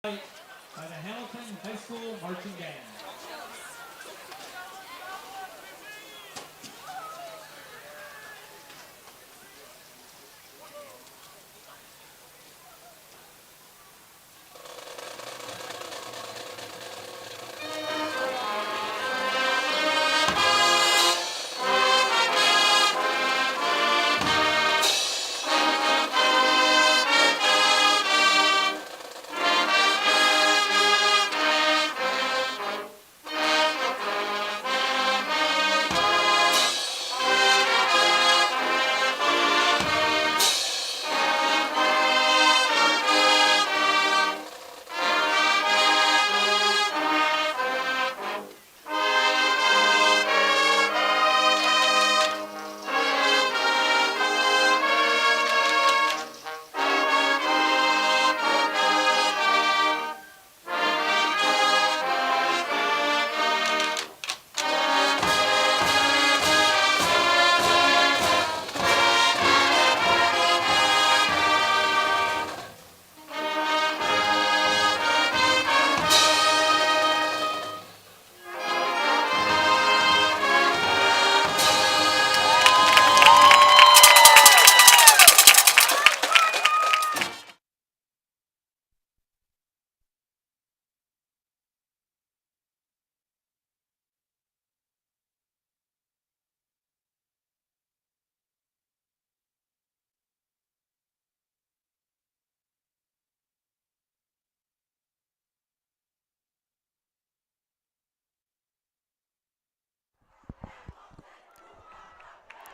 by the Hamilton High School Marching Band.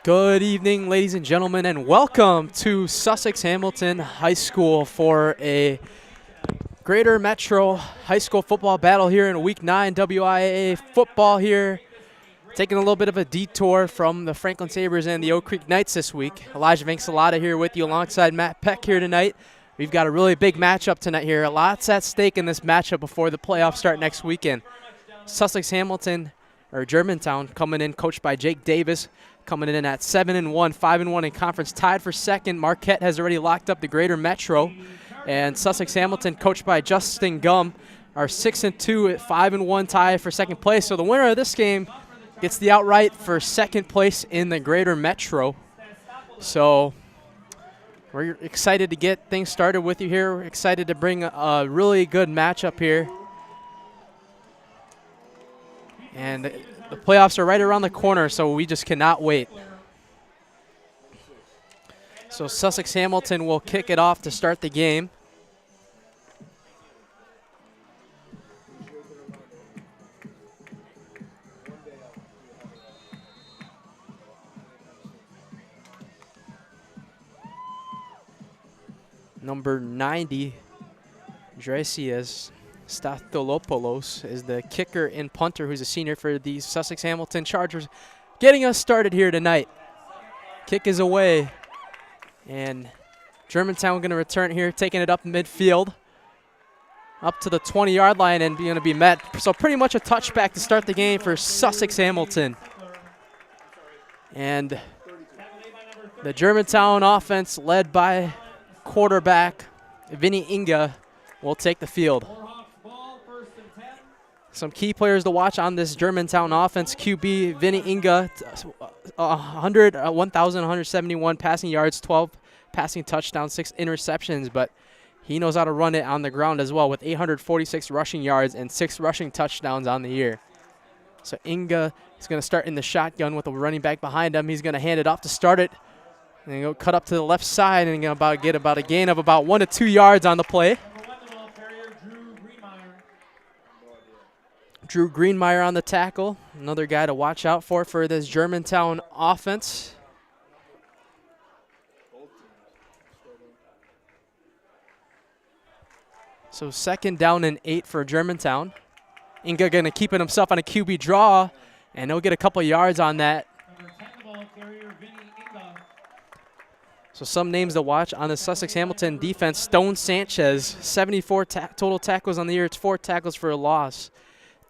Good evening, ladies and gentlemen, and welcome to Sussex Hamilton High School for a Greater Metro High School football battle here in Week 9 WIAA football here. Taking a little bit of a detour from the Franklin Sabres and the Oak Creek Knights this week. Elijah Vincelata here with you alongside Matt Peck here tonight. We've got a really big matchup tonight here. Lots at stake in this matchup before the playoffs start next weekend. Sussex Hamilton, or Germantown, coming in, coached by Jake Davis, coming in at 7-1, 5-1 in conference, tied for second. Marquette has already locked up the Greater Metro. And Sussex Hamilton, coached by Justin Gum, are 6-2 at 5-1 tie for second place. So the winner of this game gets the outright for second place in the Greater Metro. So we're excited to get things started with you here. We're excited to bring a really good matchup here. And the playoffs are right around the corner, so we just cannot wait. So Sussex Hamilton will kick it off to start the game. Number 90, Dracias Statholopoulos, is the kicker and punter, who's a senior for the Sussex Hamilton Chargers, getting us started here tonight. Kick is away, and Germantown going to return here, taking it up midfield, up to the 20-yard line, and going to be met. So pretty much a touchback to start the game for Sussex Hamilton. And the Germantown offense, led by quarterback Vinny Inga, will take the field. Some key players to watch on this Germantown offense. QB Vinny Inga, 1,171 passing yards, 12 passing touchdowns, 6 interceptions, but he knows how to run it on the ground as well with 846 rushing yards and 6 rushing touchdowns on the year. So Inga is going to start in the shotgun with a running back behind him. He's going to hand it off to start it. And go cut up to the left side and get about a gain of about 1 to 2 yards on the play. Drew Greenmeyer on the tackle, another guy to watch out for this Germantown offense. So 2nd down and 8 for Germantown. Inga going to keep it himself on a QB draw, and he'll get a couple yards on that. So some names to watch on the Sussex Hamilton defense. Stone Sanchez, 74 total tackles on the year. It's 4 tackles for a loss,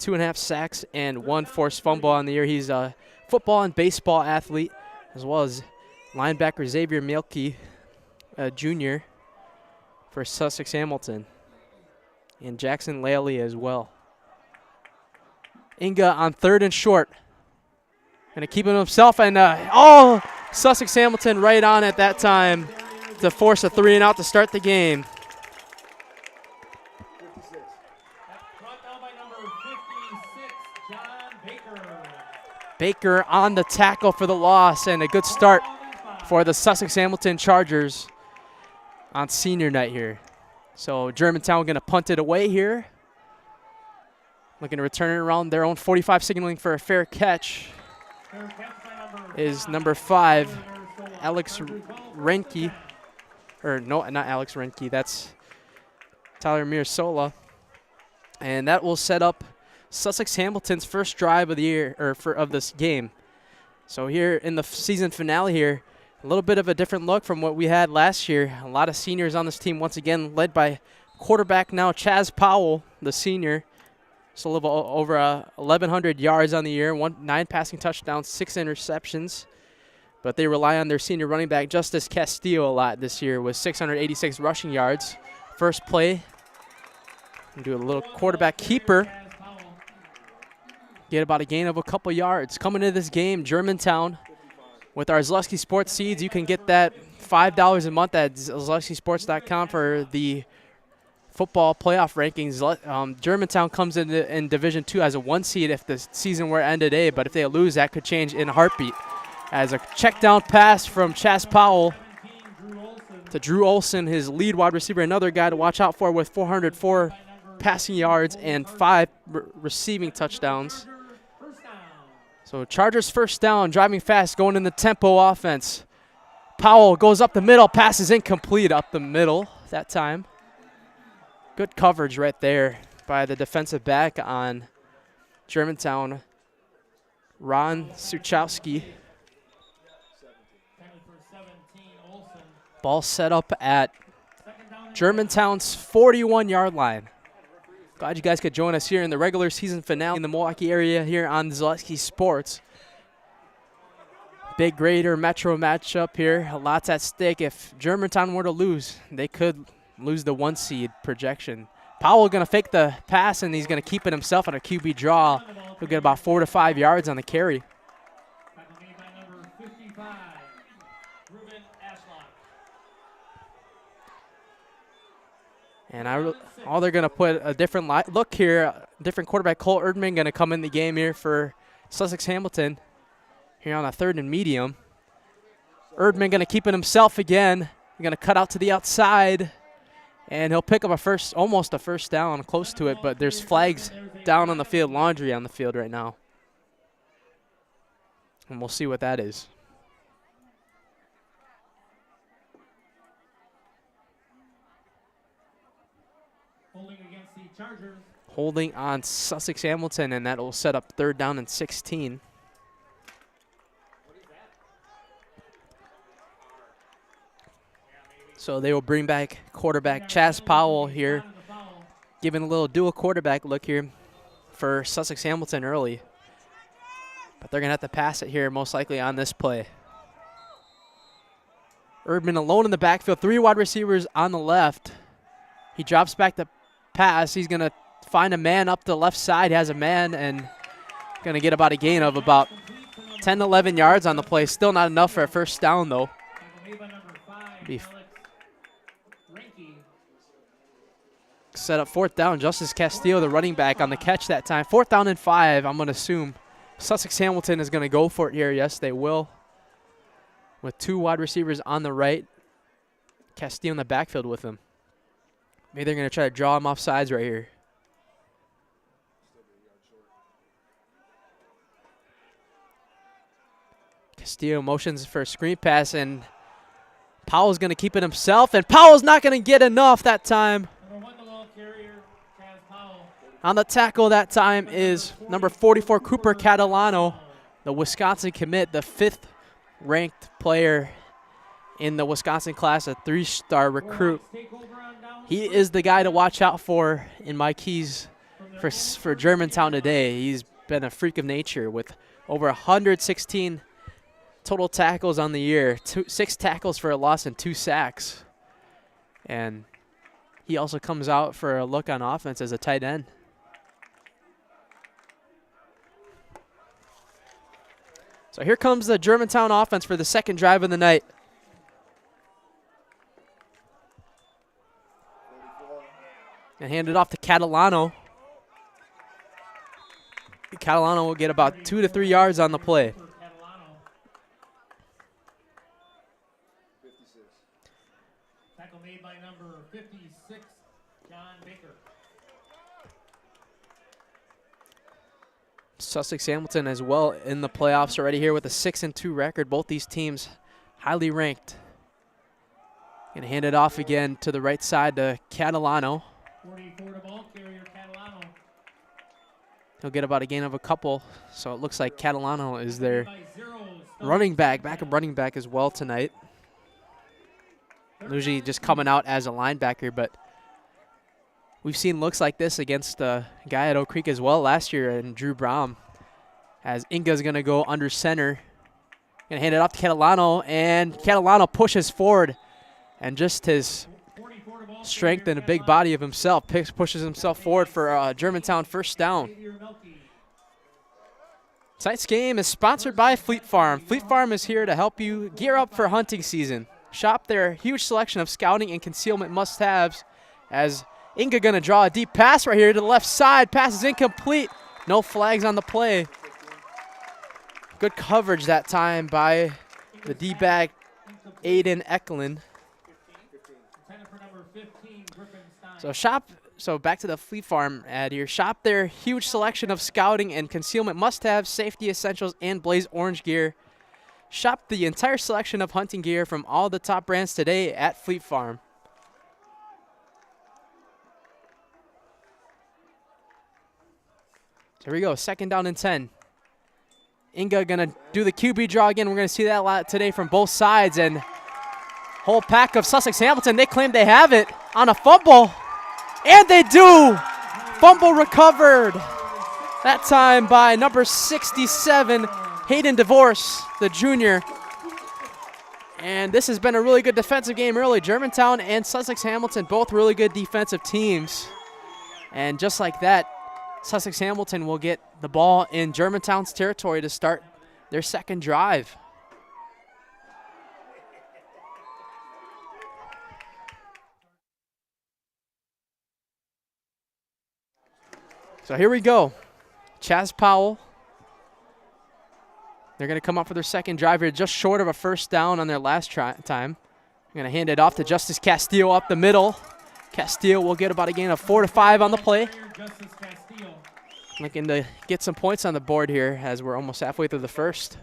2.5 sacks, and 1 forced fumble on the year. He's a football and baseball athlete, as well as linebacker Xavier Mielke, Jr., for Sussex Hamilton. and Jackson Laley as well. Inga on 3rd and short. Going to keep it himself, and Sussex Hamilton right on at that time to force a 3-and-out to start the game. Brought down by number 56, John Baker. Baker on the tackle for the loss, and a good start for the Sussex Hamilton Chargers on senior night here. So Germantown going to punt it away here. Looking to return it around their own 45, signaling for a fair catch is number 5, Alex Renke. Or no, not Alex Renke. That's Tyler Mirsola. And that will set up Sussex Hamilton's first drive of the year, or of this game. So here in the season finale here, a little bit of a different look from what we had last year. A lot of seniors on this team, once again led by quarterback now Chaz Powell, the senior. So a little over 1,100 yards on the year, 9 passing touchdowns, 6 interceptions. But they rely on their senior running back Justice Castillo a lot this year with 686 rushing yards. First play, do a little quarterback keeper. Get about a gain of a couple yards. Coming into this game, Germantown. With our Zaleski Sports Seeds, you can get that $5 a month at ZaleskiSports.com for the football playoff rankings. Germantown comes in Division II as a 1 seed if the season were to end today, but if they lose, that could change in a heartbeat. As a check down pass from Chaz Powell to Drew Olson, his lead wide receiver, another guy to watch out for with 404 passing yards and 5 receiving touchdowns. So Chargers first down, driving fast, going in the tempo offense. Powell goes up the middle, pass is incomplete up the middle that time. Good coverage right there by the defensive back on Germantown, Ron Suchowski. Ball set up at Germantown's 41-yard line. Glad you guys could join us here in the regular season finale in the Milwaukee area here on Zaleski Sports. Big Greater Metro matchup here. Lots at stake. If Germantown were to lose, they could lose the 1 seed projection. Powell going to fake the pass, and he's going to keep it himself on a QB draw. He'll get about 4 to 5 yards on the carry. And they're going to put a different look here. Different quarterback, Cole Erdman, going to come in the game here for Sussex Hamilton here on a 3rd and medium. Erdman going to keep it himself again. He's going to cut out to the outside, and he'll pick up almost a first down, close to it, but there's flags down on the field, laundry on the field right now. And we'll see what that is. Holding on Sussex Hamilton, and that will set up 3rd down and 16. So they will bring back quarterback Chaz Powell here, giving a little dual quarterback look here for Sussex Hamilton early. But they're going to have to pass it here most likely on this play. Erdman alone in the backfield, 3 wide receivers on the left. He drops back the pass. He's going to find a man up the left side. He has a man and going to get about a gain of about 10 to 11 yards on the play. Still not enough for a first down, though. Set up 4th down. Justice Castillo, the running back, on the catch that time. 4th down and 5. I'm going to assume Sussex Hamilton is going to go for it here. Yes, they will. With 2 wide receivers on the right. Castillo in the backfield with him. Maybe they're going to try to draw him off sides right here. Castillo motions for a screen pass, and Powell's going to keep it himself, and Powell's not going to get enough that time. On the tackle that time is number 44, Cooper Catalano, the Wisconsin commit, the 5th ranked player in the Wisconsin class, a 3-star recruit. He is the guy to watch out for in my keys for Germantown today. He's been a freak of nature with over 116 total tackles on the year, 6 tackles for a loss and 2 sacks. And He also comes out for a look on offense as a tight end. So here comes the Germantown offense for the second drive of the night. And hand it off to Catalano. Catalano will get about 2 to 3 yards on the play. Tackle made by number 56, John Baker. Sussex Hamilton as well in the playoffs already here with a 6-2 record. Both these teams highly ranked. Gonna hand it off again to the right side to Catalano. 44 to ball carrier Catalano. He'll get about a gain of a couple, so it looks like Catalano is their running back, backup running back as well tonight. Usually just coming out as a linebacker, but we've seen looks like this against a guy at Oak Creek as well last year, and Drew Brown. As Inga's going to go under center. Going to hand it off to Catalano, and Catalano pushes forward. And just his strength and a big body of himself pushes himself forward for Germantown first down. Tonight's game is sponsored by Fleet Farm. Fleet Farm is here to help you gear up for hunting season. Shop their huge selection of scouting and concealment must-haves. As Inga going to draw a deep pass right here to the left side. Pass is incomplete. No flags on the play. Good coverage that time by the D-back Aiden Eklund. So back to the Fleet Farm ad here. Shop their huge selection of scouting and concealment must-haves, safety essentials, and Blaze Orange gear. Shop the entire selection of hunting gear from all the top brands today at Fleet Farm. So here we go, 2nd down and 10. Inga gonna do the QB draw again. We're gonna see that a lot today from both sides, and whole pack of Sussex Hamilton, they claim they have it on a fumble, and they do. Fumble recovered. That time by number 67, Hayden DeVorce, the junior. And this has been a really good defensive game early. Germantown and Sussex Hamilton, both really good defensive teams. And just like that, Sussex Hamilton will get the ball in Germantown's territory to start their second drive. So here we go. Chaz Powell. They're going to come up for their second drive here, just short of a first down on their last time. I'm going to hand it off to Justice Castillo up the middle. Castillo will get about a gain of 4 to 5 on the play. Looking to get some points on the board here as we're almost halfway through the first.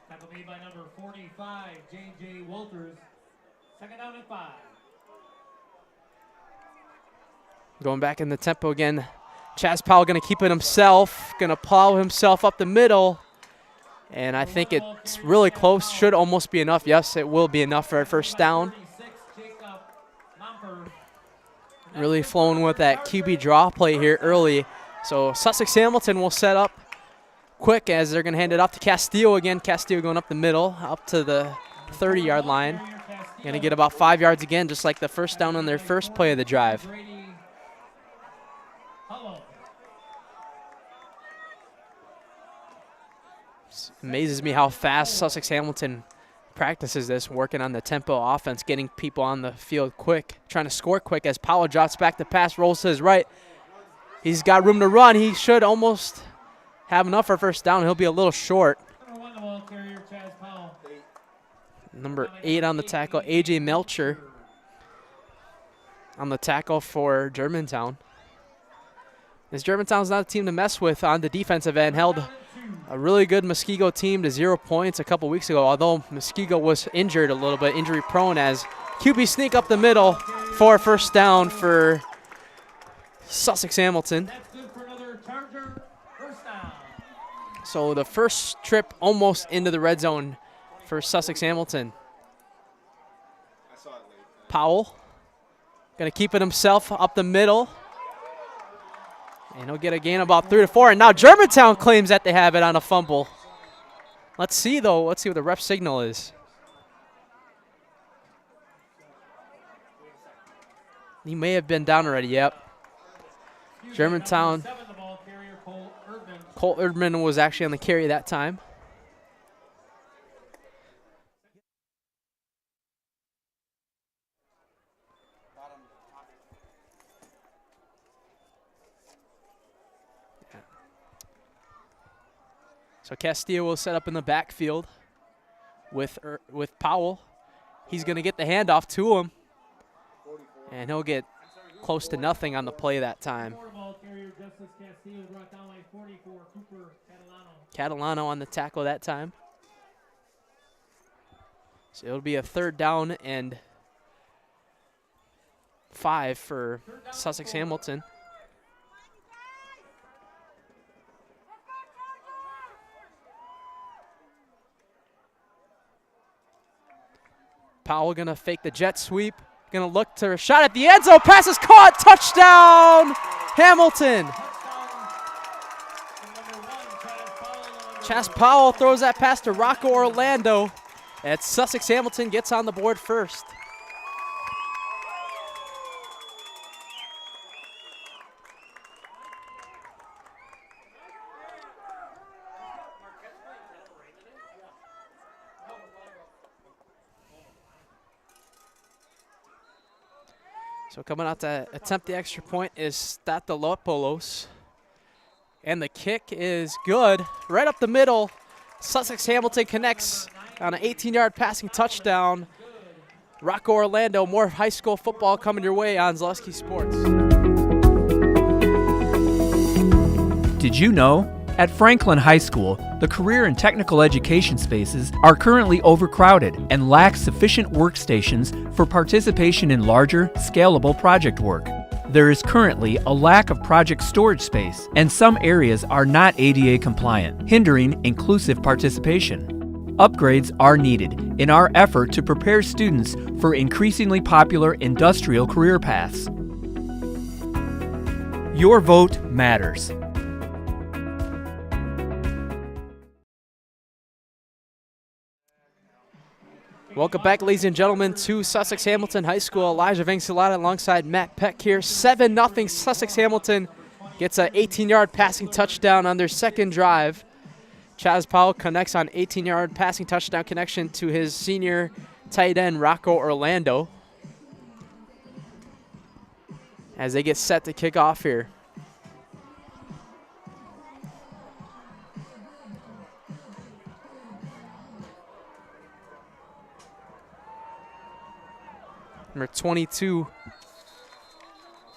Tackle made by number 45, J.J. Walters. 2nd down and 5. Going back in the tempo again. Chaz Powell going to keep it himself. Going to plow himself up the middle. And I think it's really close. Should almost be enough. Yes, it will be enough for a first down. Really flowing with that QB draw play here early. So Sussex Hamilton will set up quick as they're going to hand it off to Castillo again. Castillo going up the middle, up to the 30-yard line. Going to get about 5 yards again, just like the first down on their first play of the drive. It amazes me how fast Sussex Hamilton practices this, working on the tempo offense, getting people on the field quick, trying to score quick as Powell drops back the pass, rolls to his right. He's got room to run. He should almost have enough for first down. He'll be a little short. Number 8 on the tackle, A.J. Melcher on the tackle for Germantown. This Germantown's not a team to mess with on the defensive end. Held a really good Muskego team to 0 points a couple weeks ago, although Muskego was injured a little bit, injury prone, as QB sneak up the middle for first down for Sussex Hamilton. So the first trip almost into the red zone for Sussex Hamilton. Powell going to keep it himself up the middle. And he'll get a gain of about 3 to 4. And now Germantown claims that they have it on a fumble. Let's see, though. Let's see what the ref signal is. He may have been down already, yep. Germantown. Colt Erdman was actually on the carry that time. So Castillo will set up in the backfield with Powell. He's going to get the handoff to him, and he'll get close to nothing on the play that time. Catalano on the tackle that time. So it'll be a 3rd down and 5 for Sussex Hamilton. Powell gonna fake the jet sweep. Gonna look to a shot at the end zone. Pass is caught. Touchdown, Hamilton. Chas Powell throws that pass to Rocco Orlando. And Sussex Hamilton gets on the board first. So coming out to attempt the extra point is Statolopoulos. And the kick is good. Right up the middle. Sussex Hamilton connects on an 18-yard passing touchdown. Rocco Orlando, more high school football coming your way on Zaleski Sports. Did you know? At Franklin High School, the career and technical education spaces are currently overcrowded and lack sufficient workstations for participation in larger, scalable project work. There is currently a lack of project storage space, and some areas are not ADA compliant, hindering inclusive participation. Upgrades are needed in our effort to prepare students for increasingly popular industrial career paths. Your vote matters. Welcome back, ladies and gentlemen, to Sussex Hamilton High School. Elijah Vangsalata alongside Matt Peck here. 7-0 Sussex Hamilton gets an 18-yard passing touchdown on their second drive. Chas Powell connects on 18-yard passing touchdown connection to his senior tight end, Rocco Orlando, as they get set to kick off here. Number 22,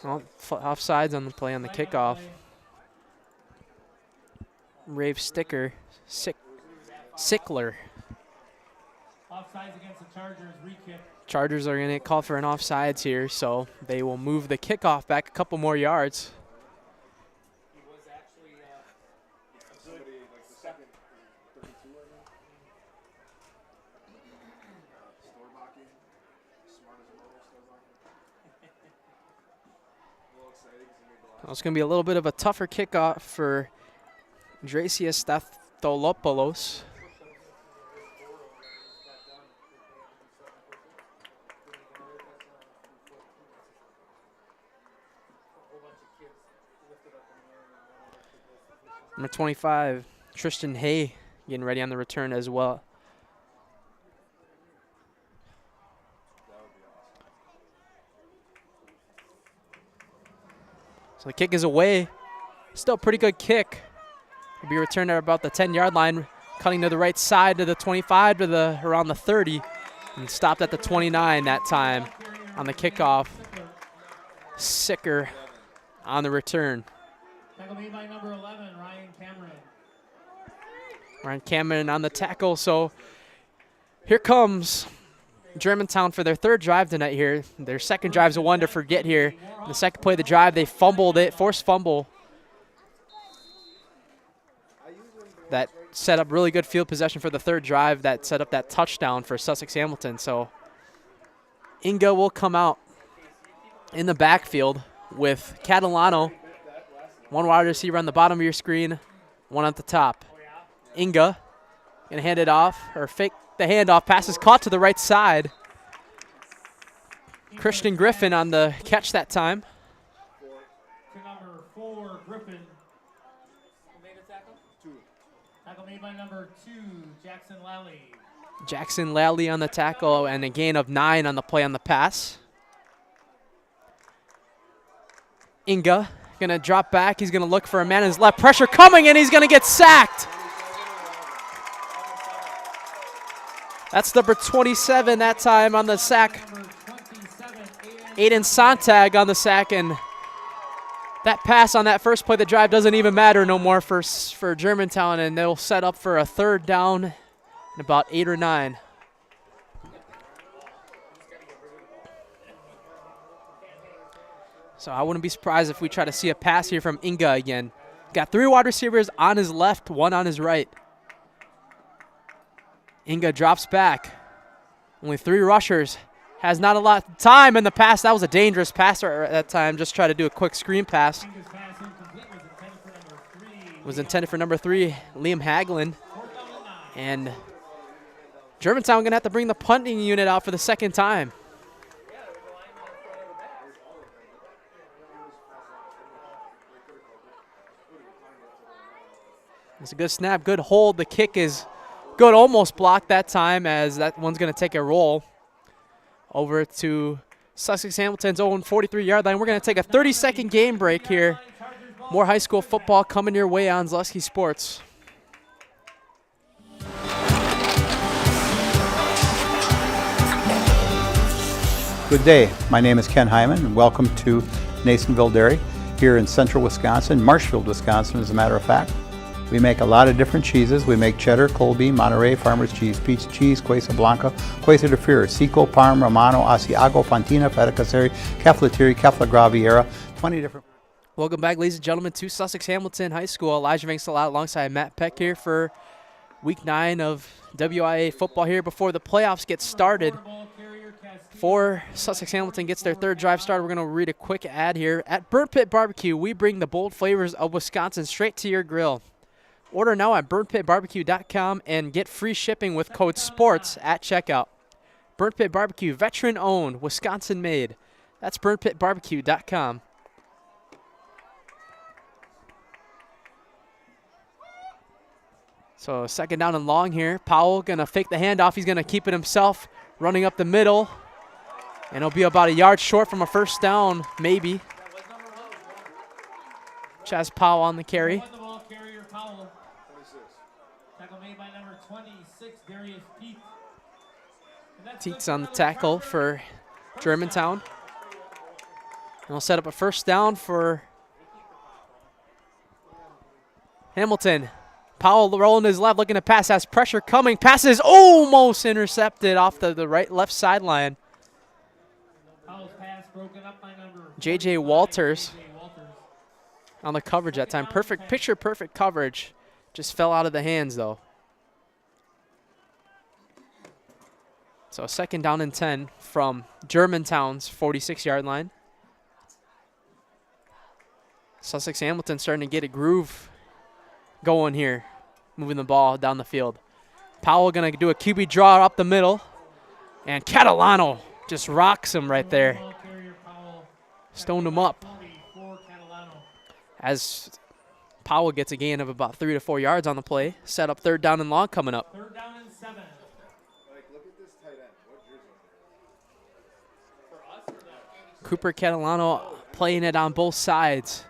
offsides on the play on the kickoff. Rave Sickler. Offsides against the Chargers, re-kick. Chargers are going to call for an offsides here, so they will move the kickoff back a couple more yards. He was actually somebody like the second 32, I think. Well, it's going to be a little bit of a tougher kickoff for Dracius Statolopoulos. Number 25, Tristan Hay, getting ready on the return as well. So the kick is away. Still a pretty good kick. Will be returned at about the 10-yard line, cutting to the right side to the 25 to the around the 30, and stopped at the 29 that time on the kickoff. Sicker on the return. Tackle made by number 11, Ryan Cameron. Ryan Cameron on the tackle. So here comes Germantown for their third drive tonight here. Their second drive's a one to forget here. The second play of the drive, they fumbled it, forced fumble. That set up really good field possession for the third drive that set up that touchdown for Sussex Hamilton. So Inga will come out in the backfield with Catalano. One wide receiver on the bottom of your screen, one at the top. Inga gonna hand it off, or fake the handoff. Pass is caught to the right side. Christian Griffin on the catch that time. To number 4, Griffin. Who made a tackle? 2. Tackle made by number 2, Jackson Lally. Jackson Lally on the tackle and a gain of 9 on the play on the pass. Inga gonna drop back. He's gonna look for a man in his left. Pressure coming and he's gonna get sacked. That's number 27 that time on the sack. Aiden Sontag on the sack, and that pass on that first play of the drive doesn't even matter no more for Germantown, and they'll set up for a 3rd down and about 8 or 9. So I wouldn't be surprised if we try to see a pass here from Inga again. Got 3 wide receivers on his left, 1 on his right. Inga drops back. Only 3 rushers. Has not a lot of time in the pass. That was a dangerous passer at that time. Just try to do a quick screen pass. Was intended for number 3, Liam Hagelin. And Germantown going to have to bring the punting unit out for the 2nd time. It's a good snap, good hold. The kick is good, almost blocked that time, as that one's going to take a roll over to Sussex Hamilton's own 43-yard line. We're going to take a 30-second game break here. More high school football coming your way on Zaleski Sports. Good day. My name is Ken Hyman, and welcome to Nasonville Dairy here in central Wisconsin, Marshfield, Wisconsin, as a matter of fact. We make a lot of different cheeses. We make cheddar, Colby, Monterey, Farmer's Cheese, Pizza Cheese, Quesa Blanca, Quesa de Freer, Seco, Parm, Romano, Asiago, Fontina, Feta Caseri, Caflateri, Cafla Graviera, 20 different. Welcome back, ladies and gentlemen, to Sussex Hamilton High School. Elijah Vanksalot alongside Matt Peck here for Week 9 of WIAA football here before the playoffs get started. Before Sussex Hamilton gets their 3rd drive started, we're going to read a quick ad here. At Burnt Pit Barbecue, we bring the bold flavors of Wisconsin straight to your grill. Order now at burntpitbarbecue.com and get free shipping with code SPORTS at checkout. Burnt Pit Barbecue, veteran-owned, Wisconsin-made. That's burntpitbarbecue.com. So 2nd down and long here. Powell going to fake the handoff. He's going to keep it himself, running up the middle. And it'll be about a yard short from a 1st down, maybe. Chaz Powell on the carry. Teets on the tackle for Germantown. And we'll set up a 1st down for Hamilton. Powell rolling his left, looking to pass, has pressure coming. Pass is almost intercepted off the left sideline. J.J. Walters on the coverage that time. Perfect, picture-perfect coverage. Just fell out of the hands, though. So 2nd down and 10 from Germantown's 46-yard line. Sussex Hamilton starting to get a groove going here, moving the ball down the field. Powell going to do a QB draw up the middle, and Catalano just rocks him right there. Stoned him up. As Powell gets a gain of about 3 to 4 yards on the play. Set up 3rd down and long coming up. 3rd down and 7. Cooper Catalano playing it on both sides,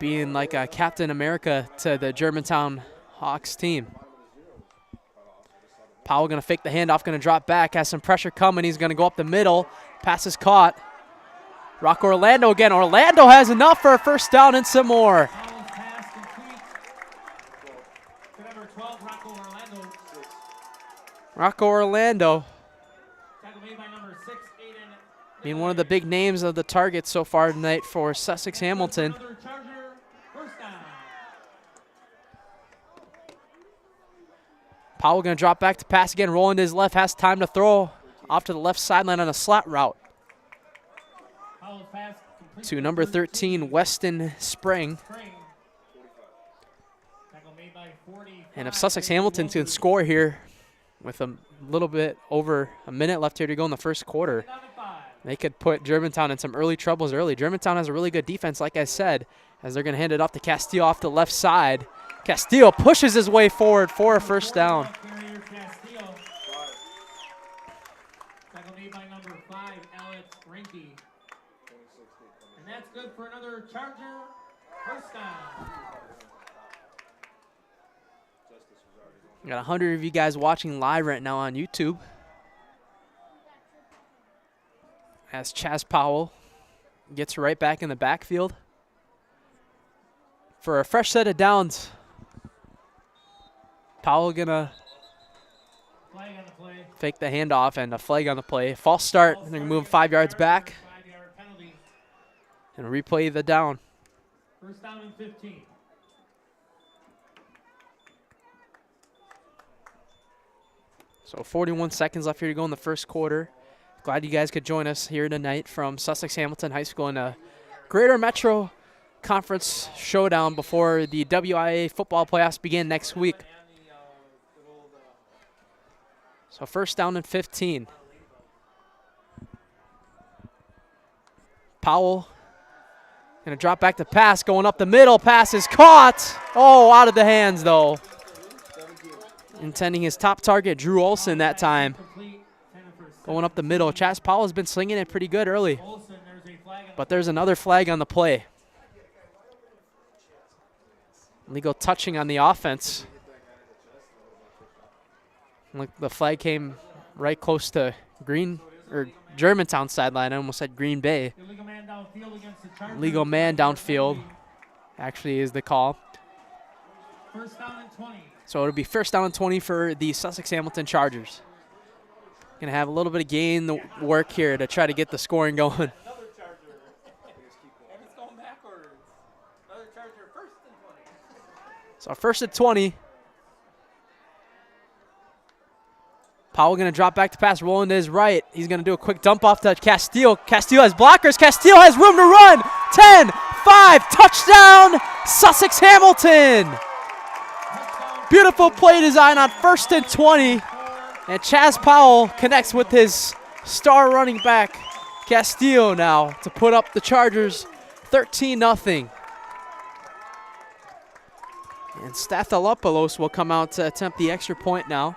being like a Captain America to the Germantown Hawks team. Powell going to fake the handoff, going to drop back, has some pressure coming. He's going to go up the middle. Pass is caught. Rocco Orlando again. Orlando has enough for a 1st down and some more. Rocco Orlando being one of the big names of the targets so far tonight for Sussex Hamilton. Powell going to drop back to pass again, rolling to his left, has time to throw off to the left sideline on a slot route to number 13, Weston Spring. And if Sussex Hamilton can score here with a little bit over a minute left here to go in the 1st quarter, They could put Germantown in some early troubles early. Germantown has a really good defense, like I said, as they're going to hand it off to Castillo off the left side. Castillo pushes his way forward for a first down. Tackle made by number 5, Alex Rinke. And that's good for another Charger first down. Got 100 of you guys watching live right now on YouTube. As Chaz Powell gets right back in the backfield for a fresh set of downs. Powell gonna Flag on the play. fake the handoff and a flag on the play. False start, and they're gonna move 5 yards back 5-yard penalty. and replay the down. First down and 15. So 41 seconds left here to go in the first quarter. Glad you guys could join us here tonight from Sussex Hamilton High School in a Greater Metro Conference showdown before the WIAA football playoffs begin next week. So first down and 15. Powell gonna drop back to pass, going up the middle. Pass is caught. Oh, out of the hands though. Intending his top target, Drew Olson, that time. Going up the middle. Chaz Powell has been slinging it pretty good early. But there's another flag on the play. Legal touching on the offense. Look, the flag came right close to Germantown sideline. I almost said Green Bay. Legal man downfield actually is the call. First down and 20. So it'll be first down and 20 for the Sussex Hamilton Chargers. Gonna have a little bit of gain work here to try to get the scoring going. Another Charger. And it's going backwards. Another Charger first and 20. So first and 20. Powell gonna drop back to pass, rolling to his right. He's gonna do a quick dump off to Castillo. Castillo has blockers. Castillo has room to run. 10, 5, touchdown, Sussex Hamilton. Beautiful play design on first and 20. And Chaz Powell connects with his star running back, Castillo, now to put up the Chargers 13-0. And Stathalopoulos will come out to attempt the extra point now.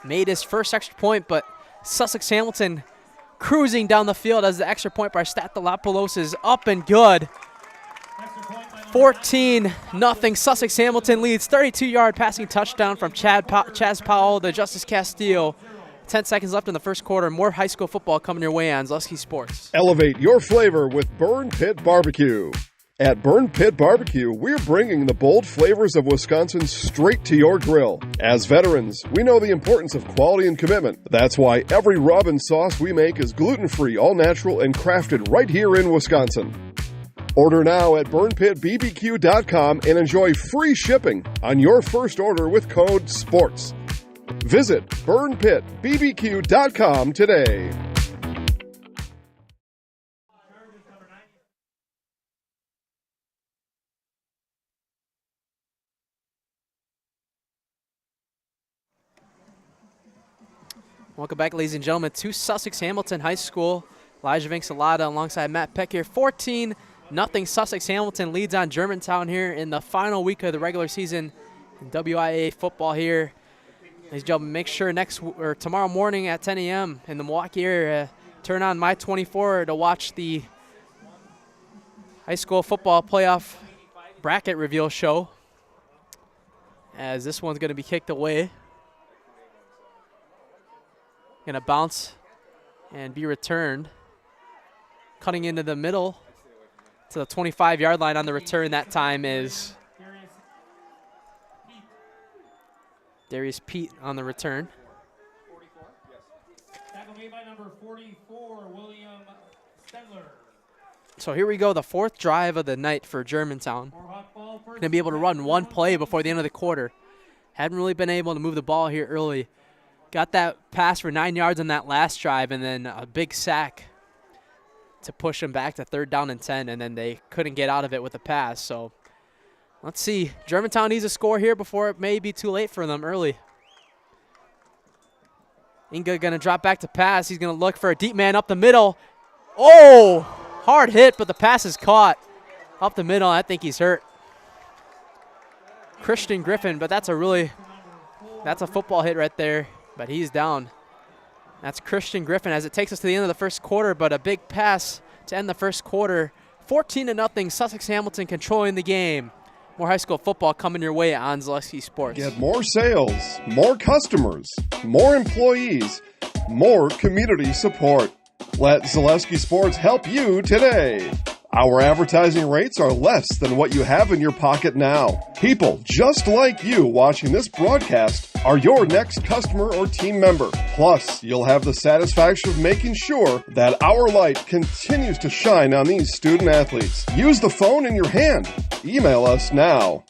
Made his first extra point, but Sussex Hamilton cruising down the field as the extra point by Stathalopoulos is up and good. 14-0. Sussex Hamilton leads. 32-yard passing touchdown from Chaz Powell to Justice Castillo. 10 seconds left in the first quarter. More high school football coming your way on Zlusky Sports. Elevate your flavor with Burn Pit Barbecue. At Burn Pit Barbecue, we're bringing the bold flavors of Wisconsin straight to your grill. As veterans, we know the importance of quality and commitment. That's why every rub and sauce we make is gluten-free, all-natural, and crafted right here in Wisconsin. Order now at burnpitbbq.com and enjoy free shipping on your first order with code SPORTS. Visit burnpitbbq.com today. Welcome back, ladies and gentlemen, to Sussex Hamilton High School. Elijah Vincelada alongside Matt Peck here. 14-0. Sussex Hamilton leads on Germantown here in the final week of the regular season in WIAA football here. Ladies and gentlemen, make sure tomorrow morning at 10 a.m. in the Milwaukee area, turn on My 24 to watch the high school football playoff bracket reveal show, as this one's going to be kicked away. Going to bounce and be returned. Cutting into the middle to the 25-yard line on the return that time is Darius Pete on the return. Tackle made by number 44, William Stendler. So here we go, the fourth drive of the night for Germantown. Going to be able to run one play before the end of the quarter. Hadn't really been able to move the ball here early. Got that pass for 9 yards on that last drive, and then a big sack to push them back to 3rd down and 10, and then they couldn't get out of it with a pass. So Let's see. Germantown needs a score here before it may be too late for them early. Inga going to drop back to pass. He's going to look for a deep man up the middle. Oh, hard hit, but the pass is caught. Up the middle, I think he's hurt. Christian Griffin, but that's a football hit right there, but he's down. That's Christian Griffin as it takes us to the end of the first quarter, but a big pass to end the first quarter. 14-0, Sussex Hamilton controlling the game. More high school football coming your way on Zaleski Sports. Get more sales, more customers, more employees, more community support. Let Zaleski Sports help you today. Our advertising rates are less than what you have in your pocket now. People just like you watching this broadcast are your next customer or team member. Plus, you'll have the satisfaction of making sure that our light continues to shine on these student athletes. Use the phone in your hand. Email us now.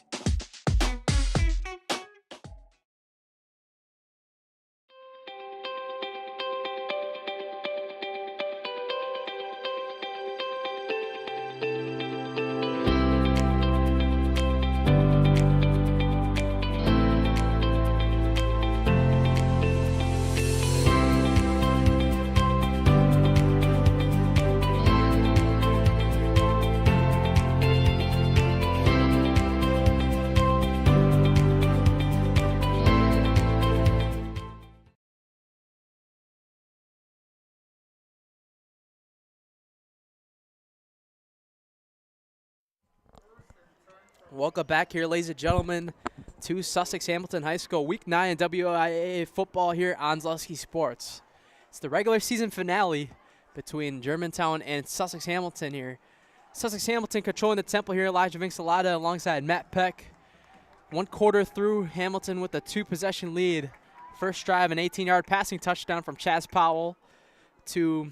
Welcome back here, ladies and gentlemen, to Sussex Hamilton High School, Week 9 WIAA football here on Zaleski Sports. It's the regular season finale between Germantown and Sussex Hamilton here. Sussex Hamilton controlling the tempo here, Elijah Vincelada alongside Matt Peck. 1 quarter through, Hamilton with a 2-possession lead. First drive, an 18-yard passing touchdown from Chaz Powell to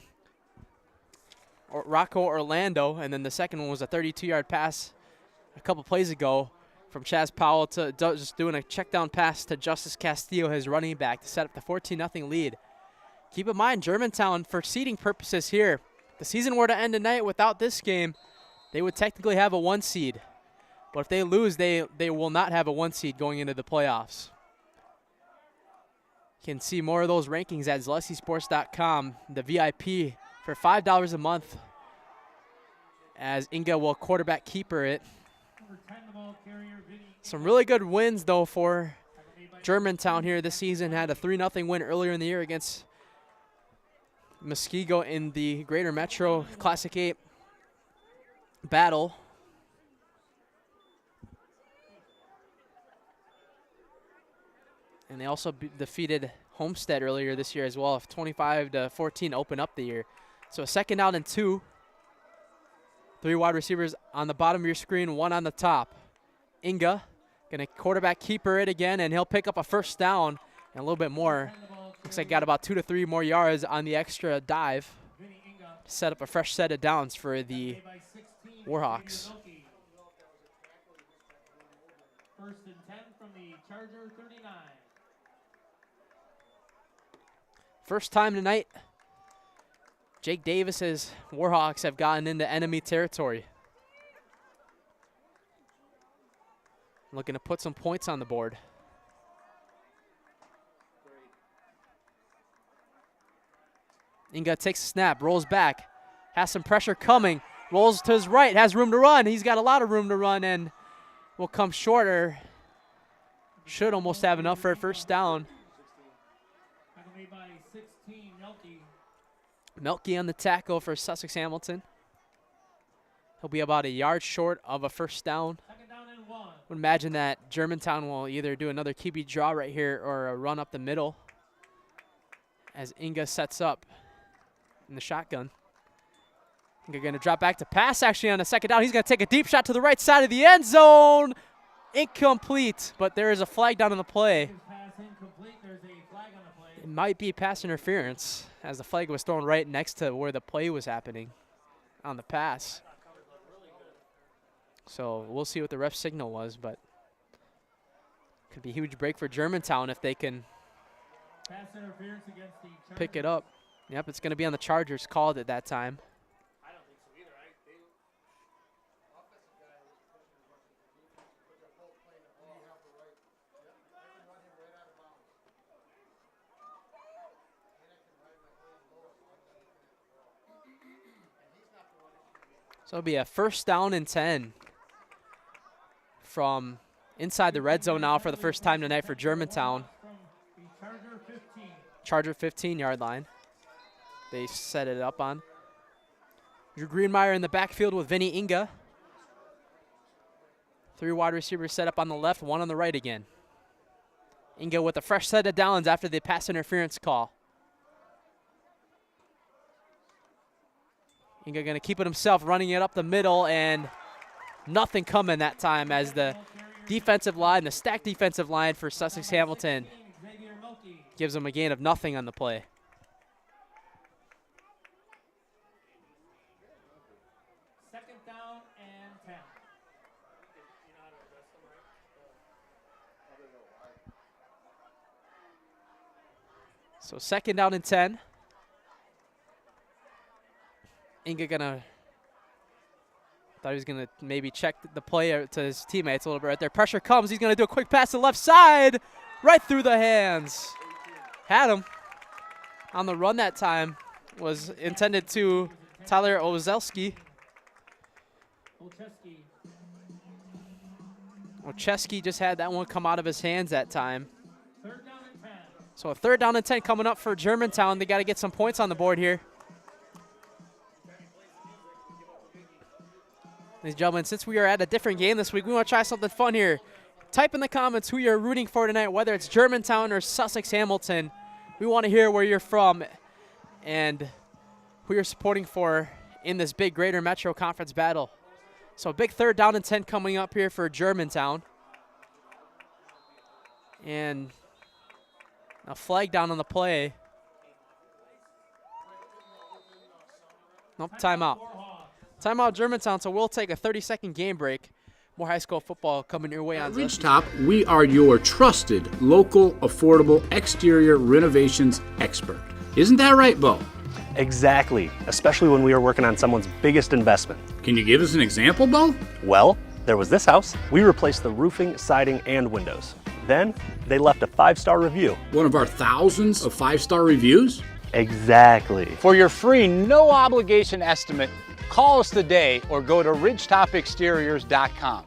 Rocco Orlando, and then the second one was a 32-yard pass a couple plays ago from Chaz Powell to just doing a check down pass to Justice Castillo, his running back, to set up the 14-0 lead. Keep in mind, Germantown, for seeding purposes here, if the season were to end tonight without this game, they would technically have a 1 seed. But if they lose, they will not have a 1 seed going into the playoffs. You can see more of those rankings at ZaleskySports.com, the VIP for $5 a month, as Inga will quarterback keeper it. Some really good wins, though, for Germantown here this season. Had a 3-0 win earlier in the year against Muskego in the Greater Metro Classic 8 battle. And they also defeated Homestead earlier this year as well, 25-14 to open up the year. So a 2nd down and 2. 3 wide receivers on the bottom of your screen, 1 on the top. Inga going to quarterback keeper it again, and he'll pick up a 1st down and a little bit more. Looks like got about 2 to 3 more yards on the extra dive to set up a fresh set of downs for the Warhawks. 1st and 10 from the Charger 39. First time tonight, Jake Davis's Warhawks have gotten into enemy territory. Looking to put some points on the board. Inga takes a snap, rolls back, has some pressure coming, rolls to his right, has room to run. He's got a lot of room to run and will come shorter. Should almost have enough for a 1st down. Melky on the tackle for Sussex Hamilton. He'll be about a yard short of a 1st down. Would imagine that Germantown will either do another QB draw right here or a run up the middle as Inga sets up in the shotgun. Inga going to drop back to pass actually on a 2nd down. He's going to take a deep shot to the right side of the end zone. Incomplete, but there is a flag down on the play. It might be pass interference as the flag was thrown right next to where the play was happening on the pass. So we'll see what the ref signal was, but could be a huge break for Germantown if they can pick it up. Yep, it's going to be on the Chargers called at that time. So it'll be a 1st down and 10 from inside the red zone now for the first time tonight for Germantown. Charger 15-yard line. They set it up on. Drew Greenmeyer in the backfield with Vinny Inga. 3 wide receivers set up on the left, 1 on the right again. Inga with a fresh set of downs after the pass interference call. Inga going to keep it himself, running it up the middle, and nothing coming that time as the defensive line, the stacked defensive line for Sussex Hamilton, gives them a gain of nothing on the play. Second down and 10. So 2nd down and 10. Inga gonna, thought he was gonna maybe check the play to his teammates a little bit right there. Pressure comes, he's gonna do a quick pass to the left side, right through the hands. Had him on the run that time. Was intended to Tyler Ozelski. Ocheski just had that one come out of his hands that time. 3rd down and 10. So a 3rd down and 10 coming up for Germantown. They got to get some points on the board here. Ladies and gentlemen, since we are at a different game this week, we want to try something fun here. Type in the comments who you're rooting for tonight, whether it's Germantown or Sussex Hamilton. We want to hear where you're from and who you're supporting for in this big Greater Metro Conference battle. So a big 3rd down and 10 coming up here for Germantown. And a flag down on the play. Nope, timeout. Timeout Germantown, so we'll take a 30-second game break. More high school football coming your way on Ridgetop, we are your trusted, local, affordable exterior renovations expert. Isn't that right, Bo? Exactly, especially when we are working on someone's biggest investment. Can you give us an example, Bo? Well, there was this house. We replaced the roofing, siding, and windows. Then, they left a 5-star review. One of our thousands of 5-star reviews? Exactly. For your free, no-obligation estimate, call us today or go to ridgetopexteriors.com.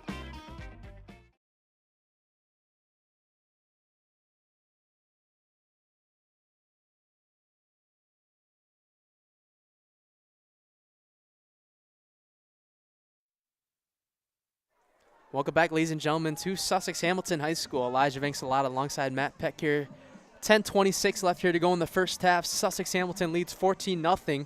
Welcome back, ladies and gentlemen, to Sussex Hamilton High School. Elijah Vinks-Alata alongside Matt Peck here. 10:26 left here to go in the first half. Sussex Hamilton leads 14-0.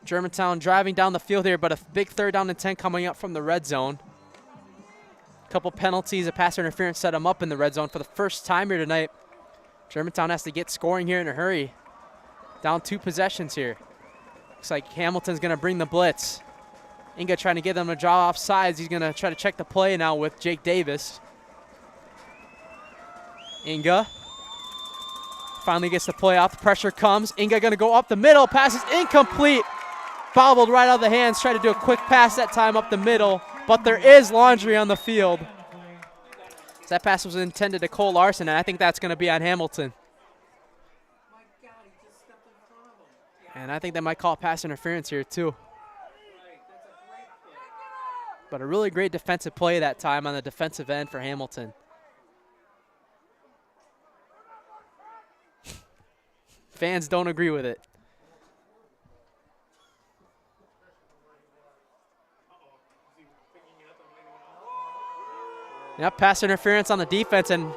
Germantown driving down the field here, but a big 3rd down and 10 coming up from the red zone. A couple penalties, a pass interference set them up in the red zone for the first time here tonight. Germantown has to get scoring here in a hurry. Down 2 possessions here. Looks like Hamilton's going to bring the blitz. Inga trying to get them to draw off sides. He's going to try to check the play now with Jake Davis. Inga finally gets the play off. The pressure comes. Inga going to go up the middle. Pass is incomplete. Bobbled right out of the hands. Tried to do a quick pass that time up the middle. But there is laundry on the field. That pass was intended to Cole Larson, and I think that's going to be on Hamilton. And I think they might call pass interference here too. But a really great defensive play that time on the defensive end for Hamilton. Fans don't agree with it. Yep, pass interference on the defense, and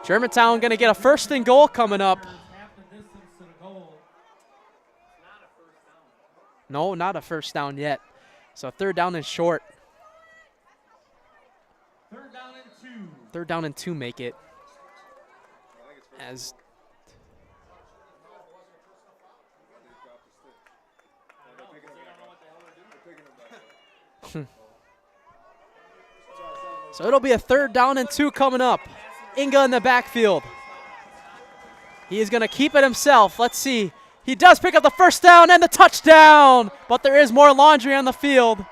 Germantown going to get a 1st and goal coming up. No, not a 1st down yet. So 3rd down and short. 3rd down and 2. 3rd down and 2 make it. As so it'll be a 3rd down and 2 coming up. Inga in the backfield. He is going to keep it himself. Let's see. He does pick up the 1st down and the touchdown, but there is more laundry on the field.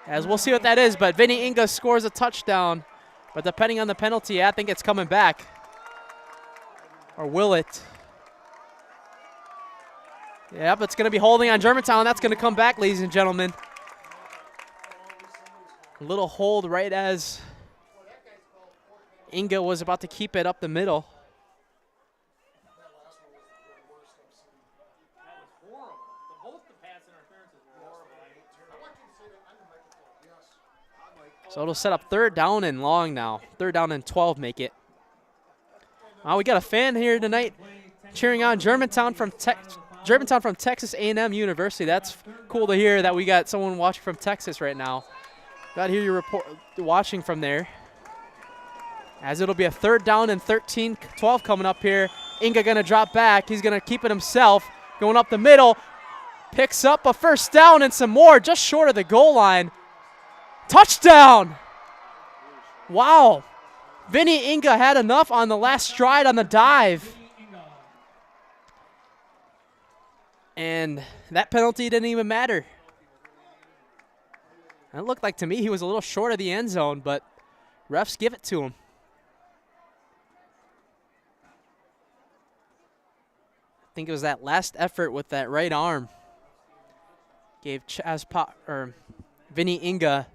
As we'll see what that is, but Vinny Inga scores a touchdown. But depending on the penalty, I think it's coming back. Or will it? Yep, it's going to be holding on Germantown. That's going to come back, ladies and gentlemen. A little hold right as Inga was about to keep it up the middle. So it'll set up 3rd down and long now. 3rd down and 12 make it. We got a fan here tonight cheering on Germantown from Texas A&M University. That's cool to hear that we got someone watching from Texas right now. Got to hear you watching from there. As it'll be a 3rd down and 12 coming up here. Inga going to drop back. He's going to keep it himself. Going up the middle. Picks up a 1st down and some more just short of the goal line. Touchdown! Wow. Vinny Inga had enough on the last stride on the dive. And that penalty didn't even matter. It looked like to me he was a little short of the end zone, but refs give it to him. I think it was that last effort with that right arm. Gave Vinny Inga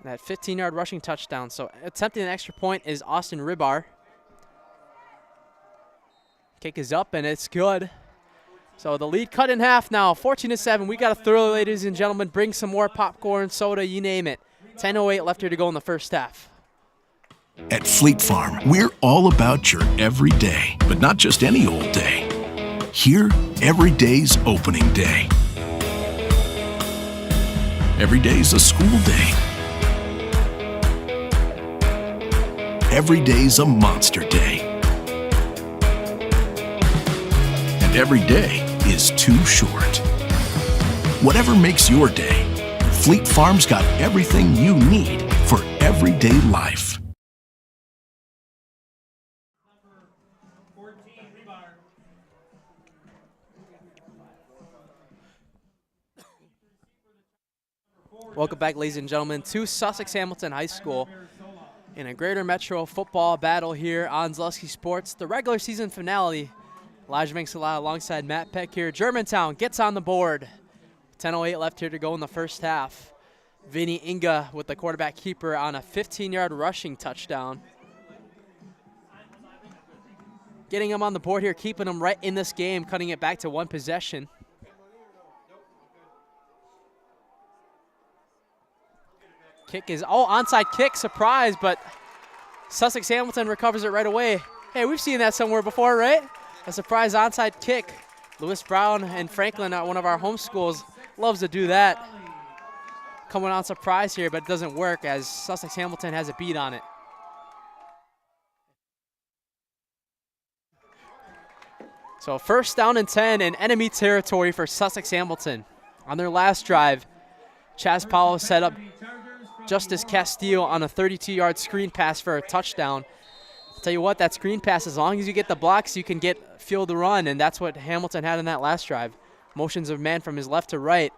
that 15-yard rushing touchdown. So attempting an extra point is Austin Ribar. Kick is up, and it's good. So the lead cut in half now, 14-7. We got to throw, ladies and gentlemen. Bring some more popcorn, soda, you name it. 10:08 left here to go in the first half. At Fleet Farm, we're all about your everyday, but not just any old day. Here, every day's opening day. Every day's a school day. Every day's a monster day. And every day is too short. Whatever makes your day, Fleet Farm's got everything you need for everyday life. Welcome back, ladies and gentlemen, to Sussex Hamilton High School in a Greater Metro football battle here on Zaleski Sports. The regular season finale. Elijah Minksala alongside Matt Peck here. Germantown gets on the board. 10:08 left here to go in the first half. Vinny Inga with the quarterback keeper on a 15-yard rushing touchdown. Getting him on the board here, keeping him right in this game, cutting it back to 1 possession. Kick is, onside kick, surprise, but Sussex Hamilton recovers it right away. Hey, we've seen that somewhere before, right? A surprise onside kick. Lewis Brown and Franklin at one of our home schools loves to do that. Coming on surprise here, but it doesn't work as Sussex Hamilton has a beat on it. So 1st down and 10 in enemy territory for Sussex Hamilton. On their last drive, Chaz Powell set up Justice Castillo on a 32-yard screen pass for a touchdown. I'll tell you what, that screen pass, as long as you get the blocks, you can get field to run, and that's what Hamilton had in that last drive. Motions of man from his left to right.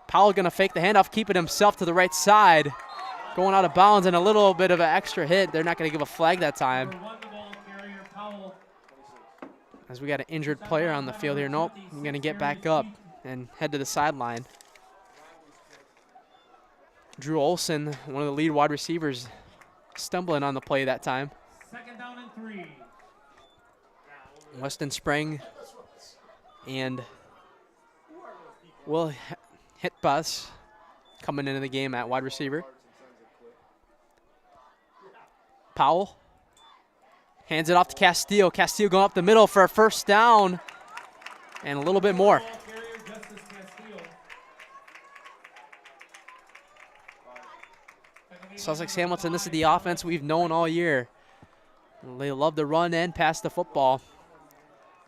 Powell going to fake the handoff, keep it himself to the right side. Going out of bounds and a little bit of an extra hit. They're not going to give a flag that time. As we got an injured player on the field here. Nope, I'm going to get back up and head to the sideline. Drew Olson, one of the lead wide receivers, stumbling on the play that time. 2nd down and 3. Weston Spring and Will Hitbus coming into the game at wide receiver. Powell hands it off to Castillo. Castillo going up the middle for a 1st down and a little bit more. Sussex Hamilton, this is the offense we've known all year. They love to run and pass the football.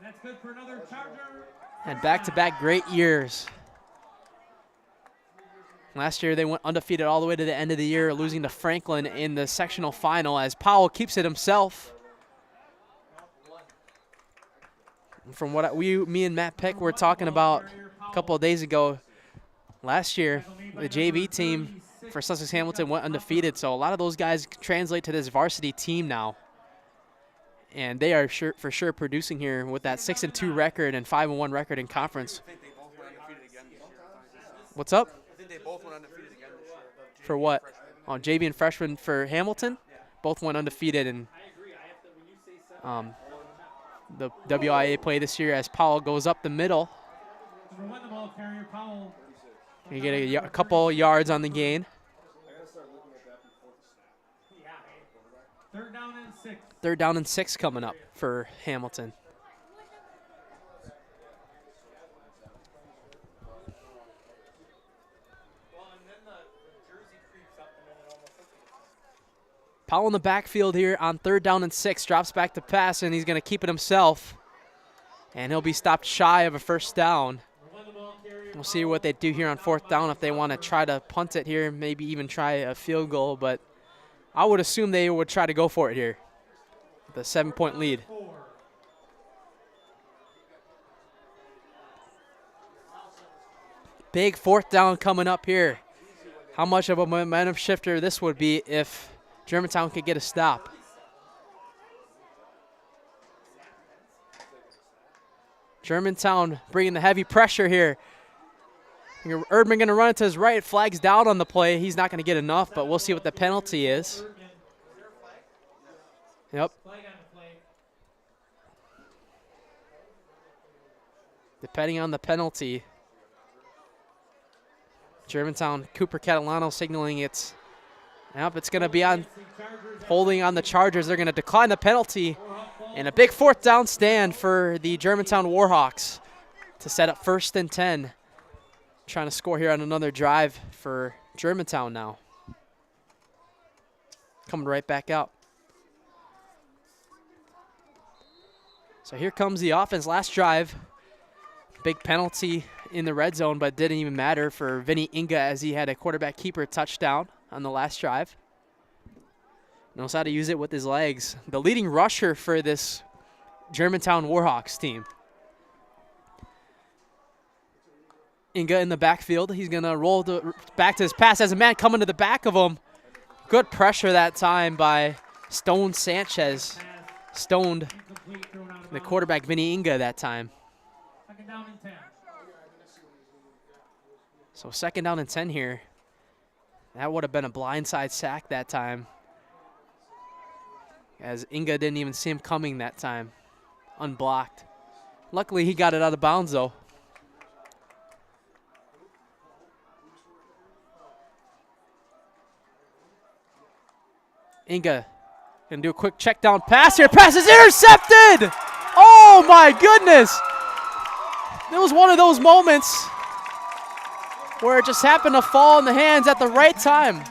That's good for another Charger. And back-to-back great years. Last year they went undefeated all the way to the end of the year, losing to Franklin in the sectional final as Powell keeps it himself. From what me and Matt Peck were talking about a couple of days ago, last year the JV team for Sussex Hamilton went undefeated, so a lot of those guys translate to this varsity team now. And they are for sure producing here with that 6-2 record and 5-1 record in conference. What's up? I think they both went undefeated again this year. For what? On JV and freshman for Hamilton? Both went undefeated in the WIAA play this year as Powell goes up the middle. You get a couple yards on the gain. Third down and 6. Third down and 6 coming up for Hamilton. Powell in the backfield here on 3rd down and 6. Drops back to pass, and he's going to keep it himself. And he'll be stopped shy of a first down. We'll see what they do here on 4th down if they want to try to punt it here, maybe even try a field goal. But I would assume they would try to go for it here. The 7-point lead. Big 4th down coming up here. How much of a momentum shifter this would be if Germantown could get a stop. Germantown bringing the heavy pressure here. Erdman going to run it to his right. Flags down on the play. He's not going to get enough, but we'll see what the penalty is. Yep. Depending on the penalty. Germantown, Cooper Catalano signaling it's going to be on holding on the Chargers. They're going to decline the penalty. And a big 4th down stand for the Germantown Warhawks to set up 1st and 10. Trying to score here on another drive for Germantown now. Coming right back out. So here comes the offense. Last drive. Big penalty in the red zone, but didn't even matter for Vinny Inga as he had a quarterback keeper touchdown on the last drive. Knows how to use it with his legs. The leading rusher for this Germantown Warhawks team. Inga in the backfield. He's going to roll back to his pass as a man coming to the back of him. Good pressure that time by Stone Sanchez. Stoned the quarterback Vinny Inga that time. So 2nd down and 10 here. That would have been a blindside sack that time, as Inga didn't even see him coming that time, unblocked. Luckily, he got it out of bounds, though. Inga going to do a quick check down pass here. Pass is intercepted! Oh, my goodness! It was one of those moments where it just happened to fall in the hands at the right time.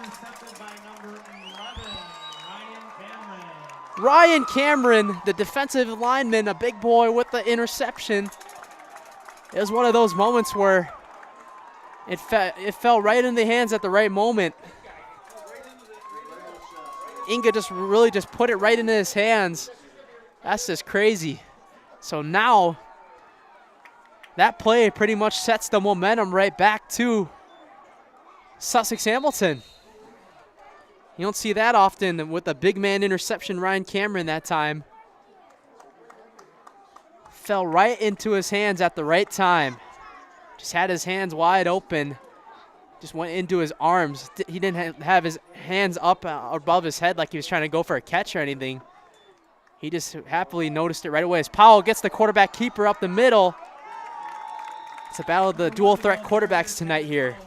Ryan Cameron, the defensive lineman, a big boy with the interception. It was one of those moments where it fell right in the hands at the right moment. Inga just really just put it right into his hands. That's just crazy. So now that play pretty much sets the momentum right back to Sussex Hamilton. You don't see that often with a big man interception. Ryan Cameron that time fell right into his hands at the right time. Just had his hands wide open. Just went into his arms. He didn't have his hands up above his head like he was trying to go for a catch or anything. He just happily noticed it right away as Powell gets the quarterback keeper up the middle. It's a battle of the dual threat quarterbacks tonight here.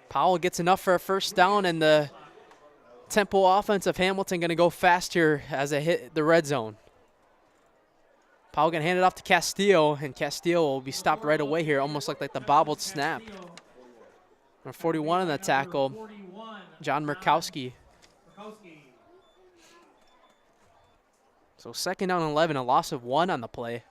Powell gets enough for a 1st down, and the tempo offense of Hamilton going to go fast here as they hit the red zone. Powell going to hand it off to Castillo, and Castillo will be stopped right away here, almost like the bobbled snap. Number 41 on the tackle, John Murkowski. So 2nd down and 11, a loss of 1 on the play.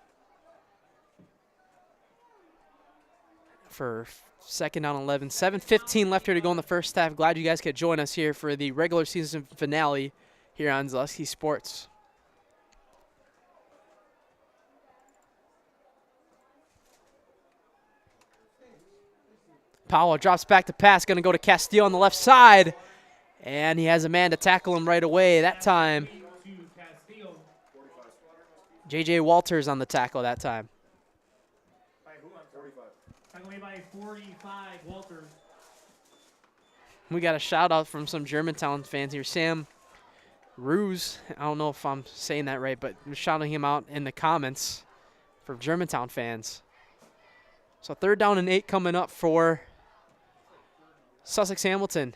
For 2nd down and 11. 7:15 left here to go in the first half. Glad you guys could join us here for the regular season finale here on Zaleski Sports. Powell drops back to pass, going to go to Castillo on the left side. And he has a man to tackle him right away. That time, J.J. Walters on the tackle that time. Tackle by 45, Walters. We got a shout out from some Germantown fans here. Sam Ruse, I don't know if I'm saying that right, but we're shouting him out in the comments for Germantown fans. So 3rd down and 8 coming up for Sussex Hamilton.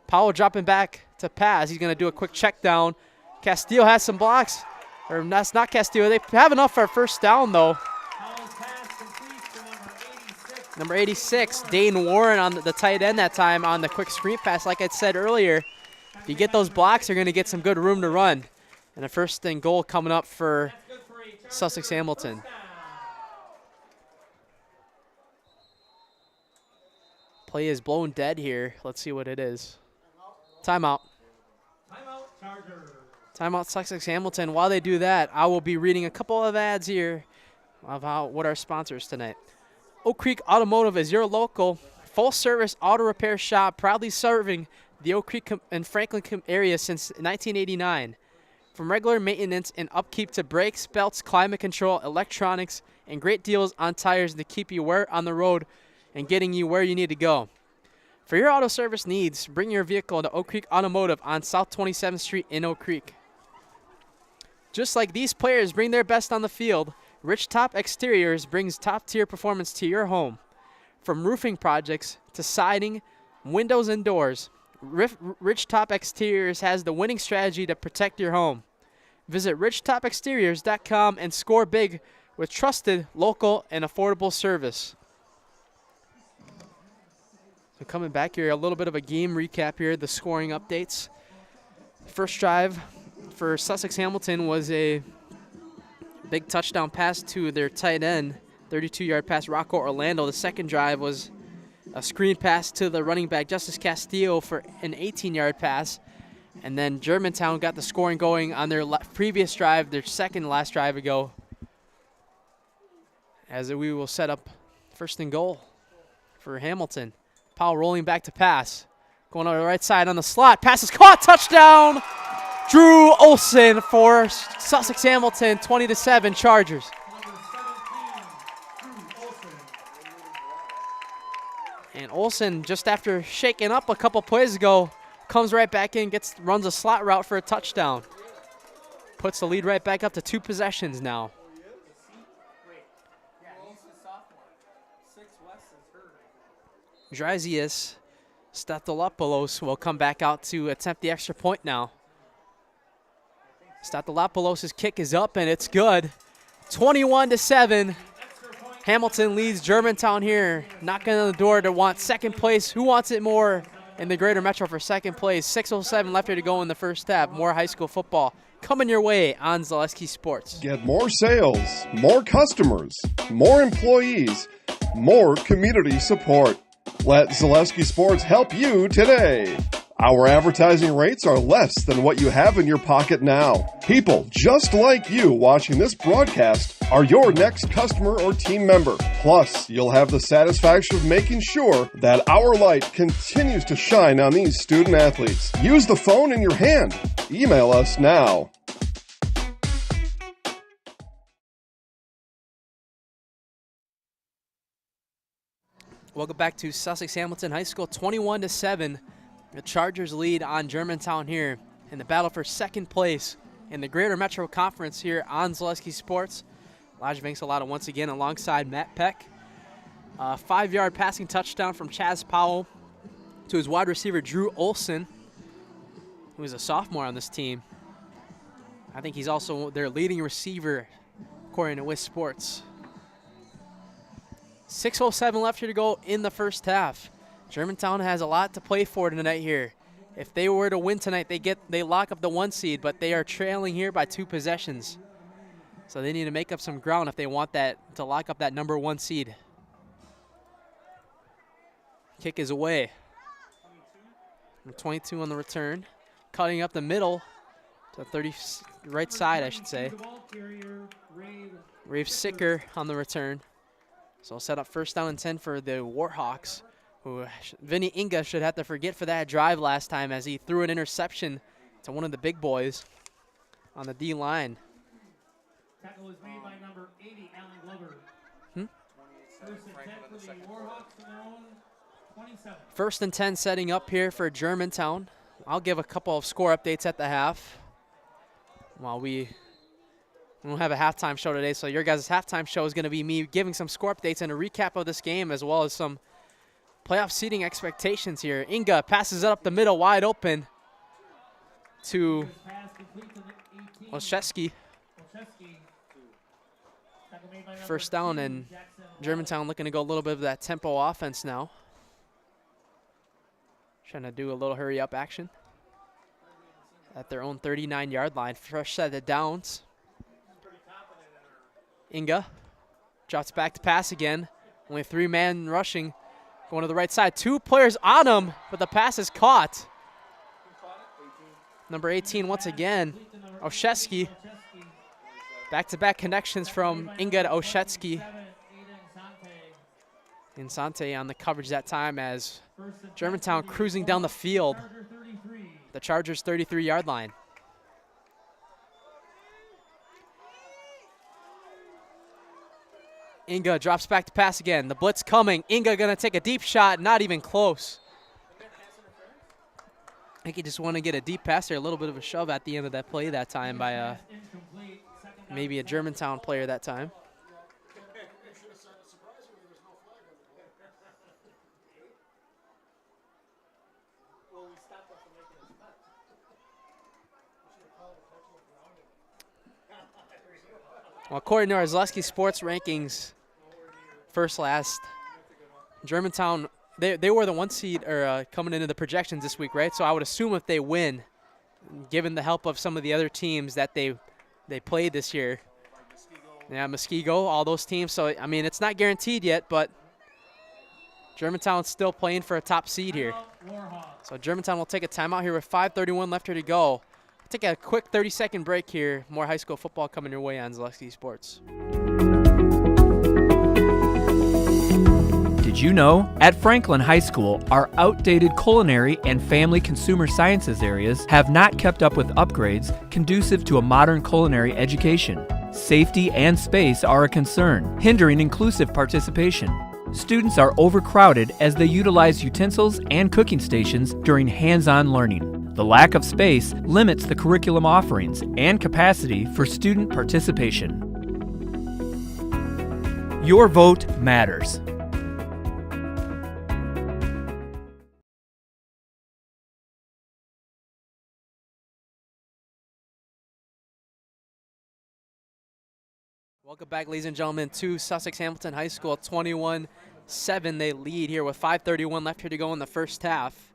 Powell dropping back to pass. He's going to do a quick check down. Castillo has some blocks. Or that's not Castillo. They have enough for a 1st down, though. Number 86, Dane Warren on the tight end that time on the quick screen pass. Like I said earlier, if you get those blocks, you're going to get some good room to run. And a 1st and goal coming up for Sussex Hamilton. Play is blown dead here. Let's see what it is. Timeout. Timeout, Chargers. Timeout, Sussex Hamilton. While they do that, I will be reading a couple of ads here of what our sponsors tonight. Oak Creek Automotive is your local full-service auto repair shop, proudly serving the Oak Creek and Franklin area since 1989. From regular maintenance and upkeep to brakes, belts, climate control, electronics, and great deals on tires to keep you on the road and getting you where you need to go. For your auto service needs, bring your vehicle to Oak Creek Automotive on South 27th Street in Oak Creek. Just like these players bring their best on the field, Rich Top Exteriors brings top-tier performance to your home. From roofing projects to siding, windows, and doors, Rich Top Exteriors has the winning strategy to protect your home. Visit RichTopExteriors.com and score big with trusted, local, and affordable service. So coming back here, a little bit of a game recap here, the scoring updates. First drive for Sussex Hamilton was a big touchdown pass to their tight end, 32-yard pass, Rocco Orlando. The second drive was a screen pass to the running back, Justice Castillo, for an 18-yard pass. And then Germantown got the scoring going on their previous drive, their second last drive ago, as we will set up 1st and goal for Hamilton. Powell rolling back to pass. Going on the right side on the slot. Pass is caught. Touchdown! Drew Olson for Sussex Hamilton, 20-7 Chargers. And Olson, just after shaking up a couple plays ago, comes right back in, runs a slot route for a touchdown. Puts the lead right back up to 2 possessions now. Dryzius Statolopoulos will come back out to attempt the extra point now. Statolopoulos' kick is up, and it's good. 21-7. Hamilton leads Germantown here, knocking on the door to want 2nd place. Who wants it more in the Greater Metro for 2nd place? 6:07 left here to go in the first half. More high school football coming your way on Zaleski Sports. Get more sales, more customers, more employees, more community support. Let Zaleski Sports help you today. Our advertising rates are less than what you have in your pocket now. People just like you watching this broadcast are your next customer or team member. Plus, you'll have the satisfaction of making sure that our light continues to shine on these student athletes. Use the phone in your hand. Email us now. Welcome back to Sussex Hamilton High School, 21-7. The Chargers lead on Germantown here in the battle for 2nd place in the Greater Metro Conference here on Zaleski Sports. Elijah Vanks-Alata once again alongside Matt Peck. 5-yard passing touchdown from Chaz Powell to his wide receiver Drew Olson, who is a sophomore on this team. I think he's also their leading receiver according to WIS Sports. 6:07 left here to go in the first half. Germantown has a lot to play for tonight here. If they were to win tonight, they lock up the 1 seed, but they are trailing here by 2 possessions. So they need to make up some ground if they want that to lock up that number 1 seed. Kick is away. Number 22 on the return, cutting up the middle to the 30 right side, I should say. Rave Sicker on the return. So set up 1st down and 10 for the Warhawks. who Vinny Inga should have to forget for that drive last time as he threw an interception to one of the big boys on the D line. Tackle was made by number 80, Alan Glover. First and 10 for the Warhawks from their own 27. First and 10 setting up here for Germantown. I'll give a couple of score updates at the half. While we don't have a halftime show today, so your guys' halftime show is going to be me giving some score updates and a recap of this game as well as some playoff seeding expectations here. Inga passes it up the middle wide open to Olszewski. First down, and Germantown looking to go a little bit of that tempo offense now. Trying to do a little hurry up action at their own 39-yard line. Fresh set of downs. Inga drops back to pass again. Only 3-man rushing. Going to the right side. 2 players on him, but the pass is caught. Number 18 once again, Olszewski. Back-to-back connections from Inga to Olszewski. Insante on the coverage that time as Germantown cruising down the field. The Chargers' 33-yard line. Inga drops back to pass again. The blitz coming. Inga going to take a deep shot. Not even close. I think he just want to get a deep pass there. A little bit of a shove at the end of that play that time by maybe a Germantown player that time. Well, according to our Zaleski Sports rankings, first last, Germantown, they were the 1 seed or coming into the projections this week, right? So I would assume if they win, given the help of some of the other teams that they played this year, yeah, Muskego, all those teams. So, I mean, it's not guaranteed yet, but Germantown's still playing for a top seed here. So Germantown will take a timeout here with 5:31 left here to go. Take a quick 30-second break here. More high school football coming your way on Zaleski Sports. Did you know? At Franklin High School, our outdated culinary and family consumer sciences areas have not kept up with upgrades conducive to a modern culinary education. Safety and space are a concern, hindering inclusive participation. Students are overcrowded as they utilize utensils and cooking stations during hands-on learning. The lack of space limits the curriculum offerings and capacity for student participation. Your vote matters. Welcome back, ladies and gentlemen, to Sussex Hamilton High School. 21-7 they lead here with 5:31 left here to go in the first half.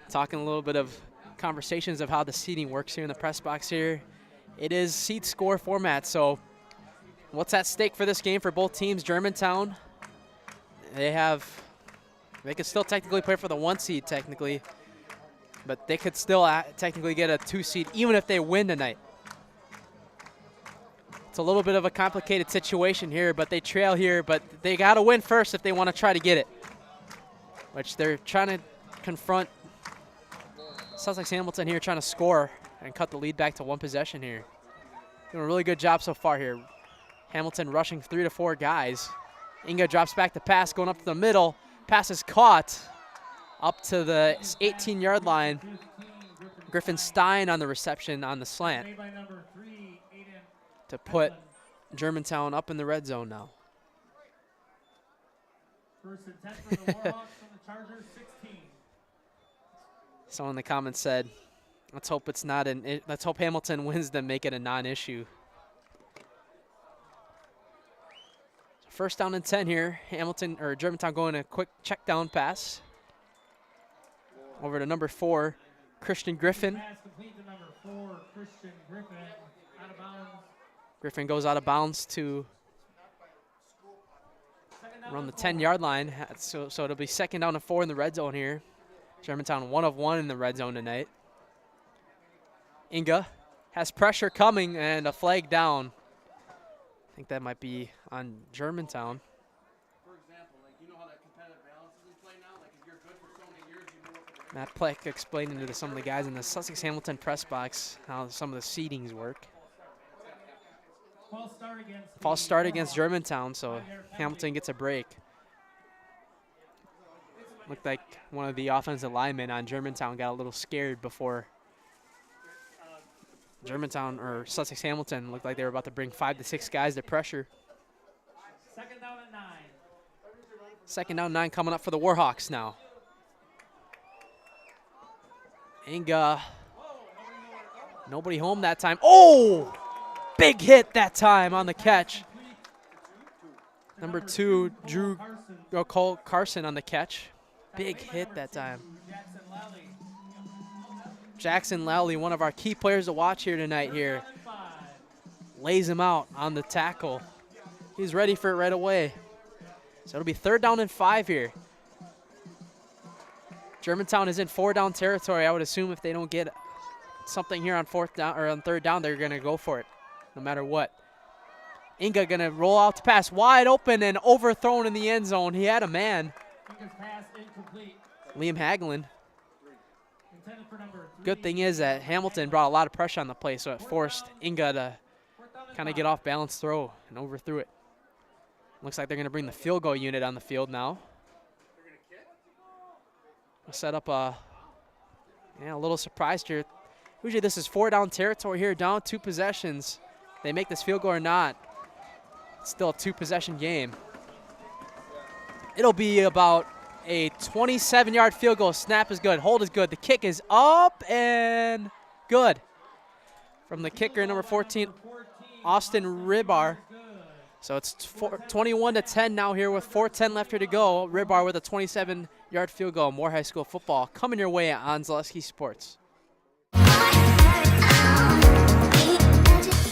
Talking a little bit of conversations of how the seating works here in the press box here. It is seed score format, so what's at stake for this game for both teams? Germantown, they could still technically play for the 1 seed technically, but they could still technically get a 2 seed even if they win tonight. It's a little bit of a complicated situation here, but they trail here, but they got to win first if they want to try to get it, which they're trying to confront Sussex Hamilton here, trying to score and cut the lead back to 1 possession here. Doing a really good job so far here. Hamilton rushing 3 to 4 guys. Inga drops back to pass, going up to the middle. Pass is caught up to the 18-yard line. Griffin Stein on the reception on the slant to put Germantown up in the red zone now. First and 10 for the Warhawks from the Chargers, 16. Someone in the comments said, let's hope it's not let's hope Hamilton wins to make it a non-issue. First down and 10 here. Germantown going a quick check down pass over to number 4, Christian Griffin. Pass complete to number 4, Christian Griffin, out of bounds. Griffin goes out of bounds to around the 10-yard line. So it'll be 2nd down and 4 in the red zone here. Germantown 1 of 1 in the red zone tonight. Inga has pressure coming and a flag down. I think that might be on Germantown. For example, like, you know how that competitive balance is playing Matt Pleck explaining to some of the guys in the Sussex Hamilton press box how some of the seedings work. False start against Germantown, so Hamilton gets a break. Looked like one of the offensive linemen on Germantown got a little scared before Germantown or Sussex Hamilton looked like they were about to bring 5 to 6 guys to pressure. Second down and 9. Second down, 9 coming up for the Warhawks now. Inga, nobody home that time. Oh, big hit that time on the catch. Number 2, Cole Carson on the catch. Big hit that time. Jackson Lally, one of our key players to watch here tonight here. Lays him out on the tackle. He's ready for it right away. So it'll be 3rd down and 5 here. Germantown is in 4-down territory. I would assume if they don't get something here on 4th down or on 3rd down, they're gonna go for it, no matter what. Inga gonna roll out to pass wide open and overthrown in the end zone. He had a man. Liam Hagelin. Good thing is that Hamilton brought a lot of pressure on the play, so it forced Inga to kind of get off balance throw and overthrew it. Looks like they're going to bring the field goal unit on the field now. We'll set up a little surprise here. Usually this is 4-down territory here, down 2 possessions. They make this field goal or not, it's still a 2-possession game. It'll be about a 27-yard field goal. Snap is good. Hold is good. The kick is up and good. From the kicker, number 14, Austin Ribar. So it's 21-10 now here with 4:10 left here to go. Ribar with a 27-yard field goal. More high school football coming your way on Zaleski Sports.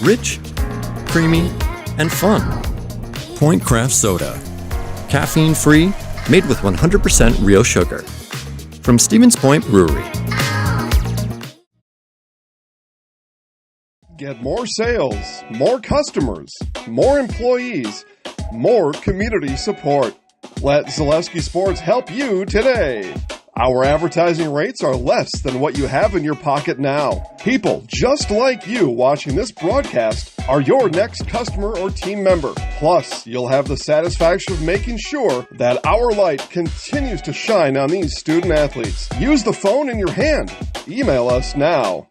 Rich, creamy, and fun. Point Craft Soda. Caffeine-free, made with 100% real sugar. From Stevens Point Brewery. Get more sales, more customers, more employees, more community support. Let Zaleski Sports help you today. Our advertising rates are less than what you have in your pocket now. People just like you watching this broadcast are your next customer or team member. Plus, you'll have the satisfaction of making sure that our light continues to shine on these student athletes. Use the phone in your hand. Email us now.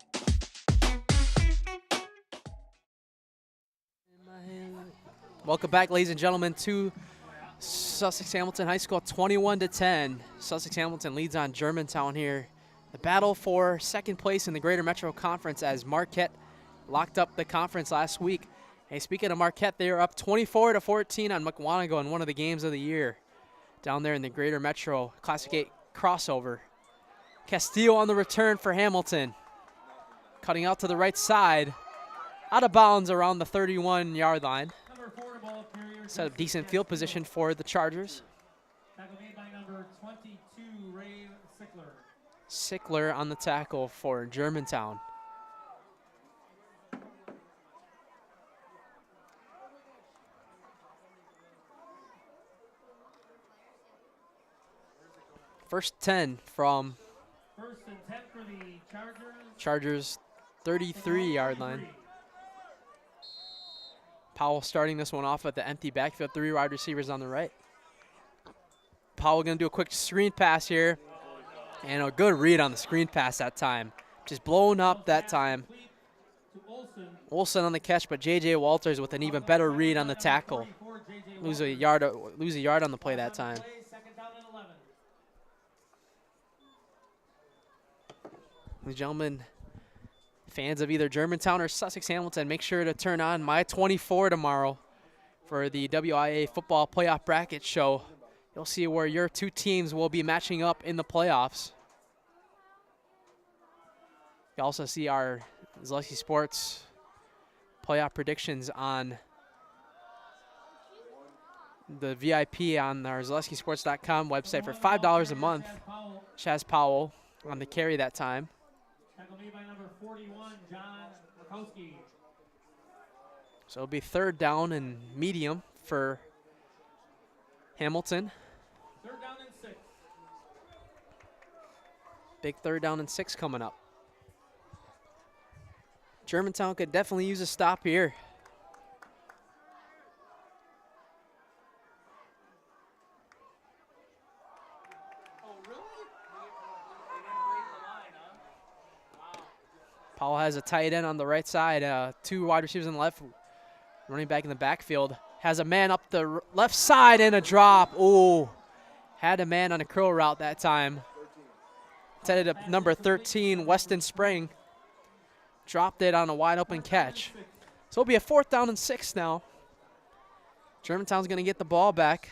Welcome back, ladies and gentlemen, to Sussex Hamilton High School, 21-10. Sussex Hamilton leads on Germantown here. The battle for second place in the Greater Metro Conference as Marquette locked up the conference last week. Hey, speaking of Marquette, they are up 24-14 on Mukwonago in one of the games of the year down there in the Greater Metro Classic 8 crossover. Castillo on the return for Hamilton. Cutting out to the right side. Out of bounds around the 31-yard line. Set up decent field position for the Chargers. Tackle made by number 22, Ray Sickler. Sickler on the tackle for Germantown. First 10 from First and 10 for the Chargers 33-yard line. Powell starting this one off at the empty backfield, 3 wide receivers on the right. Powell going to do a quick screen pass here. And a good read on the screen pass that time. Just blown up that time. Olsen on the catch, but J.J. Walters with an even better read on the tackle. Lose a yard on the play that time. Ladies and gentlemen, fans of either Germantown or Sussex Hamilton, make sure to turn on My 24 tomorrow for the WIAA Football Playoff Bracket Show. You'll see where your 2 teams will be matching up in the playoffs. You also see our Zaleski Sports playoff predictions on the VIP on our ZaleskiSports.com website for $5 a month. Chaz Powell on the carry that time. Tackle made by number 41, John Rakowski. So it'll be 3rd down and medium for Hamilton. 3rd down and 6. Big 3rd down and 6 coming up. Germantown could definitely use a stop here. Powell has a tight end on the right side, 2 wide receivers on the left, running back in the backfield. Has a man up the left side and a drop. Ooh, had a man on a curl route that time. Intended to number 13, Weston Spring. Dropped it on a wide open catch. So it'll be a 4th down and 6 now. Germantown's gonna get the ball back.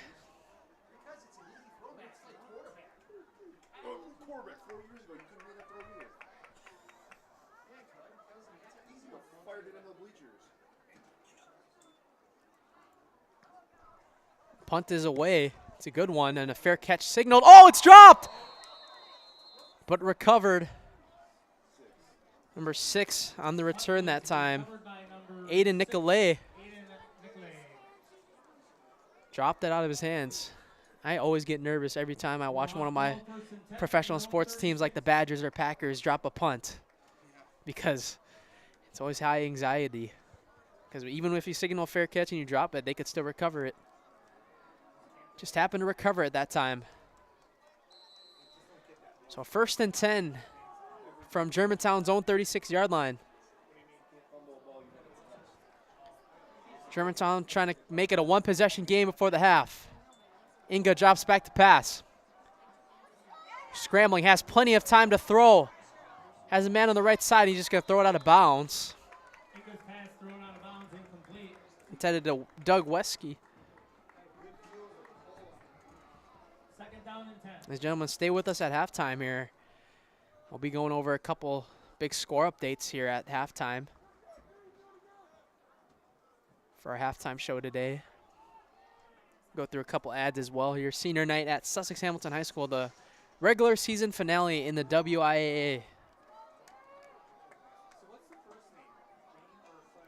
Punt is away. It's a good one and a fair catch signaled. Oh, it's dropped! But recovered. Number 6 on the return that time. Aiden Nicolay. Dropped it out of his hands. I always get nervous every time I watch one of my professional sports teams like the Badgers or Packers drop a punt, because it's always high anxiety. Because even if you signal a fair catch and you drop it, they could still recover it. Just happened to recover it that time. So 1st and 10 from Germantown's own 36-yard line. Germantown trying to make it a 1-possession game before the half. Inga drops back to pass. Scrambling, has plenty of time to throw. Has a man on the right side, he's just going to throw it out of bounds. Intended to Doug Wesky. Ladies and gentlemen, stay with us at halftime here. We'll be going over a couple big score updates here at halftime for our halftime show today. Go through a couple ads as well here. Senior night at Sussex Hamilton High School, the regular season finale in the WIAA.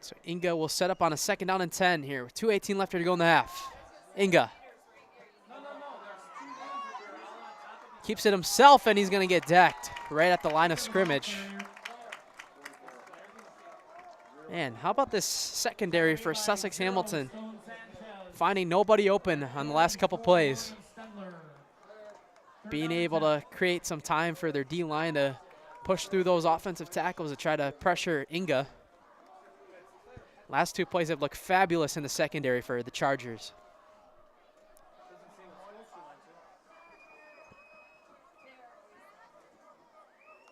So Inga will set up on a 2nd down and 10 here with 2:18 left here to go in the half. Inga keeps it himself, and he's going to get decked right at the line of scrimmage. Man, how about this secondary for Sussex Hamilton? Finding nobody open on the last couple plays. Being able to create some time for their D-line to push through those offensive tackles to try to pressure Inga. Last 2 plays have looked fabulous in the secondary for the Chargers.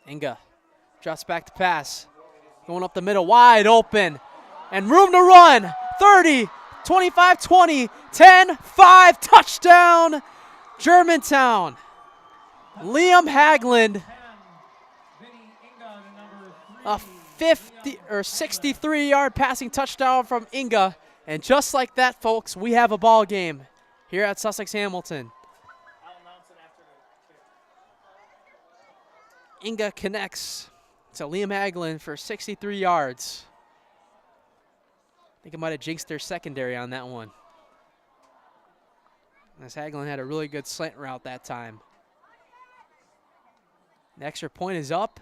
Inga drops back to pass. Going up the middle, wide open. And room to run. 30, 25, 20, 10, 5, touchdown, Germantown. Liam Hagland, a 50 or 63-yard passing touchdown from Inga. And just like that, folks, we have a ball game here at Sussex Hamilton. Inga connects to Liam Haglund for 63 yards. I think it might have jinxed their secondary on that one, as Haglund had a really good slant route that time. The extra point is up,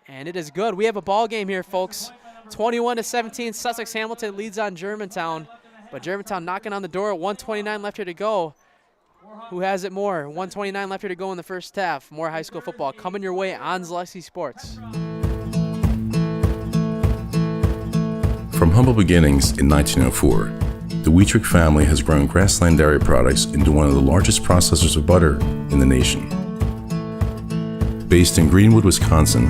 and it is good. We have a ball game here, folks. 21-17, Sussex Hamilton leads on Germantown, but Germantown knocking on the door. 1:29 left here to go. Who has it more? 1:29 left here to go in the first half. More high school football coming your way on Zaleski Sports. From humble beginnings in 1904, the Wheatrick family has grown Grassland Dairy Products into one of the largest processors of butter in the nation. Based in Greenwood, Wisconsin,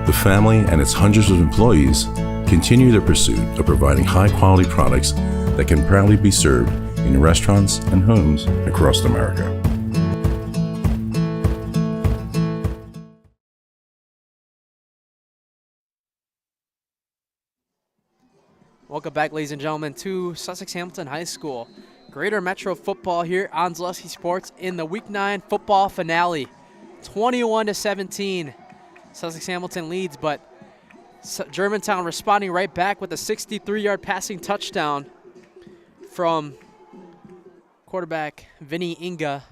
the family and its hundreds of employees continue their pursuit of providing high-quality products that can proudly be served in restaurants and homes across America. Welcome back, ladies and gentlemen, to Sussex Hamilton High School. Greater Metro football here on Zaleski Sports in the Week 9 football finale. 21-17. Sussex Hamilton leads, but Germantown responding right back with a 63-yard passing touchdown from quarterback Vinny Inga.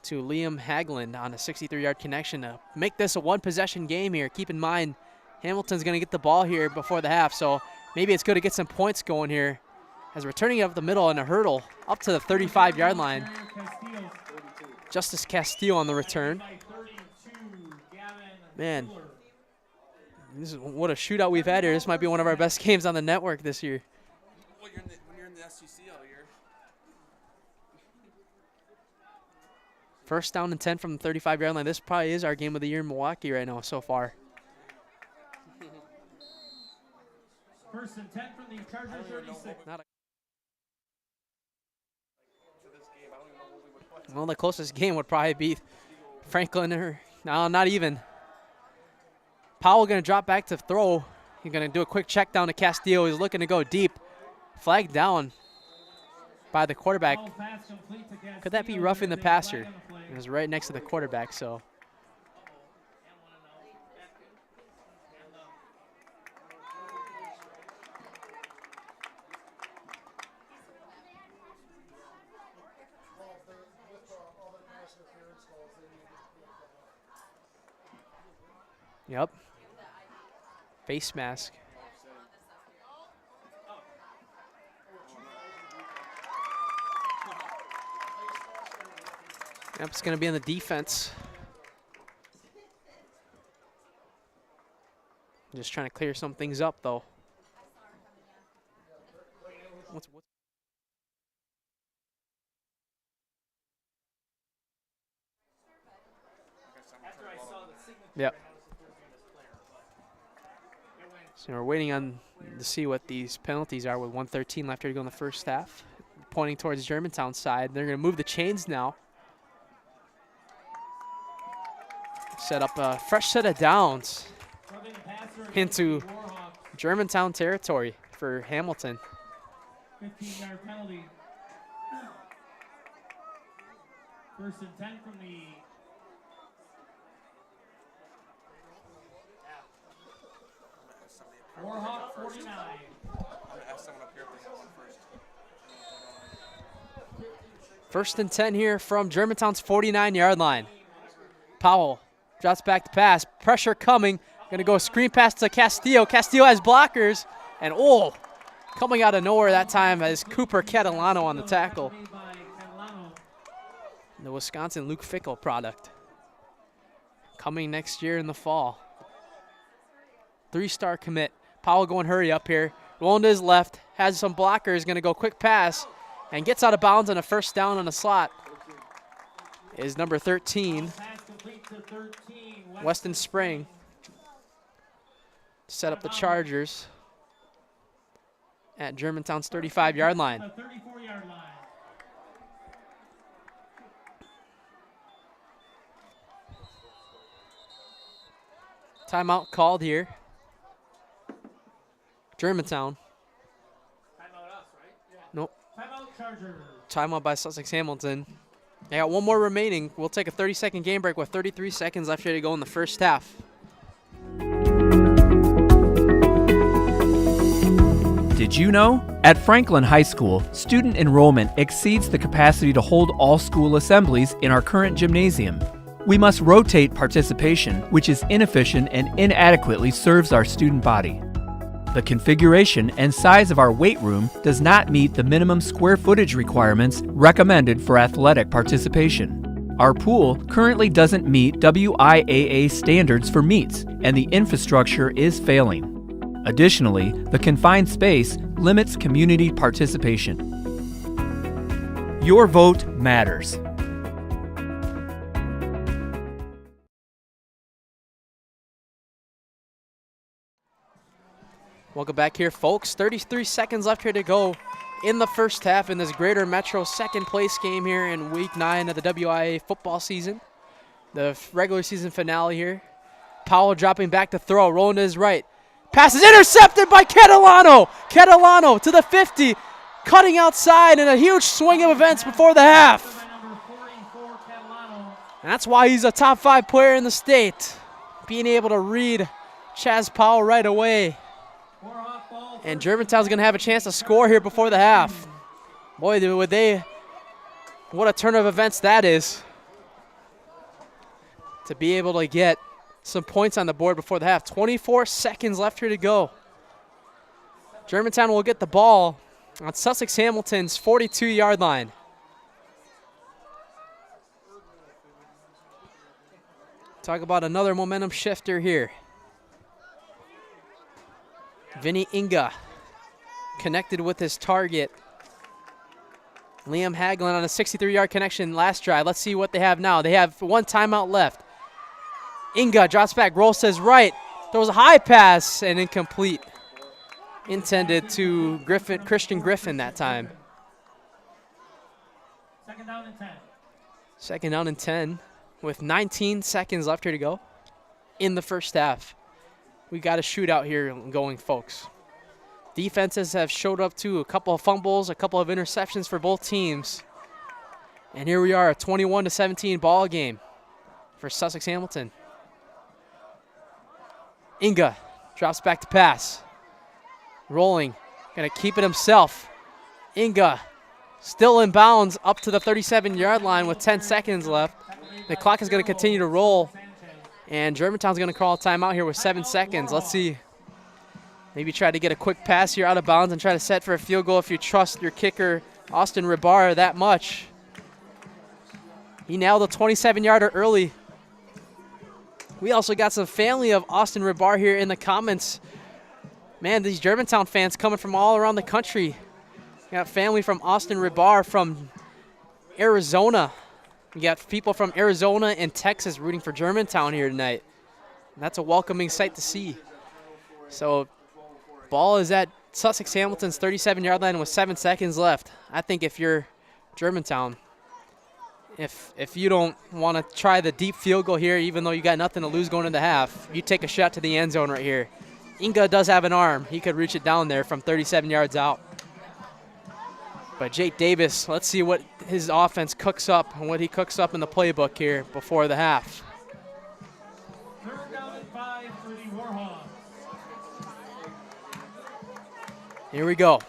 to Liam Haglund on a 63-yard connection to make this a one-possession game here. Keep in mind, Hamilton's going to get the ball here before the half, so maybe it's good to get some points going here. As returning it up the middle in a hurdle up to the 35-yard line. Justice Castillo on the return. Man, this is what a shootout we've had here. This might be one of our best games on the network this year. Well, when you're in the SEC all year. First down and 10 from the 35-yard line. This probably is our game of the year in Milwaukee right now so far. First and 10 from the Chargers 36. Well, the closest game would probably be Franklin or, no, not even. Powell going to drop back to throw. He's going to do a quick check down to Castillo. He's looking to go deep. Flag down by the quarterback. Could that be roughing the passer? It was right next to the quarterback, so. Yep. Face mask. Yep, it's going to be on the defense. Just trying to clear some things up, though. Yep. So we're waiting on to see what these penalties are with 1:13 left here to go in the first half. Pointing towards Germantown side. They're going to move the chains now. Set up a fresh set of downs into Germantown territory for Hamilton. 15-yard penalty. First and 10 from the Warhawk 49. I'm going to ask someone up here if they have one first. First and 10 here from Germantown's 49-yard line. Powell drops back to pass. Pressure coming. Going to go screen pass to Castillo. Castillo has blockers. And, oh, coming out of nowhere that time is Cooper Catalano on the tackle. The Wisconsin Luke Fickle product. Coming next year in the fall. 3-star commit. Powell going hurry up here. Rolling to his left. Has some blockers. Going to go quick pass. And gets out of bounds on a first down on the slot. Is number 13. Weston Spring. Set up the Chargers at Germantown's 35-yard line. Timeout called here. Germantown. Nope. Timeout by Sussex Hamilton. They got one more remaining. We'll take a 30-second game break with 33 seconds left here to go in the first half. Did you know? At Franklin High School, student enrollment exceeds the capacity to hold all school assemblies in our current gymnasium. We must rotate participation, which is inefficient and inadequately serves our student body. The configuration and size of our weight room does not meet the minimum square footage requirements recommended for athletic participation. Our pool currently doesn't meet WIAA standards for meets, and the infrastructure is failing. Additionally, the confined space limits community participation. Your vote matters. Welcome back here, folks. 33 seconds left here to go in the first half in this Greater Metro second place game here in week 9 of the WIAA football season. The regular season finale here. Powell dropping back to throw, rolling to his right. Pass is intercepted by Catalano. Catalano to the 50, cutting outside in a huge swing of events before the half. And that's why he's a top 5 player in the state, being able to read Chaz Powell right away. And Germantown's going to have a chance to score here before the half. Boy, would they, what a turn of events that is. to be able to get some points on the board before the half. 24 seconds left here to go. Germantown will get the ball on Sussex Hamilton's 42-yard line. Talk about another momentum shifter here. Vinny Inga connected with his target. Liam Hagelin on a 63-yard connection last drive. Let's see what they have now. They have one timeout left. Inga drops back, rolls to his right. Throws a high pass and incomplete. Intended to Christian Griffin that time. Second down and 10. Second down and 10 with 19 seconds left here to go in the first half. We got a shootout here going, folks. Defenses have showed up too. A couple of fumbles, a couple of interceptions for both teams. And here we are, a 21-17 ball game for Sussex Hamilton. Inga drops back to pass. Rolling, gonna keep it himself. Inga still in bounds up to the 37-yard line with 10 seconds left. The clock is gonna continue to roll. And Germantown's gonna call a timeout here with 7 seconds. Let's see. Maybe try to get a quick pass here out of bounds and try to set for a field goal if you trust your kicker, Austin Ribar, that much. He nailed a 27-yarder early. We also got some family of Austin Ribar here in the comments. Man, these Germantown fans coming from all around the country. We got family from Austin Ribar from Arizona. We got people from Arizona and Texas rooting for Germantown here tonight. And that's a welcoming sight to see. So, ball is at Sussex Hamilton's 37-yard line with 7 seconds left. I think if you're Germantown, if you don't want to try the deep field goal here, even though you got nothing to lose going into half, you take a shot to the end zone right here. Inga does have an arm. He could reach it down there from 37 yards out. But Jake Davis, let's see what his offense cooks up and what he cooks up in the playbook here before the half. Third down and 5 for the Warhawks. Here we go.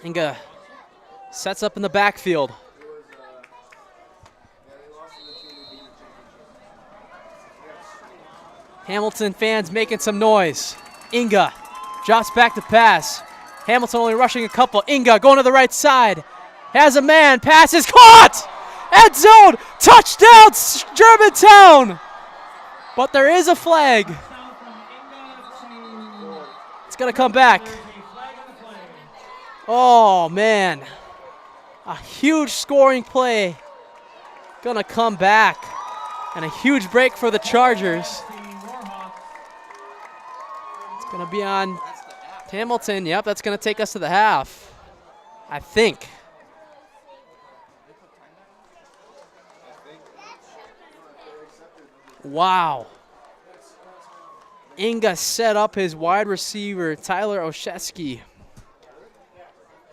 Inga sets up in the backfield. Hamilton fans making some noise. Inga drops back to pass. Hamilton only rushing a couple. Inga going to the right side. Has a man. Pass is caught. End zone. Touchdown, Germantown. But there is a flag. It's going to come back. Oh, man. A huge scoring play. Going to come back. And a huge break for the Chargers. It's going to be on Hamilton. Yep, that's going to take us to the half, I think. Wow. Inga set up his wide receiver, Tyler Oshesky.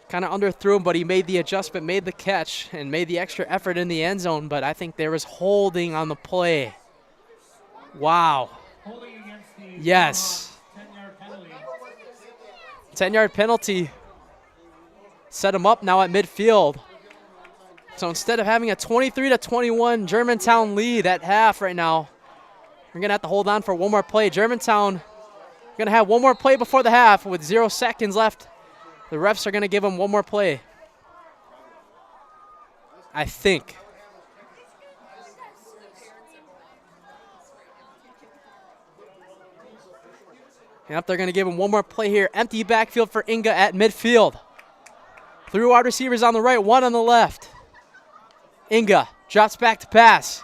Kind of underthrew him, but he made the adjustment, made the catch, and made the extra effort in the end zone, but I think there was holding on the play. Wow. Yes. 10-yard penalty. Set him up now at midfield. So instead of having a 23-21 Germantown lead at half right now, we're going to have to hold on for one more play. Germantown going to have one more play before the half with 0 seconds left. The refs are going to give them one more play, I think. Yep, they're going to give him one more play here. Empty backfield for Inga at midfield. 3 wide receivers on the right, 1 on the left. Inga drops back to pass.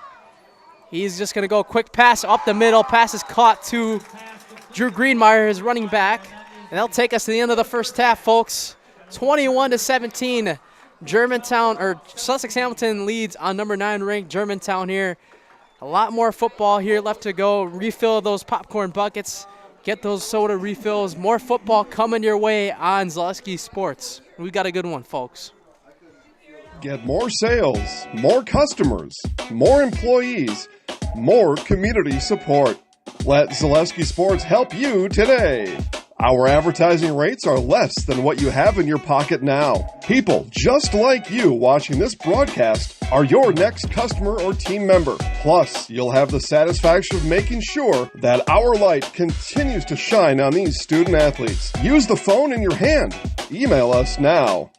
He's just going to go quick pass up the middle. Pass is caught to Drew Greenmeyer, his running back. And that'll take us to the end of the first half, folks. 21-17. Germantown, or Sussex Hamilton leads on number 9 ranked Germantown here. A lot more football here left to go. Refill those popcorn buckets. Get those soda refills. More football coming your way on Zaleski Sports. We got a good one, folks. Get more sales, more customers, more employees, more community support. Let Zaleski Sports help you today. Our advertising rates are less than what you have in your pocket now. People just like you watching this broadcast are your next customer or team member. Plus, you'll have the satisfaction of making sure that our light continues to shine on these student athletes. Use the phone in your hand. Email us now.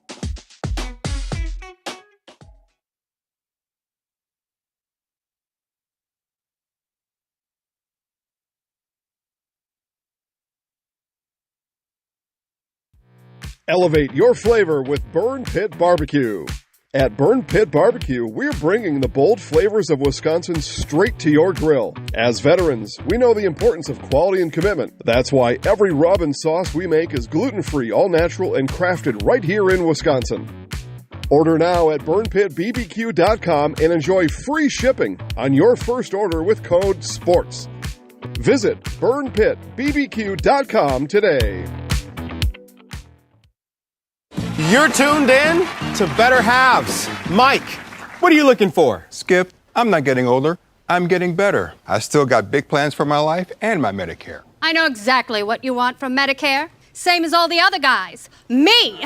Elevate your flavor with Burn Pit Barbecue. At Burn Pit Barbecue, we're bringing the bold flavors of Wisconsin straight to your grill. As veterans, we know the importance of quality and commitment. That's why every rub and sauce we make is gluten-free, all-natural, and crafted right here in Wisconsin. Order now at burnpitbbq.com and enjoy free shipping on your first order with code SPORTS. Visit burnpitbbq.com today. You're tuned in to Better Halves. Mike, what are you looking for? Skip, I'm not getting older. I'm getting better. I still got big plans for my life and my Medicare. I know exactly what you want from Medicare. Same as all the other guys. Me!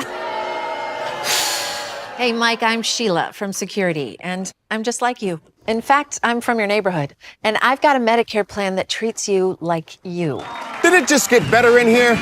Hey, Mike, I'm Sheila from Security, and I'm just like you. In fact, I'm from your neighborhood, and I've got a Medicare plan that treats you like you. Did it just get better in here?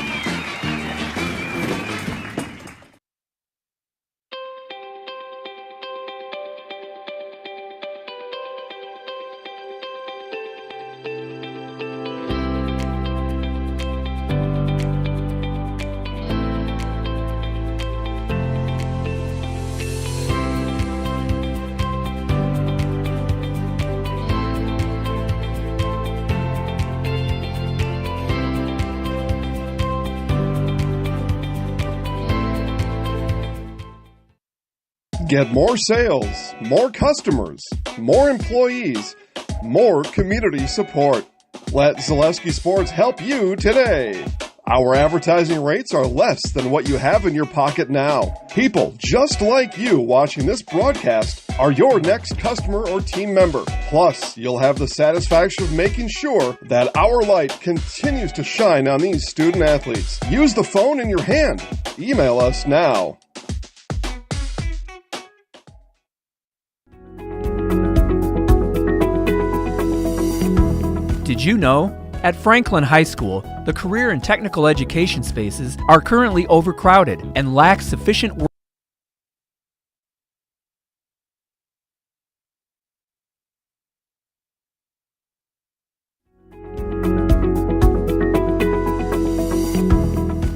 Get more sales, more customers, more employees, more community support. Let Zaleski Sports help you today. Our advertising rates are less than what you have in your pocket now. People just like you watching this broadcast are your next customer or team member. Plus, you'll have the satisfaction of making sure that our light continues to shine on these student athletes. Use the phone in your hand. Email us now. Did you know? At Franklin High School, the career and technical education spaces are currently overcrowded and lack sufficient work.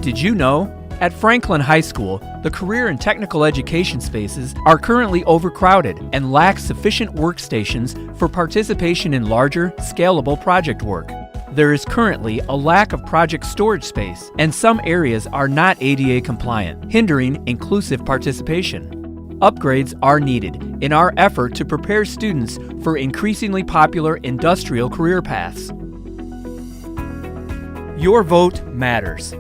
Did you know? At Franklin High School, the career and technical education spaces are currently overcrowded and lack sufficient workstations for participation in larger, scalable project work. There is currently a lack of project storage space, and some areas are not ADA compliant, hindering inclusive participation. Upgrades are needed in our effort to prepare students for increasingly popular industrial career paths. Your vote matters.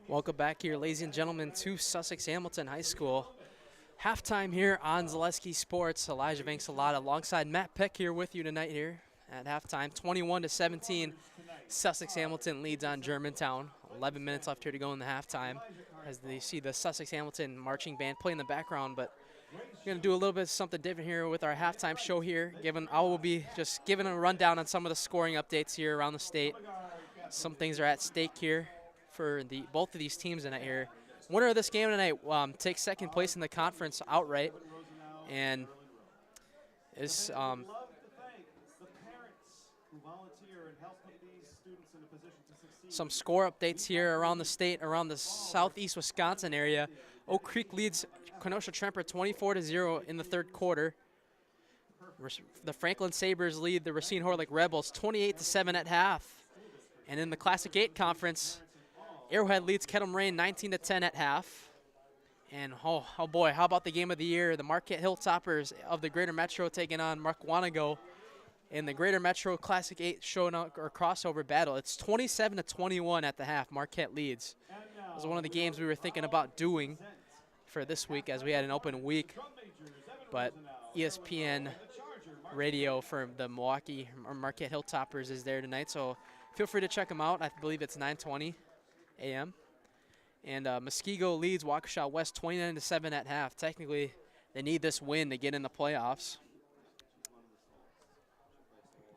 Welcome back here, ladies and gentlemen, to Sussex Hamilton High School. Halftime here on Zaleski Sports. Elijah Vanks-Salata alongside Matt Peck here with you tonight here at halftime. 21-17, Sussex Hamilton leads on Germantown. 11 minutes left here to go in the halftime as they see the Sussex Hamilton marching band play in the background. But we're going to do a little bit of something different here with our halftime show here. I will be just giving a rundown on some of the scoring updates here around the state. Some things are at stake here for both of these teams tonight here. Winner of this game tonight takes second place in the conference outright, and is some score updates here around the state, around the southeast Wisconsin area. Oak Creek leads Kenosha-Tremper 24-0 in the third quarter. The Franklin Sabres lead the Racine-Horlick Rebels 28-7 at half. And in the Classic 8 conference, Arrowhead leads Kettle Moraine 19-10 at half. And oh boy, how about the game of the year? The Marquette Hilltoppers of the Greater Metro taking on Marquantigo in the Greater Metro Classic 8 showdown or crossover battle. It's 27-21 at the half. Marquette leads. It was one of the games we were thinking about doing for this week as we had an open week, but ESPN radio for the Milwaukee or Marquette Hilltoppers is there tonight, so feel free to check them out. I believe it's 9:20 a.m. And Muskego leads Waukesha West 29-7 at half. Technically, they need this win to get in the playoffs.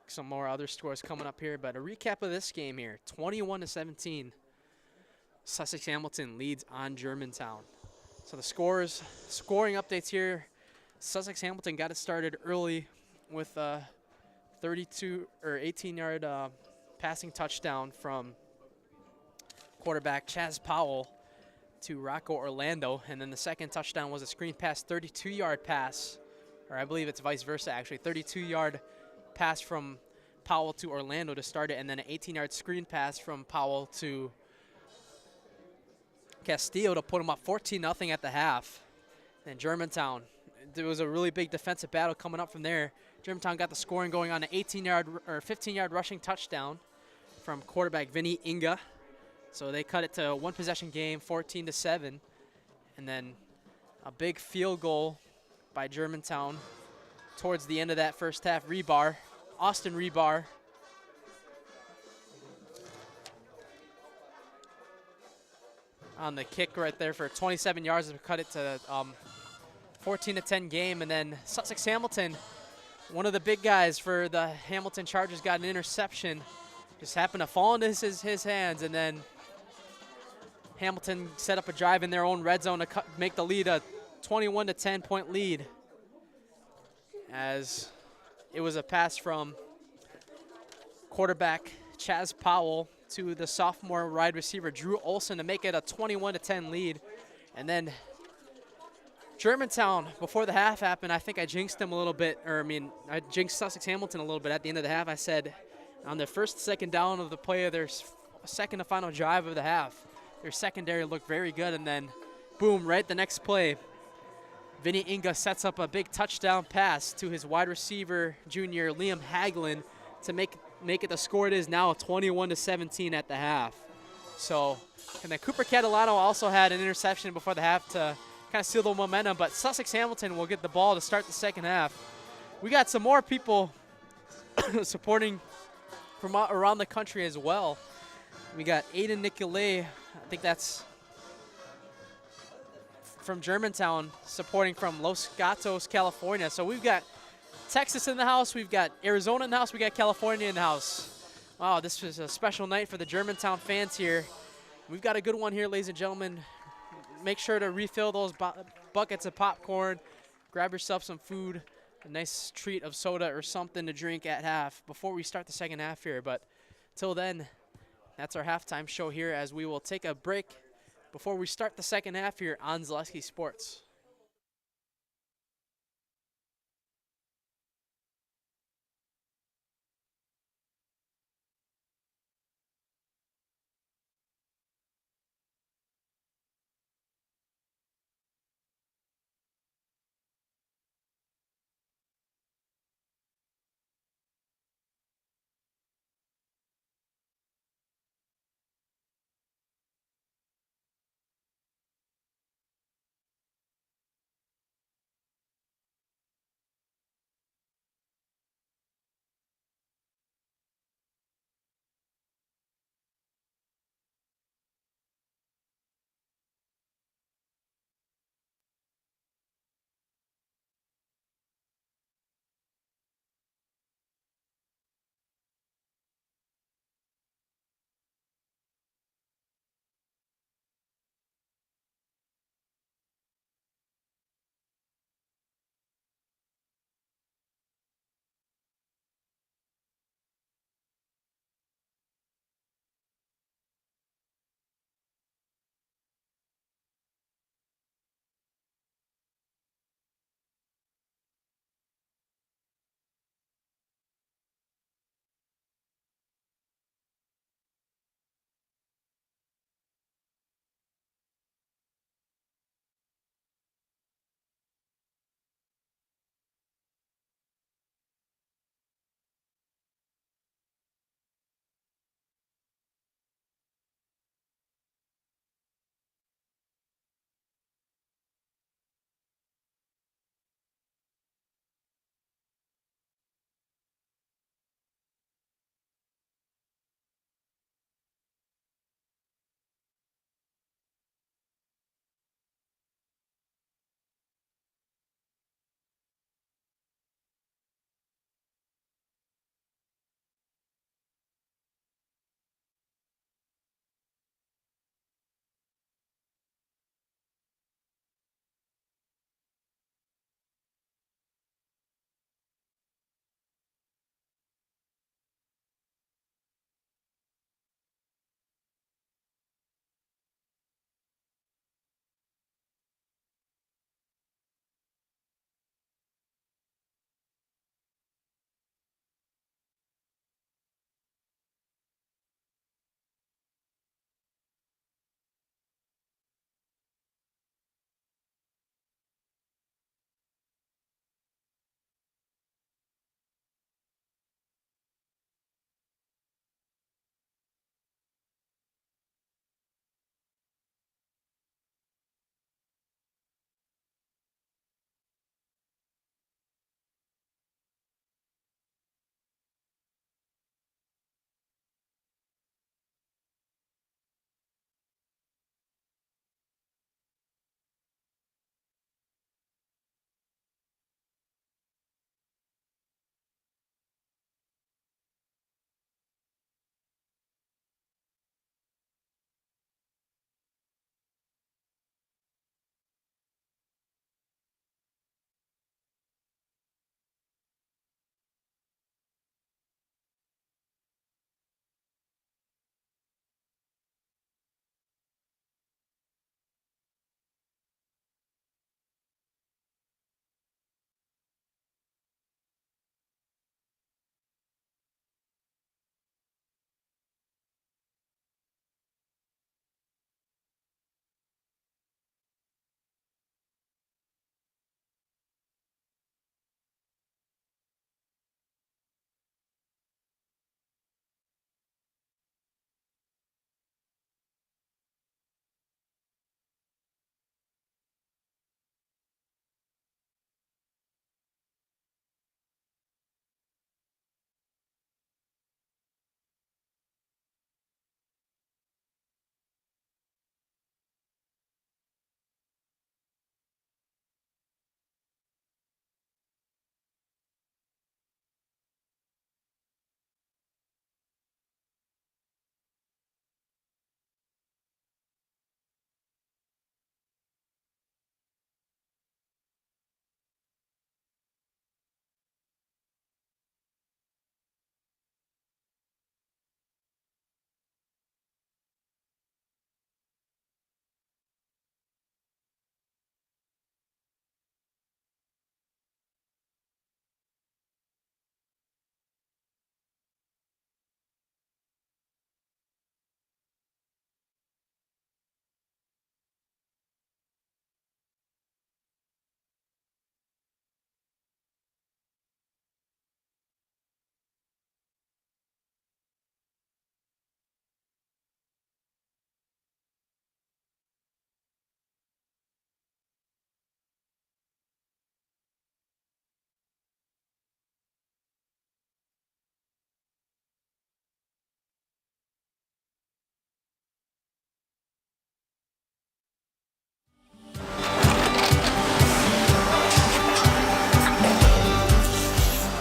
Some more other scores coming up here, but a recap of this game here: 21-17. Sussex Hamilton leads on Germantown. So the scoring updates here. Sussex Hamilton got it started early with a 18-yard passing touchdown from quarterback Chaz Powell to Rocco Orlando, and then the second touchdown was a screen pass, 32-yard pass, or I believe it's vice versa actually, 32-yard pass from Powell to Orlando to start it, and then an 18-yard screen pass from Powell to Castillo to put them up 14-0 at the half. And Germantown, there was a really big defensive battle coming up from there. Germantown got the scoring going on an 18-yard or 15-yard rushing touchdown from quarterback Vinny Inga. So they cut it to a one-possession game, 14-7. And then a big field goal by Germantown towards the end of that first half. Austin Rebar. On the kick right there for 27 yards to cut it to 14-10 game. And then Sussex Hamilton, one of the big guys for the Hamilton Chargers, got an interception. Just happened to fall into his hands, and then Hamilton set up a drive in their own red zone to make the lead a 21-10 point lead, as it was a pass from quarterback Chaz Powell to the sophomore wide receiver Drew Olson to make it a 21-10 lead. And then Germantown, before the half happened, I think I jinxed them a little bit, I jinxed Sussex Hamilton a little bit at the end of the half. I said on the second down of the play of their second to final drive of the half, their secondary looked very good, and then boom, right the next play, Vinny Inga sets up a big touchdown pass to his wide receiver junior Liam Haglin to make it the score it is now, 21-17 at the half. So, and then Cooper Catalano also had an interception before the half to kind of seal the momentum, but Sussex Hamilton will get the ball to start the second half. We got some more people supporting from around the country as well. We got Aiden Nicolay, I think that's from Germantown, supporting from Los Gatos, California. So we've got Texas in the house, we've got Arizona in the house, we got California in the house. Wow, this was a special night for the Germantown fans here. We've got a good one here, ladies and gentlemen. Make sure to refill those buckets of popcorn. Grab yourself some food, a nice treat of soda or something to drink at half before we start the second half here. But till then, that's our halftime show here, as we will take a break before we start the second half here on Zaleski Sports.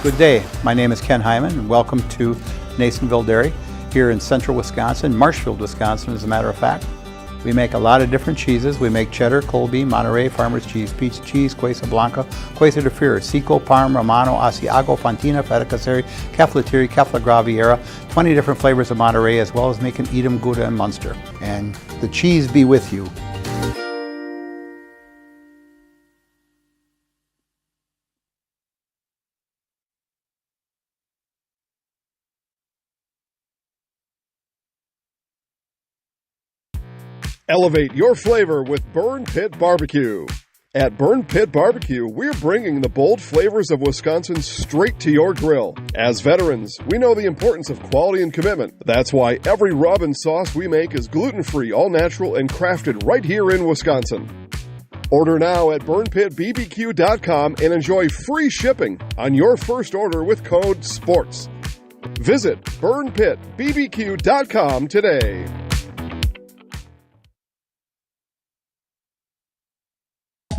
Good day. My name is Ken Hyman, and welcome to Nasonville Dairy here in central Wisconsin, Marshfield, Wisconsin, as a matter of fact. We make a lot of different cheeses. We make cheddar, Colby, Monterey, Farmer's Cheese, Peach Cheese, Quesa Blanca, Quesa de Fir, Seco, Parm, Romano, Asiago, Fontina, Feta Caseri, Caflateri, Cafla Graviera, 20 different flavors of Monterey, as well as making Edam, Gouda, and Munster. And the cheese be with you. Elevate your flavor with Burn Pit Barbecue. At Burn Pit Barbecue, we're bringing the bold flavors of Wisconsin straight to your grill. As veterans, we know the importance of quality and commitment. That's why every rub and sauce we make is gluten-free, all-natural, and crafted right here in Wisconsin. Order now at burnpitbbq.com and enjoy free shipping on your first order with code SPORTS. Visit burnpitbbq.com today.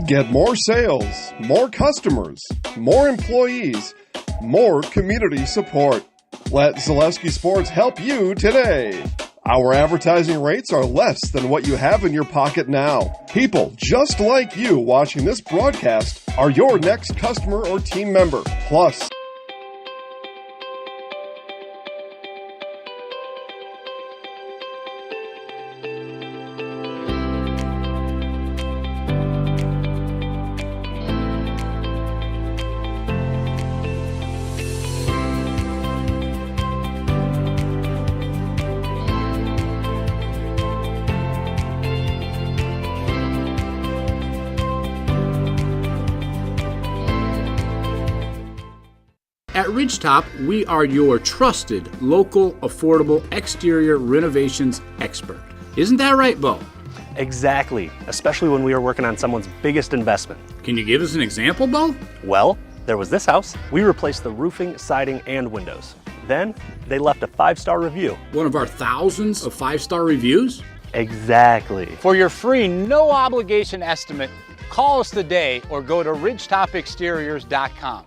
Get more sales, more customers, more employees, more community support. Let Zaleski Sports help you today. Our advertising rates are less than what you have in your pocket now. People just like you watching this broadcast are your next customer or team member. Plus, At Ridgetop, we are your trusted, local, affordable exterior renovations expert. Isn't that right, Bo? Exactly, especially when we are working on someone's biggest investment. Can you give us an example, Bo? Well, there was this house. We replaced the roofing, siding, and windows. Then, they left a 5-star review. One of our thousands of 5-star reviews? Exactly. For your free, no obligation estimate, call us today or go to ridgetopexteriors.com.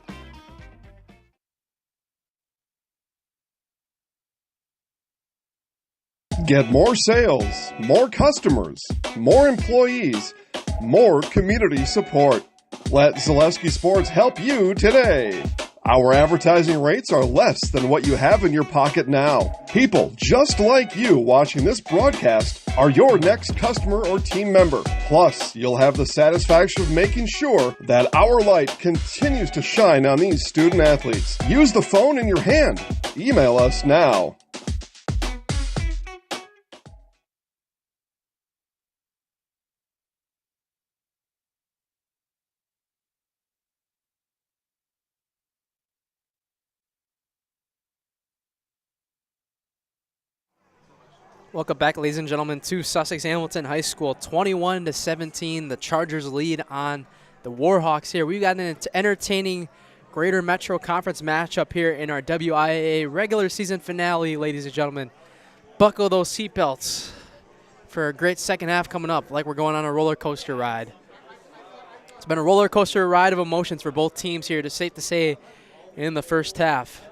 get more sales, more customers, more employees, more community support. Let Zaleski Sports help you today. Our advertising rates are less than what you have in your pocket now. People just like you watching this broadcast are your next customer or team member. Plus, you'll have the satisfaction of making sure that our light continues to shine on these student athletes. Use the phone in your hand. Email us now. Welcome back, ladies and gentlemen, to Sussex Hamilton High School. 21-17, the Chargers lead on the Warhawks here. We've got an entertaining Greater Metro Conference matchup here in our WIAA regular season finale, ladies and gentlemen. Buckle those seatbelts for a great second half coming up, like we're going on a roller coaster ride. It's been a roller coaster ride of emotions for both teams here, it's safe to say, in the first half.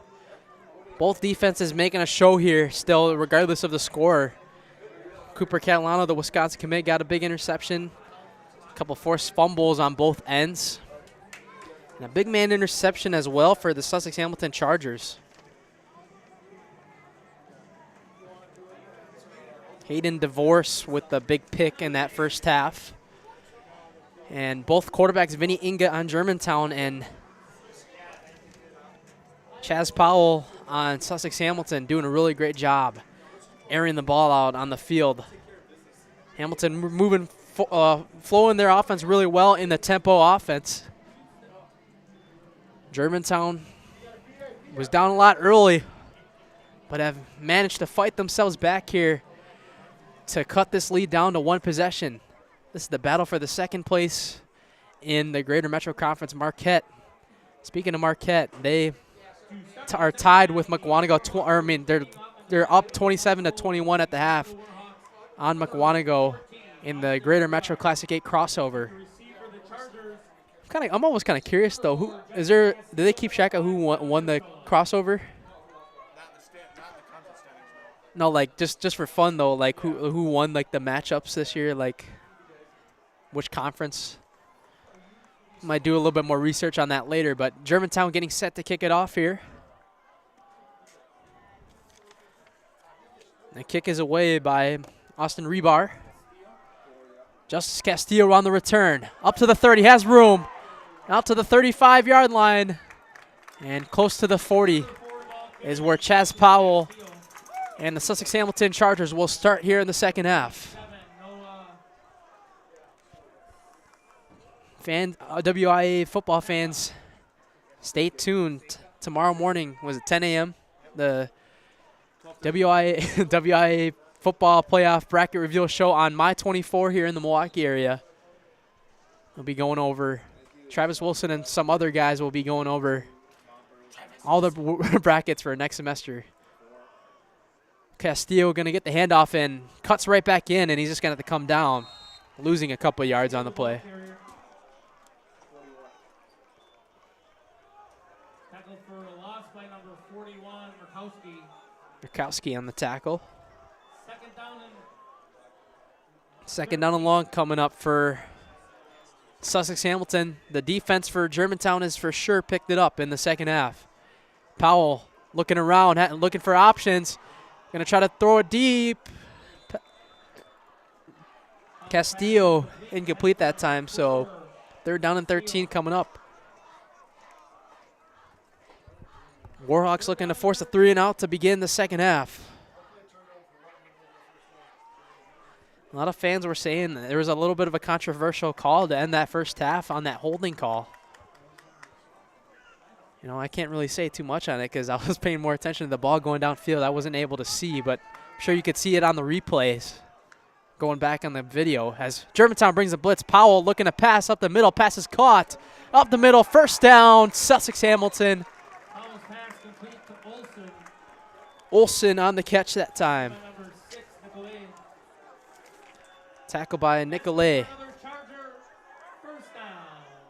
Both defenses making a show here still, regardless of the score. Cooper Catalano, the Wisconsin commit, got a big interception. A couple forced fumbles on both ends. And a big man interception as well for the Sussex Hamilton Chargers. Hayden DeVorce with the big pick in that first half. And both quarterbacks, Vinny Inga on Germantown and Chaz Powell on Sussex Hamilton, doing a really great job airing the ball out on the field. Hamilton moving, flowing their offense really well in the tempo offense. Germantown was down a lot early, but have managed to fight themselves back here to cut this lead down to one possession. This is the battle for the second place in the Greater Metro Conference. Marquette, speaking of Marquette, they are tied with McWanago. They're up 27-21 at the half on McWanago in the Greater Metro Classic 8 crossover. Kind I'm almost kind of curious though. Who is there? Do they keep track of who won the crossover? No, like just for fun though. Like who won like the matchups this year? Like which conference? Might do a little bit more research on that later. But Germantown getting set to kick it off here. The kick is away by Austin Rebar. Justice Castillo on the return. Up to the 30, has room. Out to the 35-yard line. And close to the 40 is where Chaz Powell and the Sussex Hamilton Chargers will start here in the second half. WIAA football fans, stay tuned. Tomorrow morning, was it 10 a.m.? The WIAA football playoff bracket reveal show on My 24 here in the Milwaukee area. We'll be going over, Travis Wilson and some other guys will be going over all the brackets for next semester. Castillo going to get the handoff in, cuts right back in, and he's just going to have to come down, losing a couple yards on the play. Tackle for a loss by number 41, Murkowski. Murkowski on the tackle. Second down and long coming up for Sussex Hamilton. The defense for Germantown has for sure picked it up in the second half. Powell looking around, looking for options. Going to try to throw it deep. Castillo incomplete that time, so 3rd down and 13 coming up. Warhawks looking to force a 3 and out to begin the second half. A lot of fans were saying that there was a little bit of a controversial call to end that first half on that holding call. You know, I can't really say too much on it because I was paying more attention to the ball going downfield. I wasn't able to see, but I'm sure you could see it on the replays going back on the video as Germantown brings a blitz. Powell looking to pass up the middle. Pass is caught. Up the middle, first down, Sussex Hamilton. Olsen on the catch that time. Tackle by Nicolay.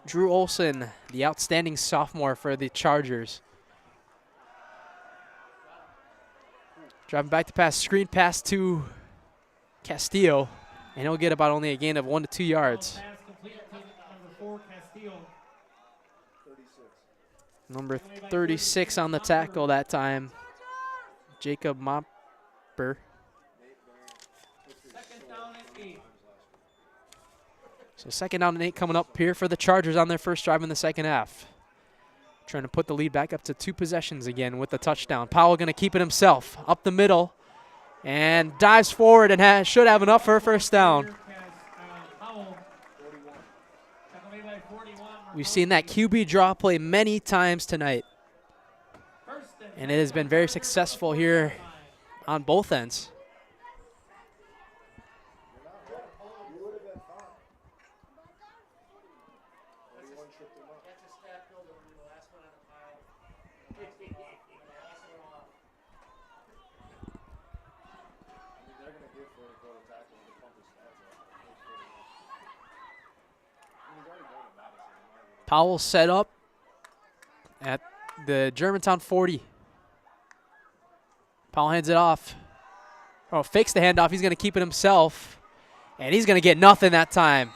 Drew Olsen, the outstanding sophomore for the Chargers. Driving back to pass, screen pass to Castillo, and he'll get about only a gain of 1 to 2 yards. Number 36 on the tackle that time, Jacob Mopper. So 2nd down and 8 coming up here for the Chargers on their first drive in the second half. Trying to put the lead back up to 2 possessions again with the touchdown. Powell going to keep it himself up the middle and dives forward and should have enough for a first down. We've seen that QB draw play many times tonight, and it has been very successful here on both ends. Powell set up at the Germantown 40. Powell hands it off. Oh, fakes the handoff. He's going to keep it himself. And he's going to get nothing that time.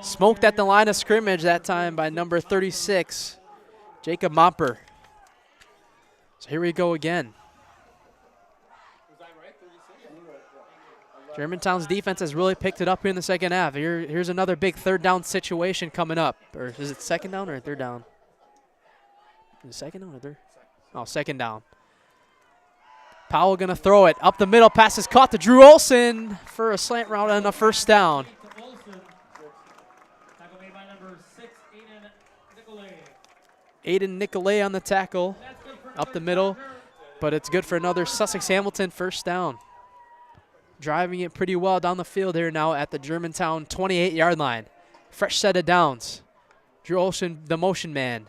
Smoked at the line of scrimmage that time by number 36, Jacob Mopper. So here we go again. Germantown's defense has really picked it up here in the second half. Here's another big 3rd down situation coming up. Or is it 2nd down or 3rd down? Is it 2nd down or 3rd? Oh, 2nd down. Powell going to throw it. Up the middle, pass is caught to Drew Olsen for a slant route and a first down. Aiden Nicolay on the tackle. Up the middle, but it's good for another Sussex Hamilton first down. Driving it pretty well down the field here now at the Germantown 28-yard line. Fresh set of downs. Drew Olsen, the motion man.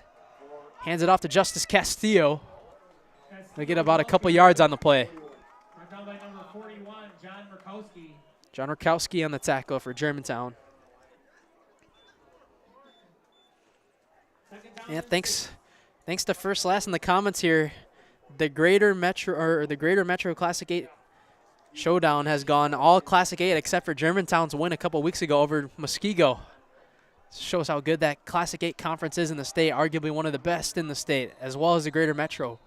Hands it off to Justice Castillo. They get about a couple yards on the play. John Murkowski on the tackle for Germantown. Yeah, thanks to First Last in the comments here. The Greater Metro Classic 8 showdown has gone all Classic 8 except for Germantown's win a couple weeks ago over Muskego. Shows how good that Classic 8 conference is in the state, arguably one of the best in the state, as well as the Greater Metro.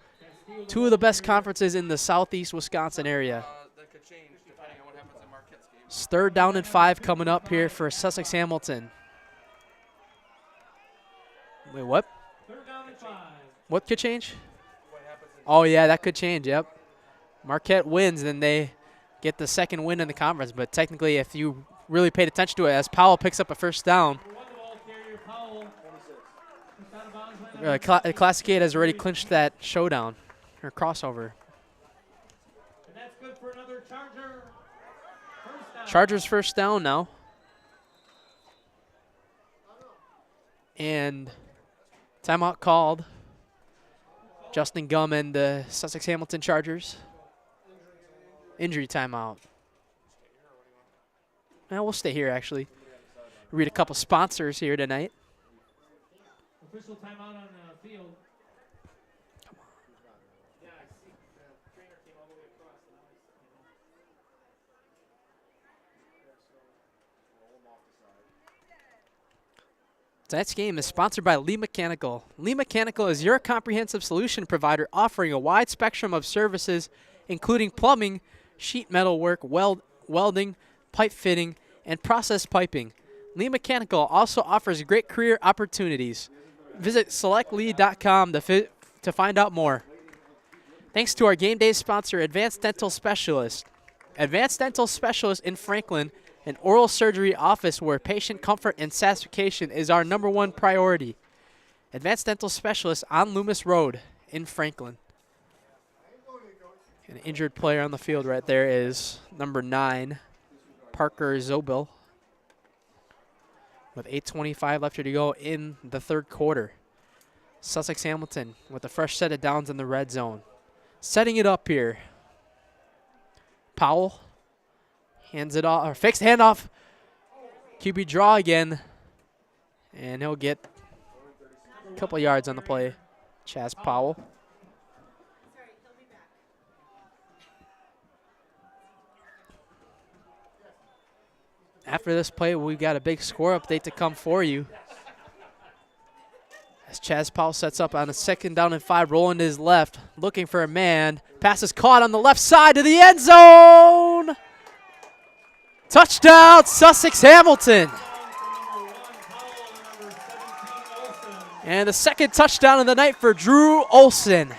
Two of the best conferences in the southeast Wisconsin area. That could change depending on what happens in Marquette's game. It's 3rd down and 5 coming up here for Sussex Hamilton. Wait, what? 3rd down and 5. What could change? Oh, yeah, that could change, yep. Marquette wins, then they get the 2nd win in the conference. But technically, if you really paid attention to it, as Powell picks up a 1st down, Classic 8 has already clinched that showdown, or crossover. And that's good for another Charger. Chargers 1st down now. And timeout called. Justin Gumm and the Sussex Hamilton Chargers. Injury timeout. Well, we'll stay here, actually. Read a couple sponsors here tonight. Official timeout on the field. Yeah, I see. The trainer came all the way across. Tonight's game is sponsored by Lee Mechanical. Lee Mechanical is your comprehensive solution provider offering a wide spectrum of services, including plumbing, sheet metal work, welding, pipe fitting, and process piping. Lee Mechanical also offers great career opportunities. Visit selectlee.com to find out more. Thanks to our game day sponsor, Advanced Dental Specialist. Advanced Dental Specialist in Franklin, an oral surgery office where patient comfort and satisfaction is our #1 priority. Advanced Dental Specialist on Loomis Road in Franklin. An injured player on the field right there is number 9, Parker Zobel, with 8:25 left here to go in the 3rd quarter. Sussex Hamilton with a fresh set of downs in the red zone. Setting it up here. Powell hands it off, or fixed handoff. QB draw again. And he'll get a couple yards on the play. Chaz Powell. After this play, we've got a big score update to come for you. As Chaz Powell sets up on a 2nd down and 5, rolling to his left, looking for a man. Pass is caught on the left side to the end zone. Touchdown, Sussex Hamilton. And the 2nd touchdown of the night for Drew Olson.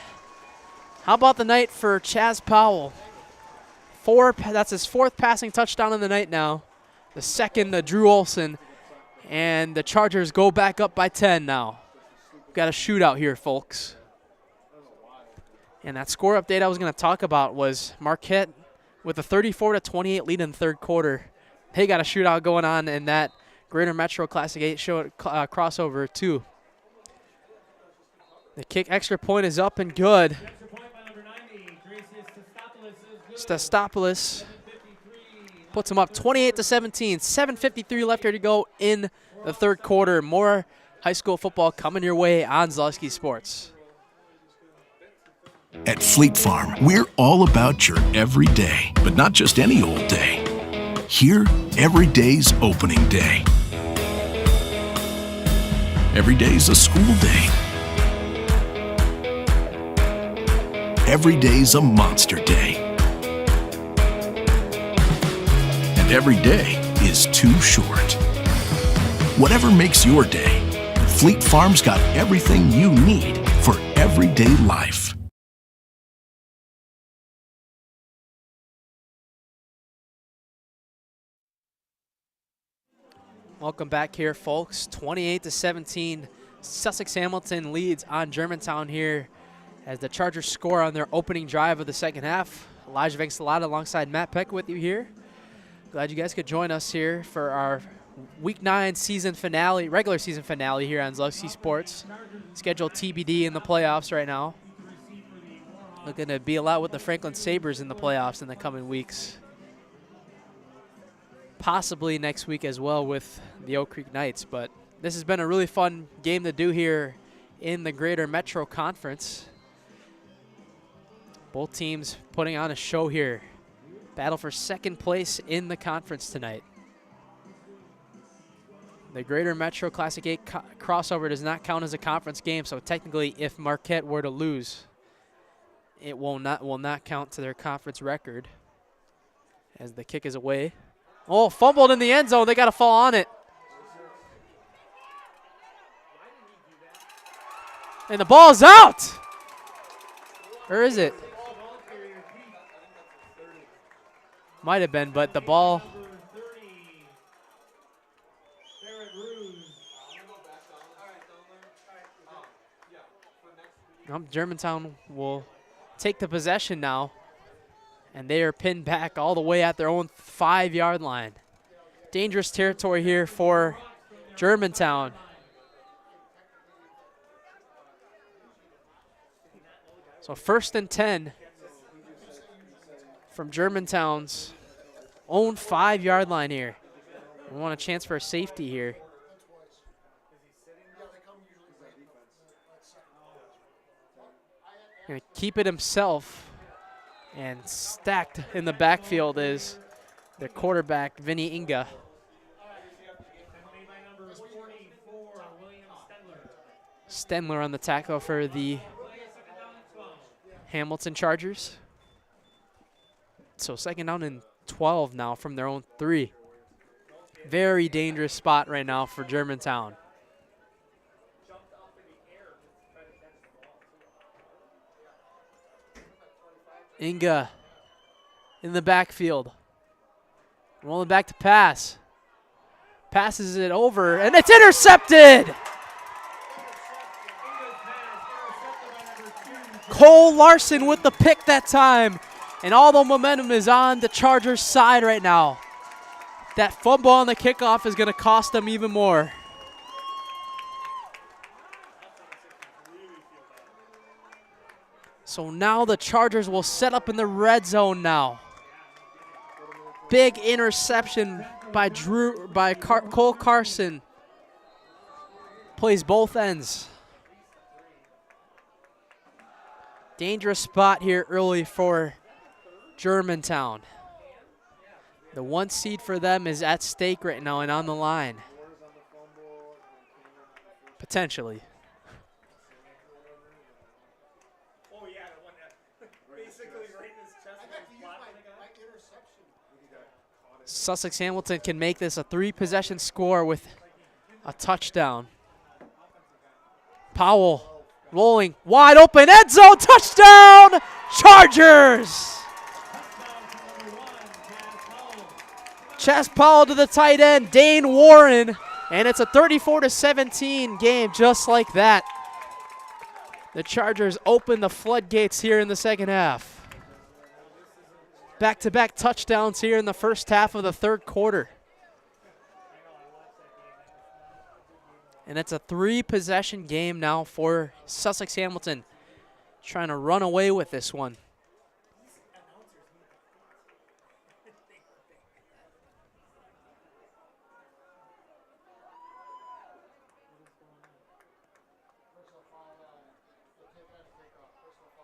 How about the night for Chaz Powell? That's his 4th passing touchdown of the night now. The 2nd to Drew Olson. And the Chargers go back up by 10 now. We've got a shootout here, folks. And that score update I was going to talk about was Marquette with a 34-28 lead in the 3rd quarter. They got a shootout going on in that Greater Metro Classic 8 crossover, too. The kick extra point is up and good. Stastopoulos puts him up 28-17. 7:53 left here to go in the 3rd quarter. More high school football coming your way on Zaleski Sports. At Fleet Farm, we're all about your everyday, but not just any old day. Here, every day's opening day. Every day's a school day. Every day's a monster day. And every day is too short. Whatever makes your day, Fleet Farm's got everything you need for everyday life. Welcome back here, folks. 28-17, Sussex Hamilton leads on Germantown here as the Chargers score on their opening drive of the 2nd half. Elijah Vangsalata alongside Matt Peck with you here. Glad you guys could join us here for our Week 9 season finale, regular season finale here on Zaleski Sports. Scheduled TBD in the playoffs right now. Looking to be a lot with the Franklin Sabres in the playoffs in the coming weeks. Possibly next week as well with the Oak Creek Knights, but this has been a really fun game to do here in the Greater Metro Conference. Both teams putting on a show here. Battle for second place in the conference tonight. The Greater Metro Classic 8 crossover does not count as a conference game, so technically if Marquette were to lose, it will not count to their conference record as the kick is away. Oh, fumbled in the end zone. They got to fall on it. And the ball's out. Or is it? Might have been, but the ball. Germantown will take the possession now, and they are pinned back all the way at their own 5-yard line. Dangerous territory here for Germantown. So 1st and 10 from Germantown's own 5-yard line here. We want a chance for a safety here. Going to keep it himself, and stacked in the backfield is their quarterback, Vinny Inga. Stenler on the tackle for the Hamilton Chargers. So 2nd down and 12 now from their own 3. Very dangerous spot right now for Germantown. Inga in the backfield. Rolling back to pass. Passes it over, and it's intercepted! Cole Larson with the pick that time. And all the momentum is on the Chargers' side right now. That fumble on the kickoff is going to cost them even more. So now the Chargers will set up in the red zone now. Big interception by Cole Carson. Plays both ends. Dangerous spot here early for Germantown. The 1 seed for them is at stake right now and on the line. Potentially. Sussex Hamilton can make this a 3-possession score with a touchdown. Powell rolling wide open, end zone, touchdown, Chargers! Chaz Powell to the tight end, Dane Warren, and it's a 34-17 game just like that. The Chargers open the floodgates here in the second half. Back-to-back touchdowns here in the first half of the third quarter. And it's a 3-possession game now for Sussex Hamilton, trying to run away with this one.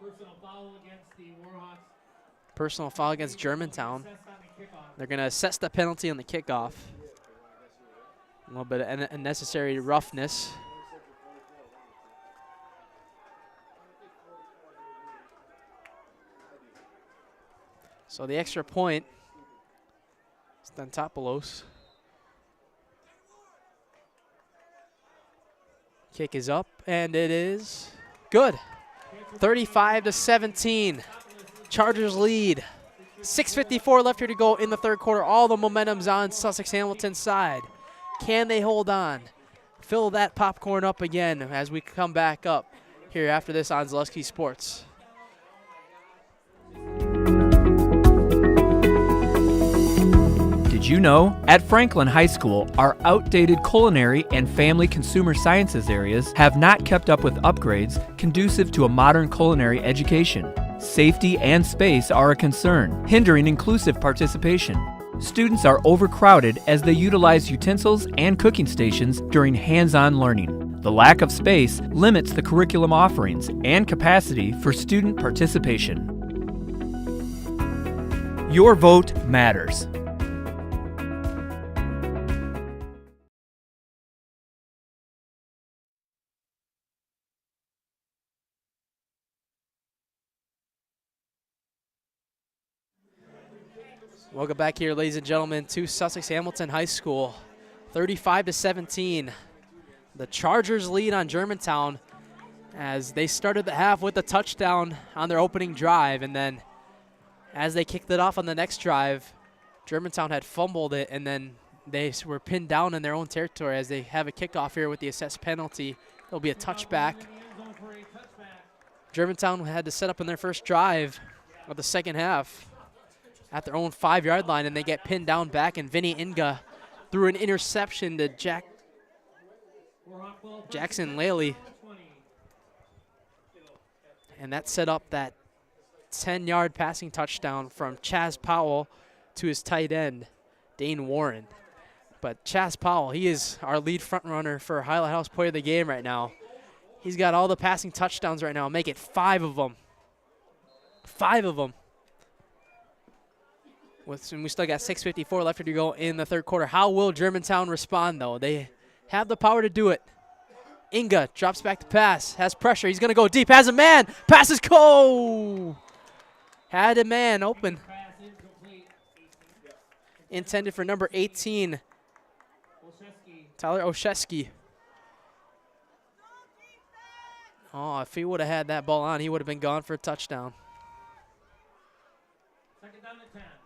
Personal foul against the Warhawks. Personal foul against Germantown. They're going to assess the penalty on the kickoff. A little bit of unnecessary roughness. So the extra point is Stantopoulos. Kick is up, and it is good. 35-17. Chargers lead. 6:54 left here to go in the third quarter. All the momentum's on Sussex Hamilton's side. Can they hold on? Fill that popcorn up again as we come back up here after this on Zaleski Sports. Did you know? At Franklin High School, our outdated culinary and family consumer sciences areas have not kept up with upgrades conducive to a modern culinary education. Safety and space are a concern, hindering inclusive participation. Students are overcrowded as they utilize utensils and cooking stations during hands-on learning. The lack of space limits the curriculum offerings and capacity for student participation. Your vote matters. Welcome back here, ladies and gentlemen, to Sussex Hamilton High School. 35-17. The Chargers lead on Germantown as they started the half with a touchdown on their opening drive, and then as they kicked it off on the next drive, Germantown had fumbled it, and then they were pinned down in their own territory as they have a kickoff here with the assessed penalty. There'll be a touchback. Germantown had to set up in their first drive of the second half at their own 5-yard line, and they get pinned down back, and Vinny Inga threw an interception to Jackson Laley. And that set up that 10-yard passing touchdown from Chaz Powell to his tight end, Dane Warren. But Chaz Powell, he is our lead front runner for Highlight House Player of the Game right now. He's got all the passing touchdowns right now, make it 5 of them. 5 of them. And we still got 6:54 left to go in the third quarter. How will Germantown respond, though? They have the power to do it. Inga drops back to pass, has pressure. He's going to go deep, has a man. Passes go. Had a man open. Intended for number 18, Tyler Oshesky. Oh, if he would have had that ball on, he would have been gone for a touchdown.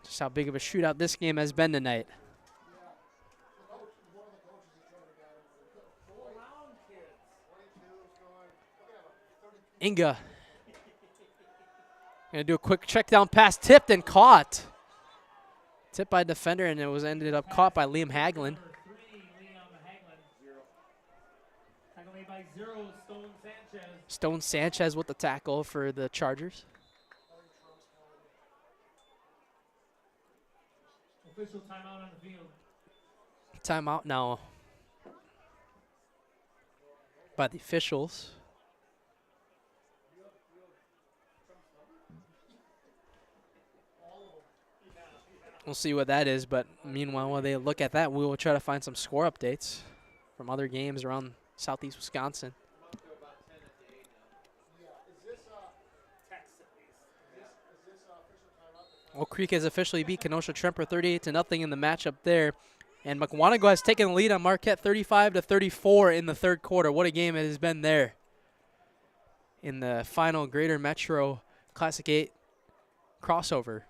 Just how big of a shootout this game has been tonight. Inga. Gonna do a quick check down pass, tipped and caught. Tipped by a defender, and it was ended up caught by Liam Haglin. Stone Sanchez with the tackle for the Chargers. Official timeout on the field. Timeout now by the officials. We'll see what that is, but meanwhile, while they look at that, we will try to find some score updates from other games around southeast Wisconsin. Oak Creek has officially beat Kenosha Tremper 38-0 in the matchup there. And Mukwonago has taken the lead on Marquette 35-34 in the third quarter. What a game it has been there in the final Greater Metro Classic 8 crossover.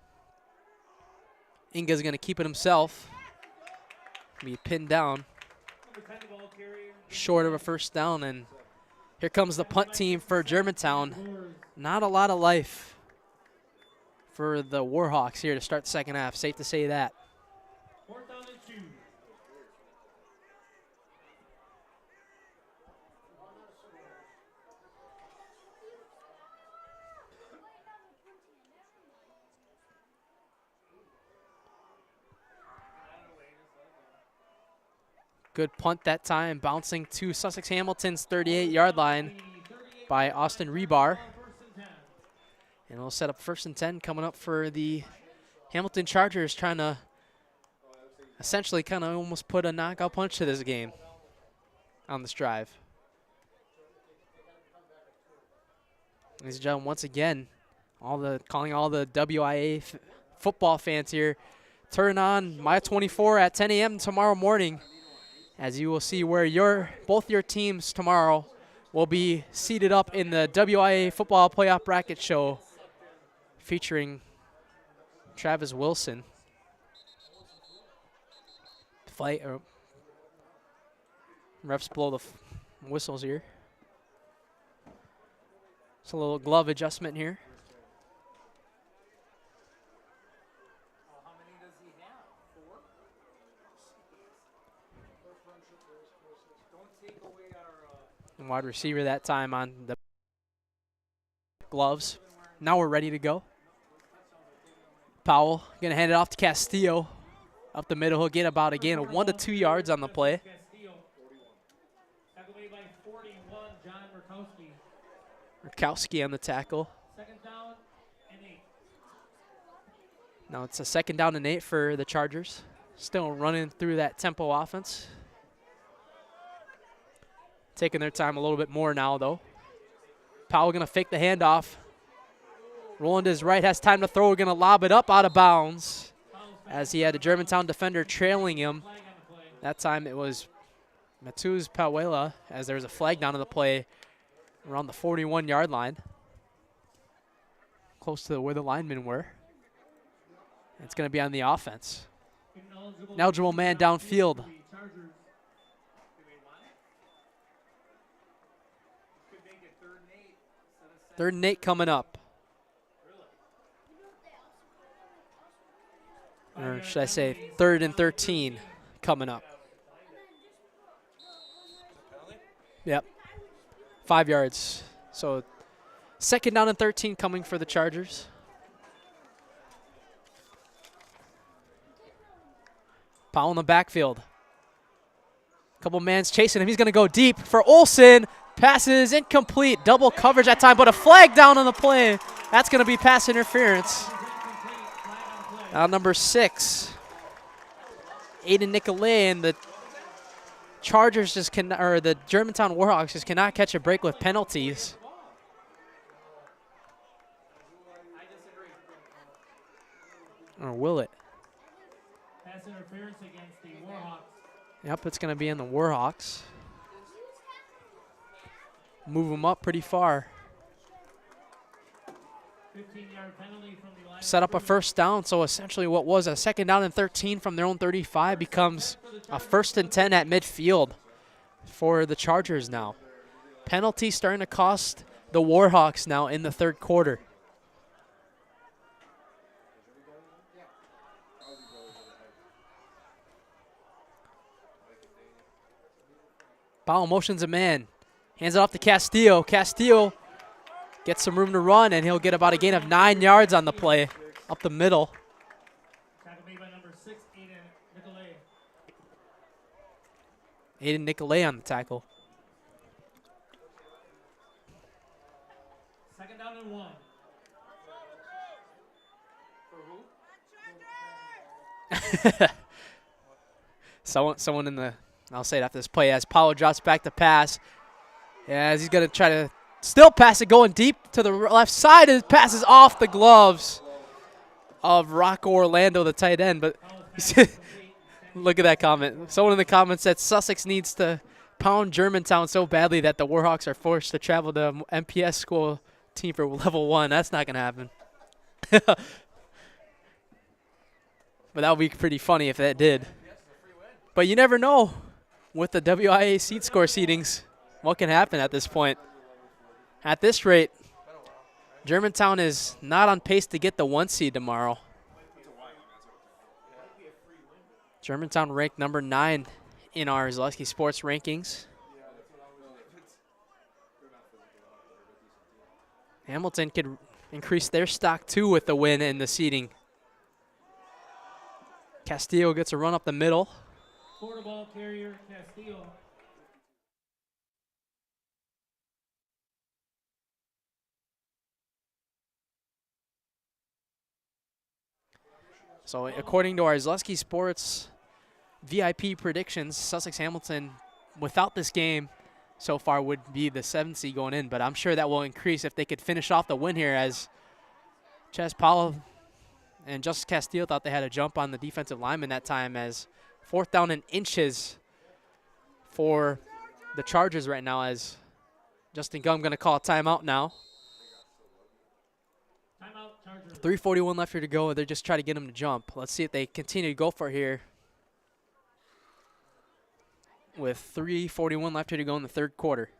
Inga's going to keep it himself. Be pinned down. Short of a first down, and here comes the punt team for Germantown. Not a lot of life for the Warhawks here to start the second half. Safe to say that. Good punt that time, bouncing to Sussex Hamilton's 38-yard line by Austin Rebar. And we'll set up 1st and 10 coming up for the Hamilton Chargers, trying to essentially kind of almost put a knockout punch to this game on this drive. Ladies and gentlemen, once again, calling all the WIAA football fans here, turn on My 24 at 10 a.m. tomorrow morning, as you will see where both your teams tomorrow will be seated up in the WIAA football playoff bracket show featuring Travis Wilson. Refs blow the whistles here. It's a little glove adjustment here. And wide receiver that time on the gloves. Now we're ready to go. Powell going to hand it off to Castillo. Up the middle, he'll get about, again, 1 to 2 yards on the play. Rukowski on the tackle. Second down and 8. Now it's a 2nd down and 8 for the Chargers. Still running through that tempo offense. Taking their time a little bit more now, though. Powell going to fake the handoff. Rolling to his right, has time to throw. Going to lob it up out of bounds as he had a Germantown defender trailing him. That time it was Matuz Pauela as there was a flag down on the play around the 41-yard line. Close to where the linemen were. It's going to be on the offense. An eligible man downfield. 3rd and 8 coming up. Or should I say 3rd and 13 coming up. Yep. 5 yards. So 2nd down and 13 coming for the Chargers. Powell in the backfield. Couple mans chasing him. He's going to go deep for Olsen. Passes incomplete. Double coverage that time, but a flag down on the play. That's going to be pass interference. Now number 6, Aiden Nicolay, and the Chargers just can, or the Germantown Warhawks just cannot catch a break with penalties. Or will it? Pass interference against the Warhawks. Yep, it's going to be in the Warhawks. Move them up pretty far. 15-yard penalty from the line. Set up a 1st down, so essentially what was a 2nd down and 13 from their own 35 becomes a 1st and 10 at midfield for the Chargers now. Penalty starting to cost the Warhawks now in the 3rd quarter. Powell motions a man. Hands it off to Castillo. Castillo gets some room to run, and he'll get about a gain of 9 yards on the play up the middle. Tackle made by number 6, Aiden Nicolay. Aiden Nicolay on the tackle. 2nd down and 1. For who? Someone in the, I'll say it after this play, as Powell drops back to pass. As he's going to try to still pass it, going deep to the left side. It passes off the gloves of Rocco Orlando, the tight end. But look at that comment. Someone in the comments said Sussex needs to pound Germantown so badly that the Warhawks are forced to travel to MPS school team for level 1. That's not going to happen. But that would be pretty funny if that did. But you never know with the WIAA seed score seedings what can happen at this point. At this rate, Germantown is not on pace to get the 1 seed tomorrow. Germantown ranked number 9 in our Zaleski Sports rankings. Hamilton could increase their stock too with the win in the seeding. Castillo gets a run up the middle. Quarter ball carrier, Castillo. So according to our Zaleski Sports VIP predictions, Sussex Hamilton, without this game so far, would be the 7th seed going in. But I'm sure that will increase if they could finish off the win here, as Ches Powell and Justice Castillo thought they had a jump on the defensive lineman that time, as 4th down and inches for the Chargers right now, as Justin Gum going to call a timeout now. 3:41 left here to go. They're just trying to get him to jump. Let's see if they continue to go for it here. With 3:41 left here to go in the 3rd quarter.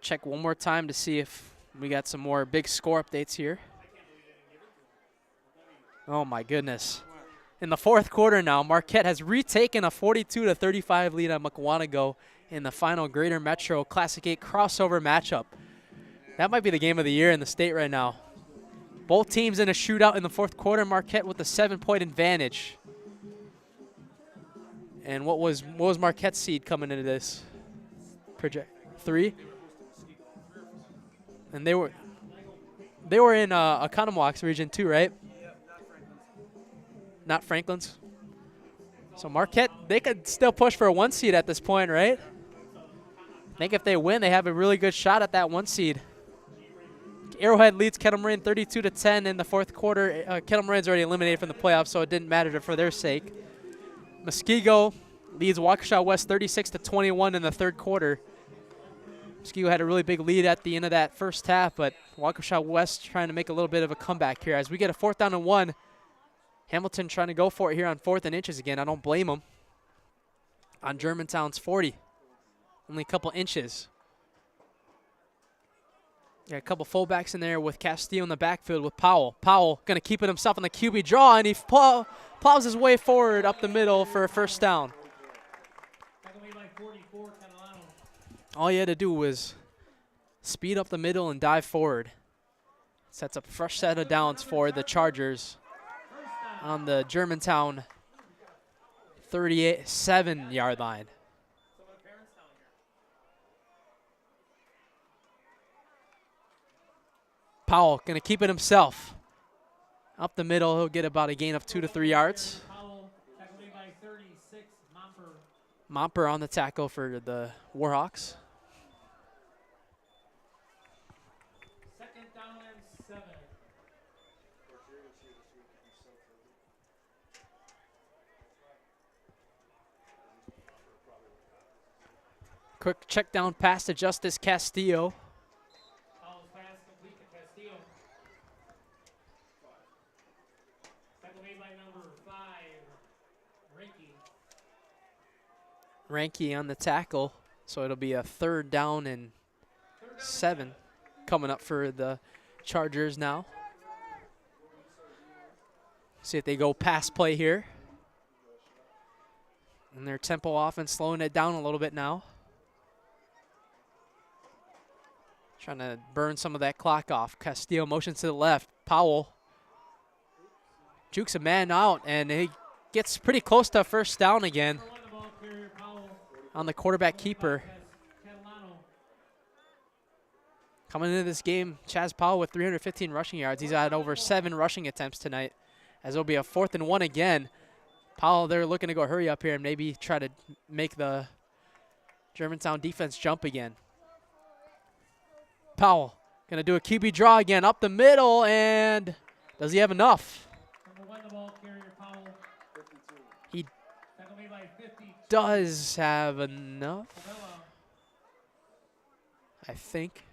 Check one more time to see if we got some more big score updates here. Oh my goodness. In the 4th quarter now, Marquette has retaken a 42-35 lead on Mukwonago in the final Greater Metro Classic 8 crossover matchup. That might be the game of the year in the state right now. Both teams in a shootout in the 4th quarter. Marquette with a 7-point advantage. And what was Marquette's seed coming into this? project 3. And they were in Oconomowoc region too, right? Not Franklin's. So Marquette, they could still push for a 1 seed at this point, right? I think if they win, they have a really good shot at that 1 seed. Arrowhead leads Kettle Moraine 32-10 in the fourth quarter. Kettle Moraine's already eliminated from the playoffs, so it didn't matter for their sake. Muskego leads Waukesha West 36-21 in the third quarter. Muskego had a really big lead at the end of that first half, but Waukesha West trying to make a little bit of a comeback here. As we get a 4th down and 1, Hamilton trying to go for it here on 4th and inches again. I don't blame them. On Germantown's 40. Only a couple inches. Got a couple fullbacks in there with Castillo in the backfield with Powell. Powell going to keep it himself on the QB draw, and he plows his way forward up the middle for a first down. All you had to do was speed up the middle and dive forward. Sets up a fresh set of downs for the Chargers on the Germantown 37-yard line. Powell going to keep it himself. Up the middle, he'll get about a gain of 2 to 3 yards. Momper on the tackle for the Warhawks. 2nd down and 7. Quick check down pass to Justice Castillo. Ranke on the tackle, so it'll be a 3rd down and 7 coming up for the Chargers now. See if they go pass play here. And their tempo offense slowing it down a little bit now. Trying to burn some of that clock off. Castillo motions to the left. Powell jukes a man out, and he gets pretty close to a first down again on the quarterback keeper. Coming into this game, Chaz Powell with 315 rushing yards. He's had over 7 rushing attempts tonight, as it'll be a 4th and 1 again. Powell, they're looking to go hurry up here and maybe try to make the Germantown defense jump again. Powell going to do a QB draw again up the middle, and does he have enough? He does have enough, I think.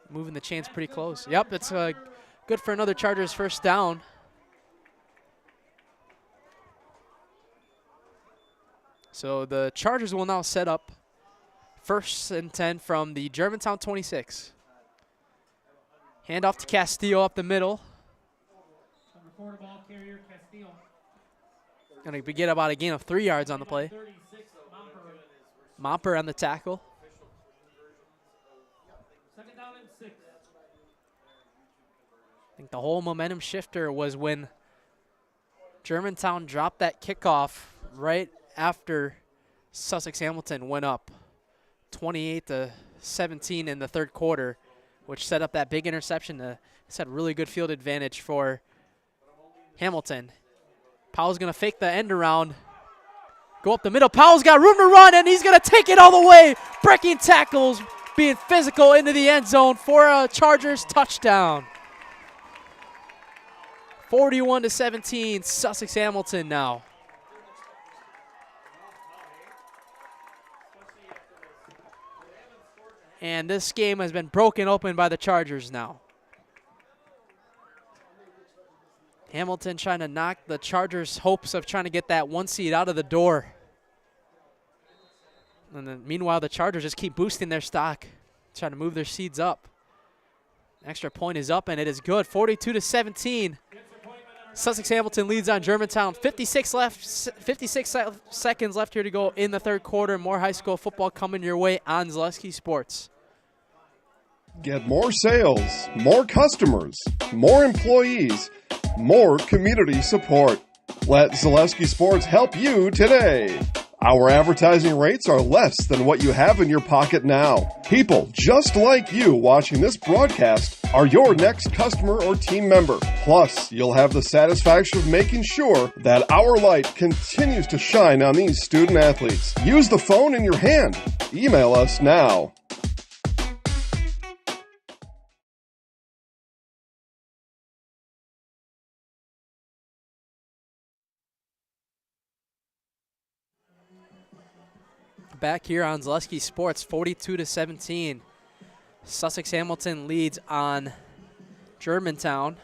Moving the chains pretty close. Yep, it's good for another Chargers first down. So the Chargers will now set up 1st and 10 from the Germantown 26. Hand off to Castillo up the middle. Going to get about a gain of 3 yards on the play. Momper on the tackle. 2nd down and 6. I think the whole momentum shifter was when Germantown dropped that kickoff right after Sussex Hamilton went up 28-17 in the third quarter, which set up that big interception. Set really good field advantage for Hamilton. Powell's going to fake the end around, go up the middle. Powell's got room to run, and he's going to take it all the way. Breaking tackles, being physical into the end zone for a Chargers touchdown. 41-17, Sussex Hamilton now. And this game has been broken open by the Chargers now. Hamilton trying to knock the Chargers' hopes of trying to get that 1 seed out of the door. And then meanwhile, the Chargers just keep boosting their stock, trying to move their seeds up. Extra point is up, and it is good. 42-17. Sussex Hamilton leads on Germantown. 56 seconds left here to go in the third quarter. More high school football coming your way on Zaleski Sports. Get more sales, more customers, more employees, more community support. Let Zaleski Sports help you today. Our advertising rates are less than what you have in your pocket now. People just like you watching this broadcast are your next customer or team member. Plus, you'll have the satisfaction of making sure that our light continues to shine on these student athletes. Use the phone in your hand. Email us now. Back here on Zaleski Sports, 42-17. Sussex Hamilton leads on Germantown.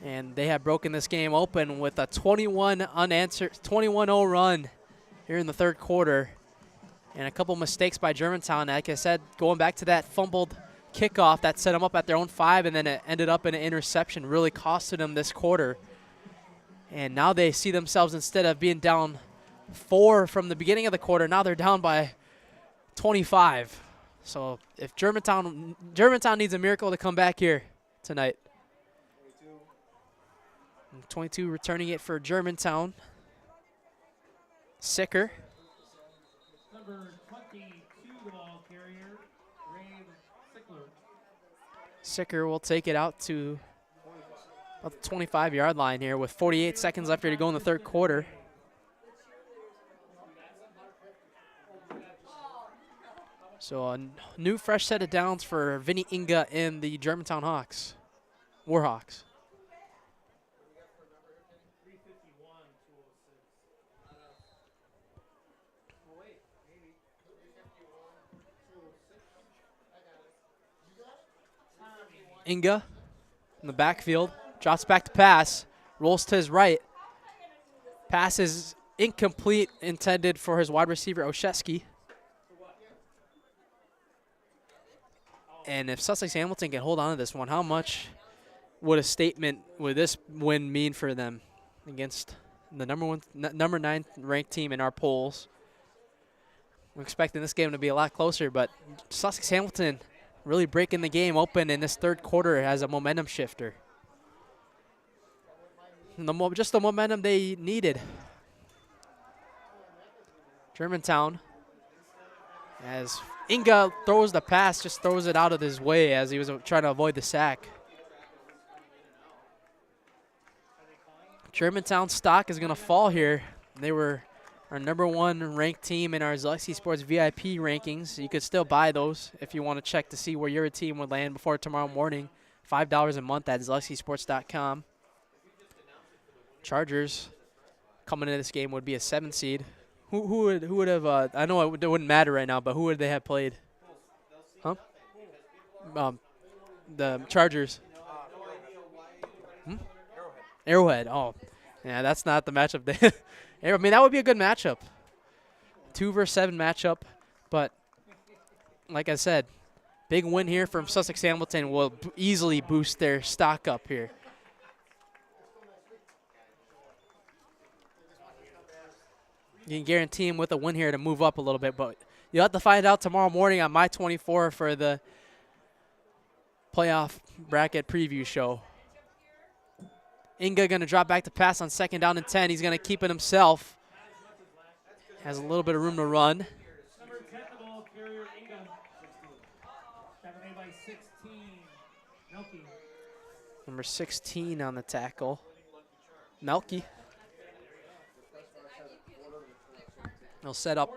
And they have broken this game open with a 21-0 run here in the third quarter. And a couple mistakes by Germantown. Like I said, going back to that fumbled kickoff that set them up at their own 5, and then it ended up in an interception, really costed them this quarter. And now they see themselves, instead of being down 4 from the beginning of the quarter, now they're down by 25. So if Germantown needs a miracle to come back here tonight. 22 returning it for Germantown. Sicker. Number 22, the ball carrier, Ray Sickler. Sicker will take it out to about the 25-yard line here with 48 seconds left here to go in the third quarter. So a new fresh set of downs for Vinny Inga and the Germantown Hawks, Warhawks. Inga in the backfield, drops back to pass, rolls to his right. Pass is incomplete, intended for his wide receiver, Oshesky. And if Sussex Hamilton can hold on to this one, how much would this win mean for them against the number 9 ranked team in our polls? We're expecting this game to be a lot closer, but Sussex Hamilton really breaking the game open in this third quarter as a momentum shifter. Just the momentum they needed. Germantown, as Inga throws the pass, just throws it out of his way as he was trying to avoid the sack. Germantown stock is going to fall here. They were our number 1 ranked team in our Zaleski Sports VIP rankings. You could still buy those if you want to check to see where your team would land before tomorrow morning. $5 a month at ZaleskiSports.com. Chargers coming into this game would be a 7 seed. Who would have? I know it wouldn't matter right now, but who would they have played? Huh? The Chargers. Arrowhead. Oh, yeah, that's not the matchup. I mean, that would be a good matchup. 2 versus 7 matchup, but like I said, big win here from Sussex Hamilton will easily boost their stock up here. You can guarantee him with a win here to move up a little bit, but you'll have to find out tomorrow morning on My 24 for the playoff bracket preview show. Inga going to drop back to pass on 2nd down and 10. He's going to keep it himself. Has a little bit of room to run. Number 10, the ball carrier, Inga. Tackled by 16, Melky. Number 16 on the tackle, Melky. They'll set up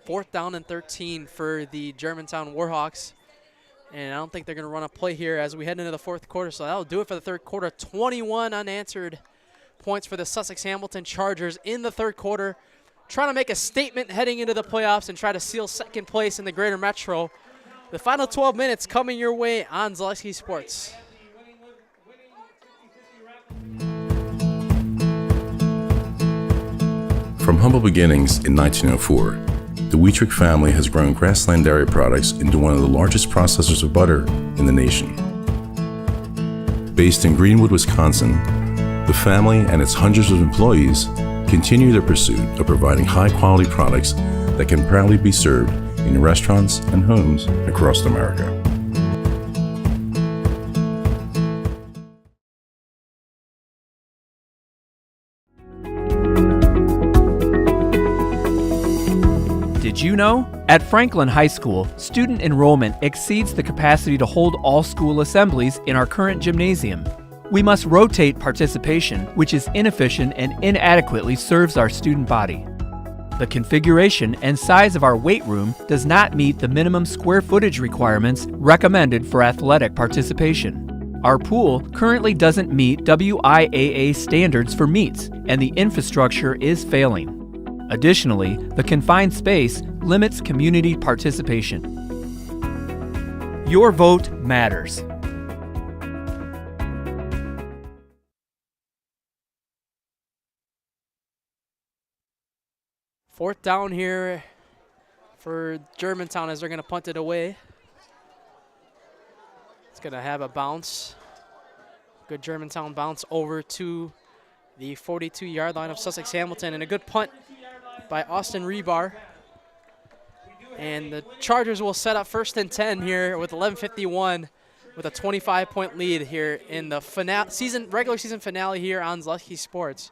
4th down and 13 for the Germantown Warhawks. And I don't think they're going to run a play here as we head into the fourth quarter. So that'll do it for the third quarter. 21 unanswered points for the Sussex Hamilton Chargers in the third quarter. Trying to make a statement heading into the playoffs and try to seal second place in the Greater Metro. The final 12 minutes coming your way on Zaleski Sports. From humble beginnings in 1904, the Wheatrick family has grown Grassland Dairy Products into one of the largest processors of butter in the nation. Based in Greenwood, Wisconsin, the family and its hundreds of employees continue their pursuit of providing high-quality products that can proudly be served in restaurants and homes across America. Did you know? At Franklin High School, student enrollment exceeds the capacity to hold all school assemblies in our current gymnasium. We must rotate participation, which is inefficient and inadequately serves our student body. The configuration and size of our weight room does not meet the minimum square footage requirements recommended for athletic participation. Our pool currently doesn't meet WIAA standards for meets, and the infrastructure is failing. Additionally, the confined space limits community participation. Your vote matters. Fourth down here for Germantown as they're going to punt it away. It's going to have a bounce. Good Germantown bounce over to the 42-yard line of Sussex Hamilton, and a good punt by Austin Rebar. And the Chargers will set up 1st and 10 here with 11:51 with a 25-point lead here in the regular season finale here on Zaleski Sports.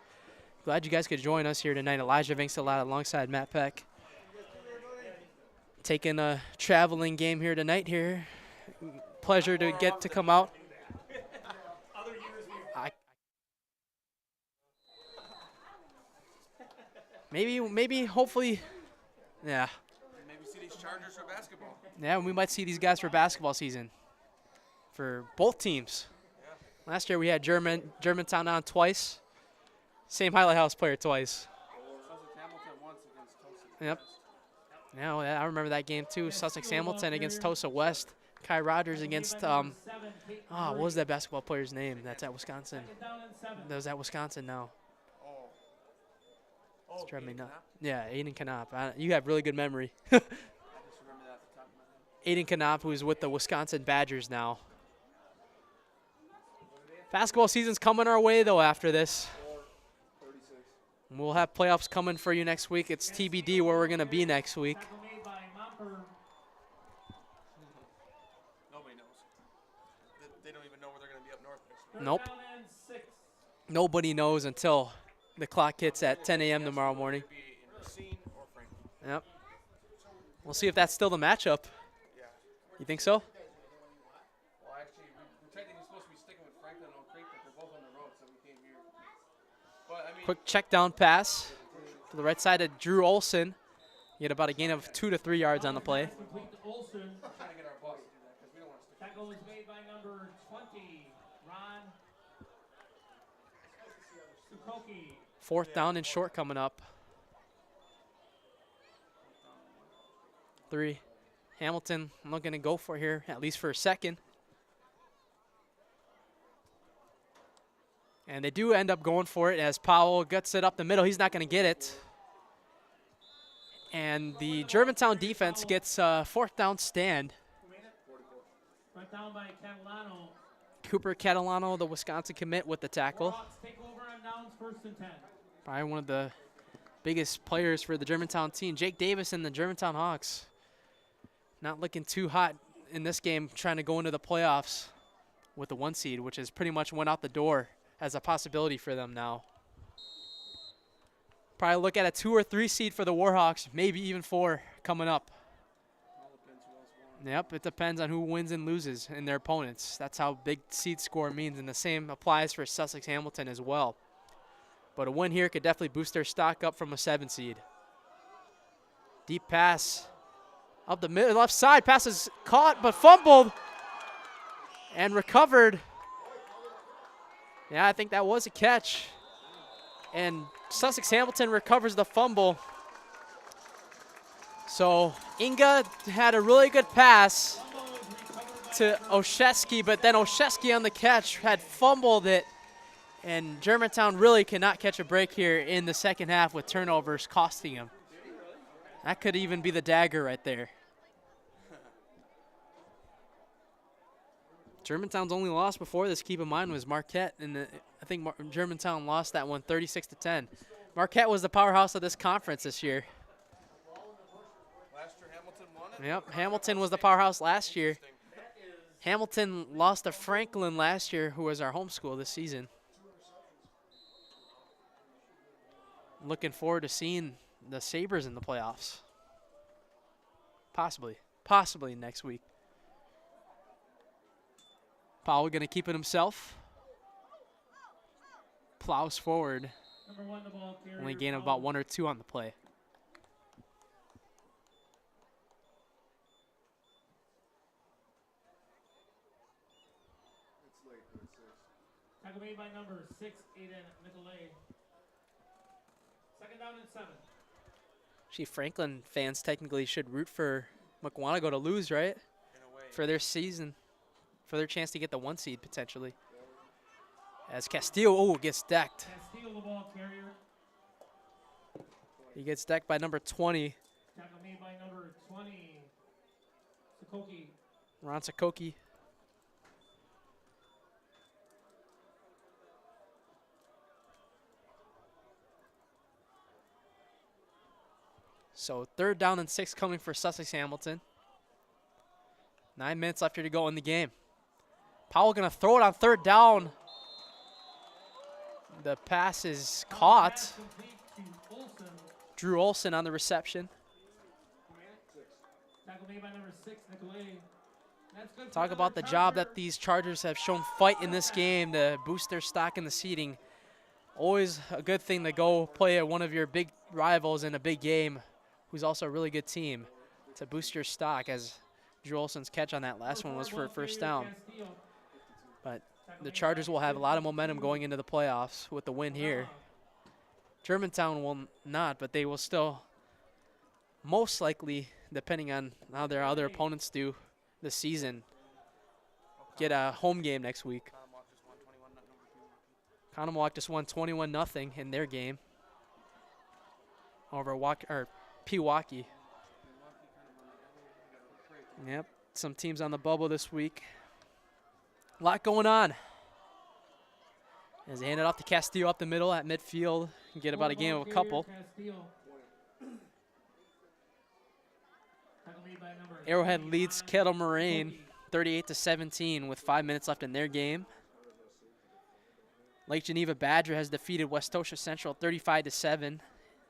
Glad you guys could join us here tonight. Elijah Vinksalot alongside Matt Peck. Taking a traveling game here tonight here. Pleasure to get to come out. Maybe, hopefully, yeah. Maybe see these Chargers for basketball. Yeah, we might see these guys for basketball season for both teams. Yeah. Last year we had Germantown on twice. Same Highlight House player twice. Yep. Yeah, I remember that game too. Sussex Hamilton against Tosa West. Kai Rogers against, what was that basketball player's name? That's at Wisconsin. That was at Wisconsin now. It's driving me nuts. Yeah, Aiden Knopf. You have really good memory. Aiden Knopf, who's with the Wisconsin Badgers now. Basketball season's coming our way, though, after this. We'll have playoffs coming for you next week. It's TBD where we're going to be next week. Nobody knows. They don't even know where they're going to be up north next week. Nope. Nobody knows until the clock hits at 10 a.m. tomorrow morning. Yep. We'll see if that's still the matchup. You think so? Well, actually, we're technically supposed to be sticking with Franklin and Oak Creek, but they're both on the road, so we came here. But, I mean, quick check down pass to the right side of Drew Olson. You get about a gain of 2 to 3 yards on the play. Tackle is made by number 20, Ron Sukoki. 4th down and short coming up. 3. Hamilton looking to go for here, at least for a second. And they do end up going for it as Powell guts it up the middle. He's not going to get it. And the Germantown defense gets a 4th down stand. Brought down by Catalano. Cooper Catalano, the Wisconsin commit, with the tackle. Take over on downs, 1st and 10. Probably one of the biggest players for the Germantown team. Jake Davis and the Germantown Hawks. Not looking too hot in this game, trying to go into the playoffs with the 1 seed, which has pretty much went out the door as a possibility for them now. Probably look at a 2 or 3 seed for the Warhawks, maybe even 4 coming up. Yep, it depends on who wins and loses in their opponents. That's how big seed score means, and the same applies for Sussex Hamilton as well. But a win here could definitely boost their stock up from a 7 seed. Deep pass up the middle, left side. Pass is caught but fumbled and recovered. Yeah, I think that was a catch. And Sussex Hamilton recovers the fumble. So Inga had a really good pass to Olszewski, but then Olszewski on the catch had fumbled it. And Germantown really cannot catch a break here in the second half with turnovers costing him. That could even be the dagger right there. Germantown's only loss before this, keep in mind, was Marquette, and I think Germantown lost that one 36-10. Marquette was the powerhouse of this conference this year. Last year Hamilton won it. Yep, Hamilton was the powerhouse last year. Hamilton lost to Franklin last year, who was our home school this season. Looking forward to seeing the Sabres in the playoffs. Possibly next week. Powell going to keep it himself. Plows forward. Number 1, the ball carrier. Only gain of about 1 or 2 on the play. Tackle made by number 6, Aiden Nicolay. 2nd down and 7. Gee, Franklin fans technically should root for Mukwonago to lose, right? For their season, for their chance to get the 1 seed potentially. As Castillo, gets decked. Castillo, the ball carrier. He gets decked by number 20. Tackle made by number 20, Sakoki. Ron Sakoki. So 3rd down and 6 coming for Sussex Hamilton. 9 minutes left here to go in the game. Powell going to throw it on 3rd down. The pass is caught. Drew Olson on the reception. Tackle made by number 6, Nicolay. Talk about the job that these Chargers have shown fight in this game to boost their stock in the seeding. Always a good thing to go play at one of your big rivals in a big game, who's also a really good team, to boost your stock, as Drew Olson's catch on that last one was for a 1st down. But the Chargers will have a lot of momentum going into the playoffs with the win here. Germantown will not, but they will still most likely, depending on how their other opponents do this season, get a home game next week. Conomowoc just won 21-0 in their game over Pewaukee. Yep, some teams on the bubble this week. A lot going on. As they hand it off to Castillo up the middle at midfield. Can get about a game of a couple. Arrowhead leads Kettle Moraine 38-17 with 5 minutes left in their game. Lake Geneva Badger has defeated Westosha Central 35-7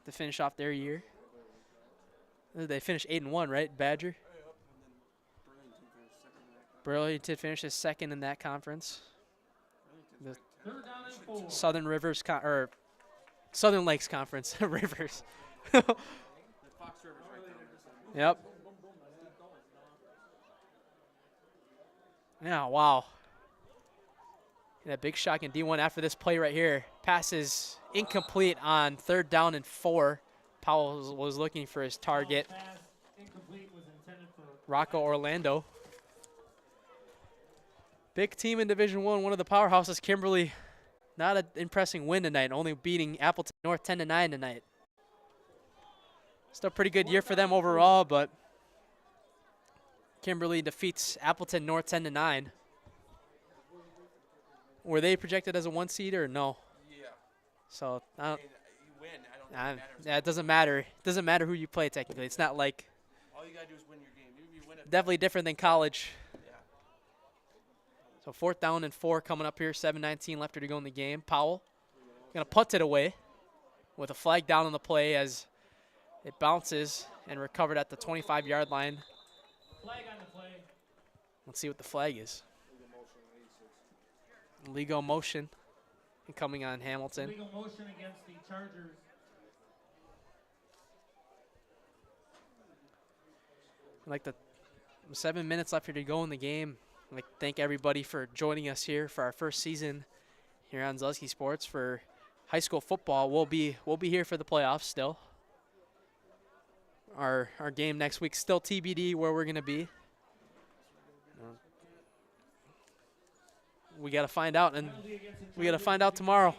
to finish off their year. They finished 8-1, right, Badger? Burlington finished as 2nd in that conference. The Southern Rivers or Southern Lakes Conference. Rivers. Yep. Yeah, wow. That big shot in D1 after this play right here. Pass is incomplete on 3rd down and 4. Powell was looking for his target. Rocco Orlando. Big team in Division I, one of the powerhouses, Kimberly. Not an impressive win tonight, only beating Appleton North 10-9 tonight. Still a pretty good year for them overall, but Kimberly defeats Appleton North 10-9. Were they projected as a 1 seed or no? Yeah. So I don't. You win. I don't think it yeah, it doesn't matter. It doesn't matter who you play technically. It's not like. All you gotta do is win your game. Even if you win it. Definitely different than college. Yeah. So 4th down and 4 coming up here. 7:19 left to go in the game. Powell gonna punt it away with a flag down on the play as it bounces and recovered at the 25-yard line. Flag on the play. Let's see what the flag is. Legal motion coming on Hamilton. Legal motion against the Chargers. Like 7 minutes left here to go in the game. I'd like to thank everybody for joining us here for our first season here on Zaleski Sports for high school football. We'll be here for the playoffs still. Our game next week still TBD where we're gonna be. We got to find out, and we got to find out tomorrow.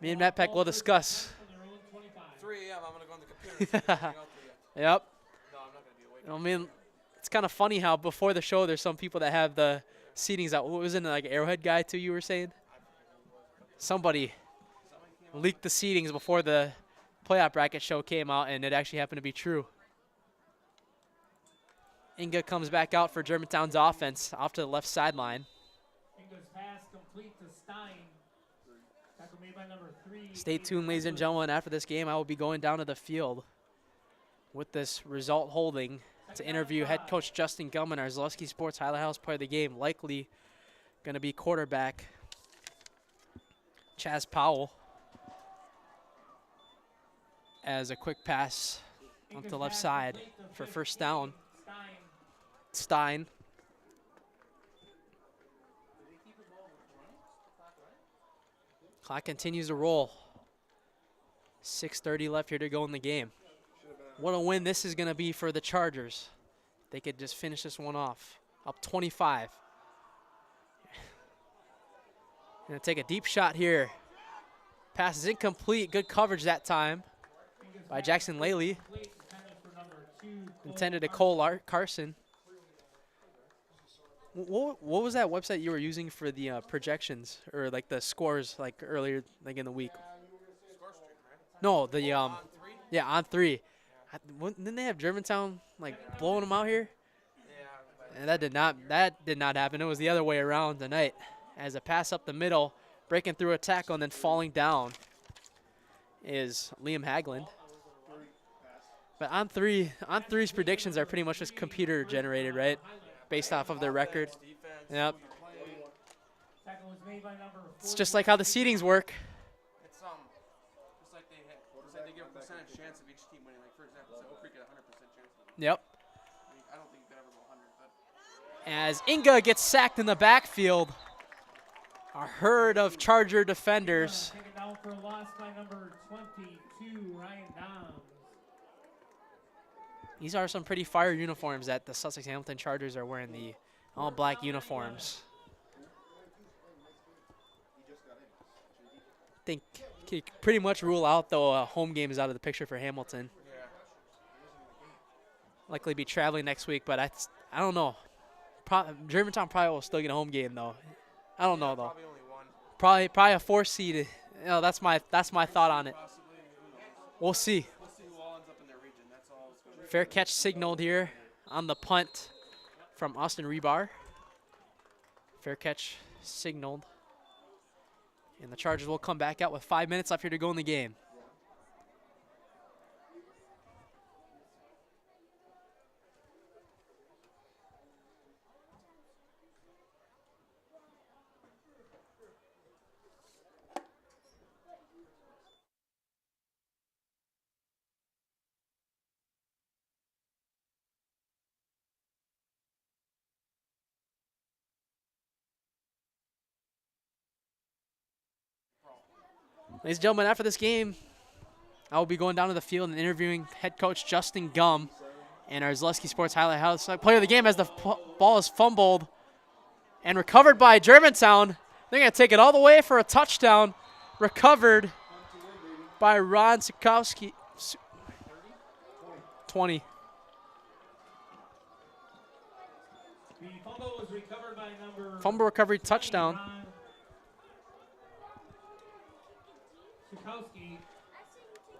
Me and Matt Peck will discuss. 3 a.m. I'm going to go on the computer. Yep. No, I'm not going to be awake. I mean, it's kind of funny how before the show there's some people that have the seedings out. What was it, like Arrowhead guy too, you were saying? Somebody leaked the seedings before the playoff bracket show came out, and it actually happened to be true. Inga comes back out for Germantown's offense off to the left sideline. Pass complete to Stein. Tackle made by number 3. Stay tuned, ladies and gentlemen. After this game, I will be going down to the field with this result holding to interview head coach Justin Gum, our Zaleski Sports Highlight House player of the game, likely going to be quarterback Chaz Powell, as a quick pass up the left side for first down. Stein. Clock continues to roll. 6:30 left here to go in the game. What a win this is going to be for the Chargers. They could just finish this one off. Up 25. Going to take a deep shot here. Pass is incomplete. Good coverage that time by Jackson Laley. Intended to Cole Carson. What was that website you were using for the projections or like the scores like earlier like in the week? No, the yeah, on 3. Didn't they have Germantown like blowing them out here? And that did not happen. It was the other way around tonight. As a pass up the middle, breaking through a tackle and then falling down is Liam Hagland. But on 3's predictions are pretty much just computer generated, right? Based off of their record. Yep. It's just like how the seedings work. It's just like they give a percentage chance of each team winning. Like for example, so Oak Creek had a 100% chance of winning. Yep. I mean, I don't think they ever go 100, but As Inga gets sacked in the backfield, a herd of Charger defenders. Taken down for a loss by number 22, Ryan Downs. These are some pretty fire uniforms that the Sussex Hamilton Chargers are wearing, the all black uniforms. I think you can pretty much rule out, though, a home game is out of the picture for Hamilton. Likely be traveling next week, but I don't know. Germantown probably will still get a home game, though. I don't know, though. Probably a 4 seed. You know, that's my thought on it. We'll see. Fair catch signaled here on the punt from Austin Rebar. Fair catch signaled. And the Chargers will come back out with 5 minutes left here to go in the game. Ladies and gentlemen, after this game, I will be going down to the field and interviewing head coach Justin Gum and our Zaleski Sports Highlight House player of the game as the ball is fumbled and recovered by Germantown. They're going to take it all the way for a touchdown. Recovered by Ron Sikowski. 20. The fumble was recovered by number Fumble recovery touchdown.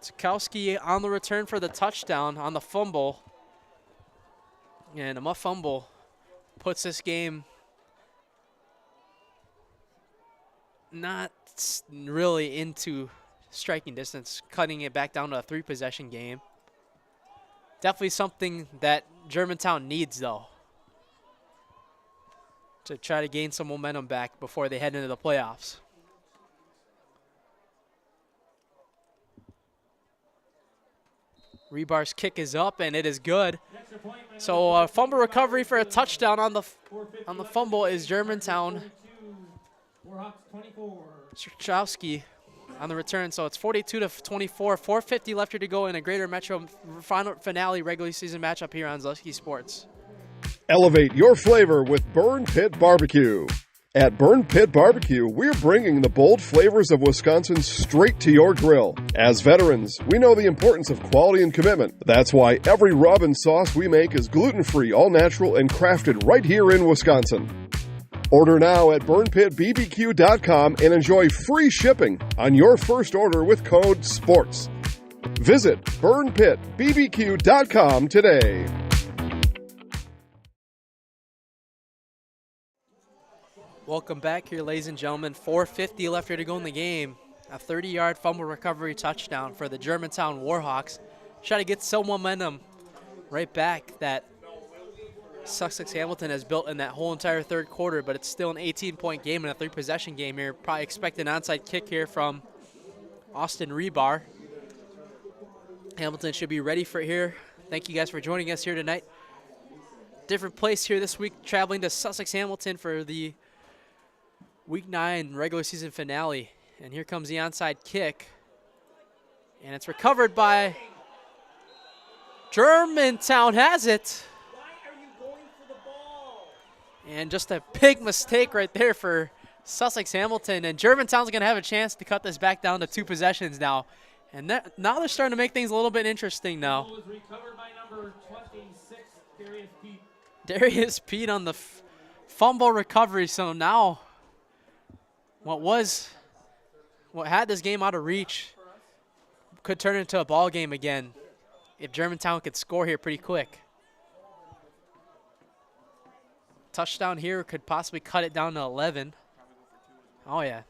Sikowski on the return for the touchdown on the fumble. And a muff fumble puts this game not really into striking distance, cutting it back down to a 3-possession game. Definitely something that Germantown needs, though, to try to gain some momentum back before they head into the playoffs. Rebar's kick is up, and it is good. So a fumble recovery for a touchdown on the fumble is Germantown. Strachowski on the return. So it's 42-24, 4:50 left here to go in a Greater Metro final finale regular season matchup here on Zaleski Sports. Elevate your flavor with Burn Pit Barbecue. At Burn Pit Barbecue, we're bringing the bold flavors of Wisconsin straight to your grill. As veterans, we know the importance of quality and commitment. That's why every rub and sauce we make is gluten-free, all-natural, and crafted right here in Wisconsin. Order now at burnpitbbq.com and enjoy free shipping on your first order with code SPORTS. Visit burnpitbbq.com today. Welcome back here, ladies and gentlemen. 4:50 left here to go in the game. A 30-yard fumble recovery touchdown for the Germantown Warhawks. Try to get some momentum right back that Sussex Hamilton has built in that whole entire third quarter, but it's still an 18-point game and a 3-possession game here. Probably expect an onside kick here from Austin Rebar. Hamilton should be ready for it here. Thank you guys for joining us here tonight. Different place here this week, traveling to Sussex Hamilton for the Week 9 regular season finale. And here comes the onside kick. And it's recovered by Germantown, has it. And just a big mistake right there for Sussex Hamilton. And Germantown's going to have a chance to cut this back down to 2 possessions now. And now they're starting to make things a little bit interesting now. Was recovered by number 26, Darius Pete. Darius Pete on the fumble recovery. So now what had this game out of reach could turn into a ball game again if Germantown could score here pretty quick. Touchdown here could possibly cut it down to 11. Oh, yeah.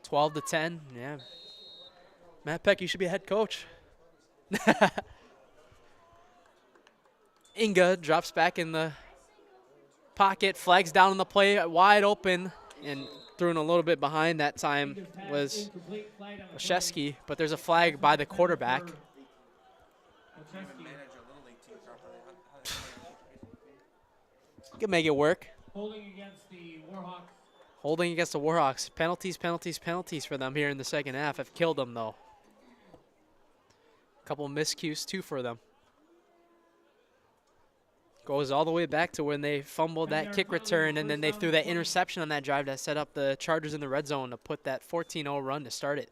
12-10, yeah. Matt Peck, you should be a head coach. Inga drops back in the pocket, flags down on the play, wide open, and threw in a little bit behind that time was Oshesky, but there's a flag by the quarterback. Can make it work. Holding against the Warhawks. Holding against the Warhawks. Penalties, penalties, penalties for them here in the second half. Have killed them, though. A couple of miscues, 2 for them. Goes all the way back to when they fumbled that kick return, and then they threw that interception on that drive that set up the Chargers in the red zone to put that 14-0 run to start it.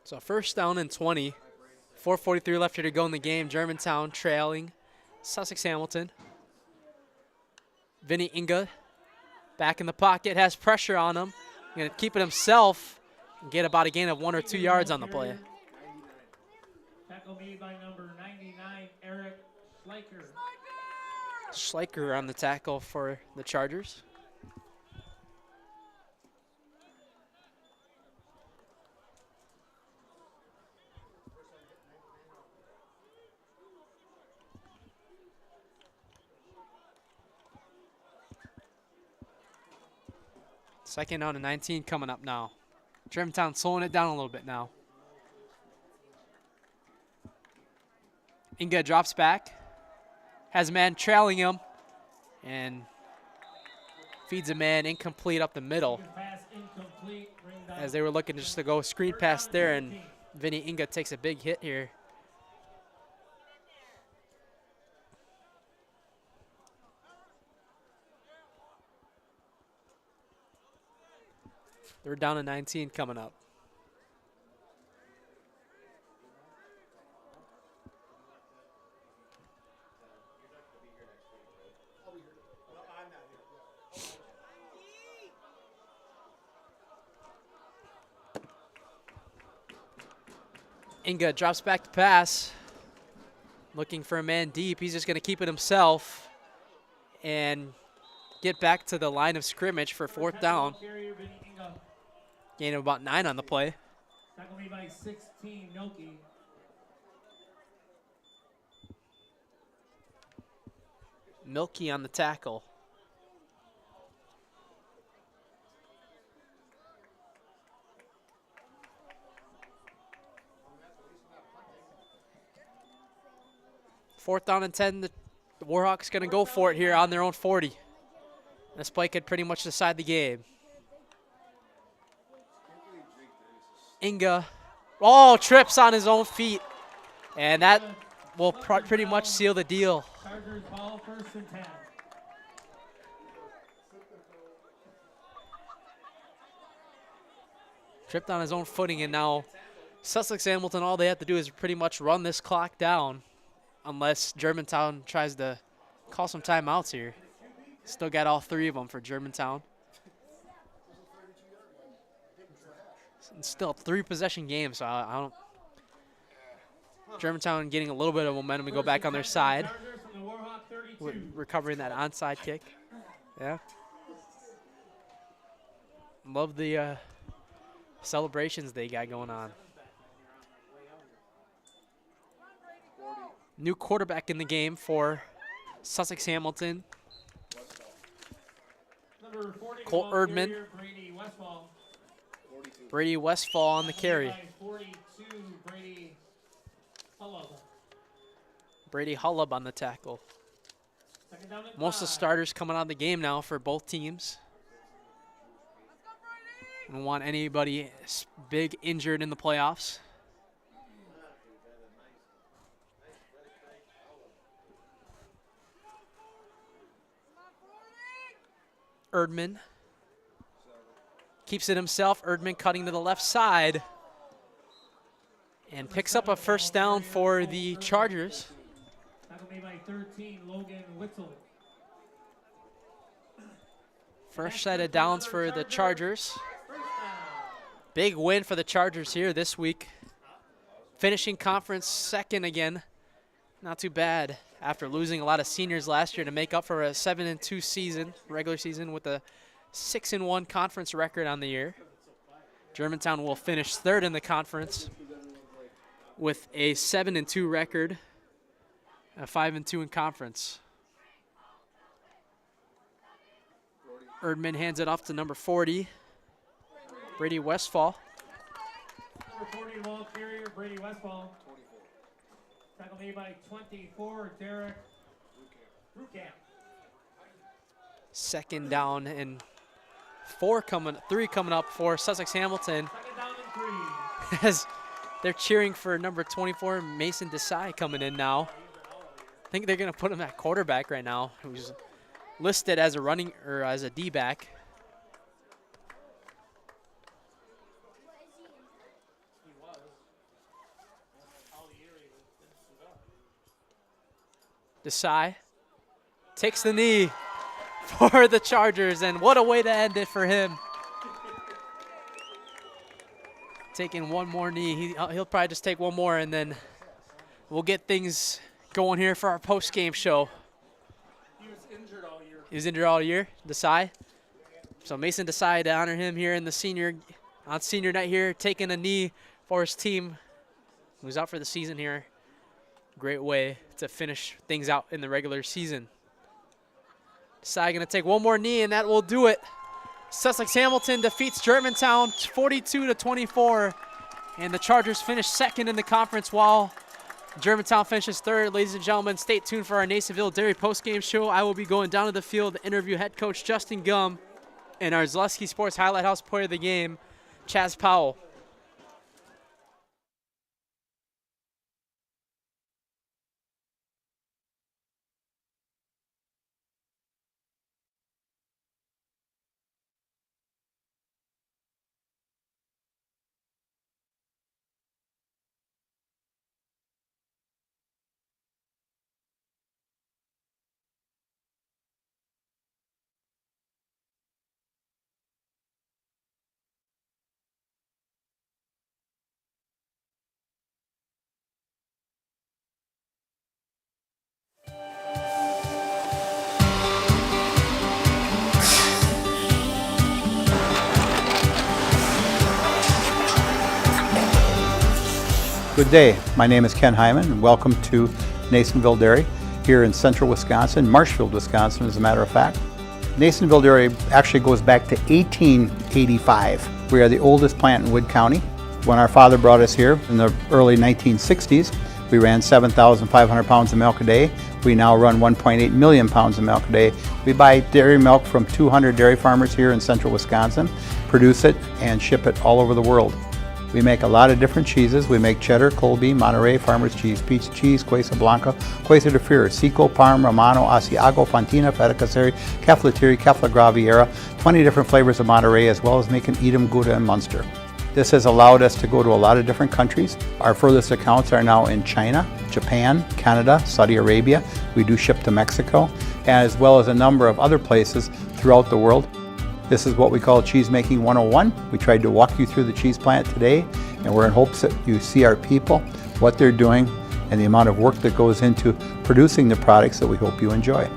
So first down and 20. 4:43 left here to go in the game. Germantown trailing Sussex Hamilton. Vinny Inga back in the pocket, has pressure on him. Going to keep it himself and get about a gain of 1 or 2 yards on the play. Tackle made by number 99, Eric Schleicher. Schleicher on the tackle for the Chargers. Second down and 19 coming up now. Germantown slowing it down a little bit now. Inga drops back. Has a man trailing him. And feeds a man incomplete up the middle. As they were looking just to go screen pass there, and Vinny Inga takes a big hit here. They're down to 19 coming up. Inga drops back to pass. Looking for a man deep. He's just going to keep it himself and get back to the line of scrimmage for 4th down. Gain of about 9 on the play. Tackle made by 16, Milky. Milky on the tackle. Fourth down and 10. The Warhawks going to go for it here on their own 40. This play could pretty much decide the game. Inga, trips on his own feet. And that will pretty much seal the deal. Chargers ball, 1st and 10. Tripped on his own footing, and now Sussex Hamilton, all they have to do is pretty much run this clock down unless Germantown tries to call some timeouts here. Still got all 3 of them for Germantown. It's still a 3-possession game, so I don't. Germantown getting a little bit of momentum to go back on their side. Recovering that onside kick. Yeah. Love the celebrations they got going on. New quarterback in the game for Sussex Hamilton. Cole Erdman. Brady Westfall on the carry. Brady Hullub on the tackle. Most of the starters coming out of the game now for both teams. We don't want anybody big injured in the playoffs. Erdman keeps it himself. Erdman cutting to the left side and picks up a first down for the Chargers. Tackle made by 13, Logan Witzel. First set of downs for the Chargers. Big win for the Chargers here this week. Finishing conference second again. Not too bad after losing a lot of seniors last year to make up for a 7-2 season, regular season, with a 6-1 conference record on the year. Germantown will finish third in the conference with a 7-2 record, a 5-2 in conference. Erdman hands it off to number 40, Brady Westfall. Number 40, ball carrier, Brady Westfall. Tackle made by 24, Derek Rukamp. Second down and three coming up for Sussex Hamilton. Second down and 3. As they're cheering for number 24, Mason Desai, coming in now. I think they're going to put him at quarterback right now, who's listed as a running or as a D-back. Desai takes the knee for the Chargers, and what a way to end it for him. Taking one more knee. He'll probably just take one more, and then we'll get things going here for our post-game show. He was injured all year. He was injured all year, Desai. So Mason Desai, to honor him here in the senior night here, taking a knee for his team, who's out for the season here. Great way to finish things out in the regular season. Desai going to take one more knee, and that will do it. Sussex Hamilton defeats Germantown 42-24, and the Chargers finish second in the conference while Germantown finishes third. Ladies and gentlemen, stay tuned for our Nasonville Dairy postgame show. I will be going down to the field to interview head coach Justin Gum and our Zaleski Sports Highlight House player of the game, Chaz Powell. Good day, my name is Ken Hyman and welcome to Nasonville Dairy here in central Wisconsin, Marshfield, Wisconsin as a matter of fact. Nasonville Dairy actually goes back to 1885. We are the oldest plant in Wood County. When our father brought us here in the early 1960s, we ran 7,500 pounds of milk a day. We now run 1.8 million pounds of milk a day. We buy dairy milk from 200 dairy farmers here in central Wisconsin, produce it and ship it all over the world. We make a lot of different cheeses. We make cheddar, Colby, Monterey, Farmer's Cheese, Peach Cheese, Quesa Blanca, Quesa de Fure, Seco, Parm, Romano, Asiago, Fontina, Feta Caseri, Caflatiri, Cafla Graviera, 20 different flavors of Monterey, as well as making Edam, Gouda, and Munster. This has allowed us to go to a lot of different countries. Our furthest accounts are now in China, Japan, Canada, Saudi Arabia. We do ship to Mexico, as well as a number of other places throughout the world. This is what we call Cheese Making 101. We tried to walk you through the cheese plant today, and we're in hopes that you see our people, what they're doing, and the amount of work that goes into producing the products that we hope you enjoy.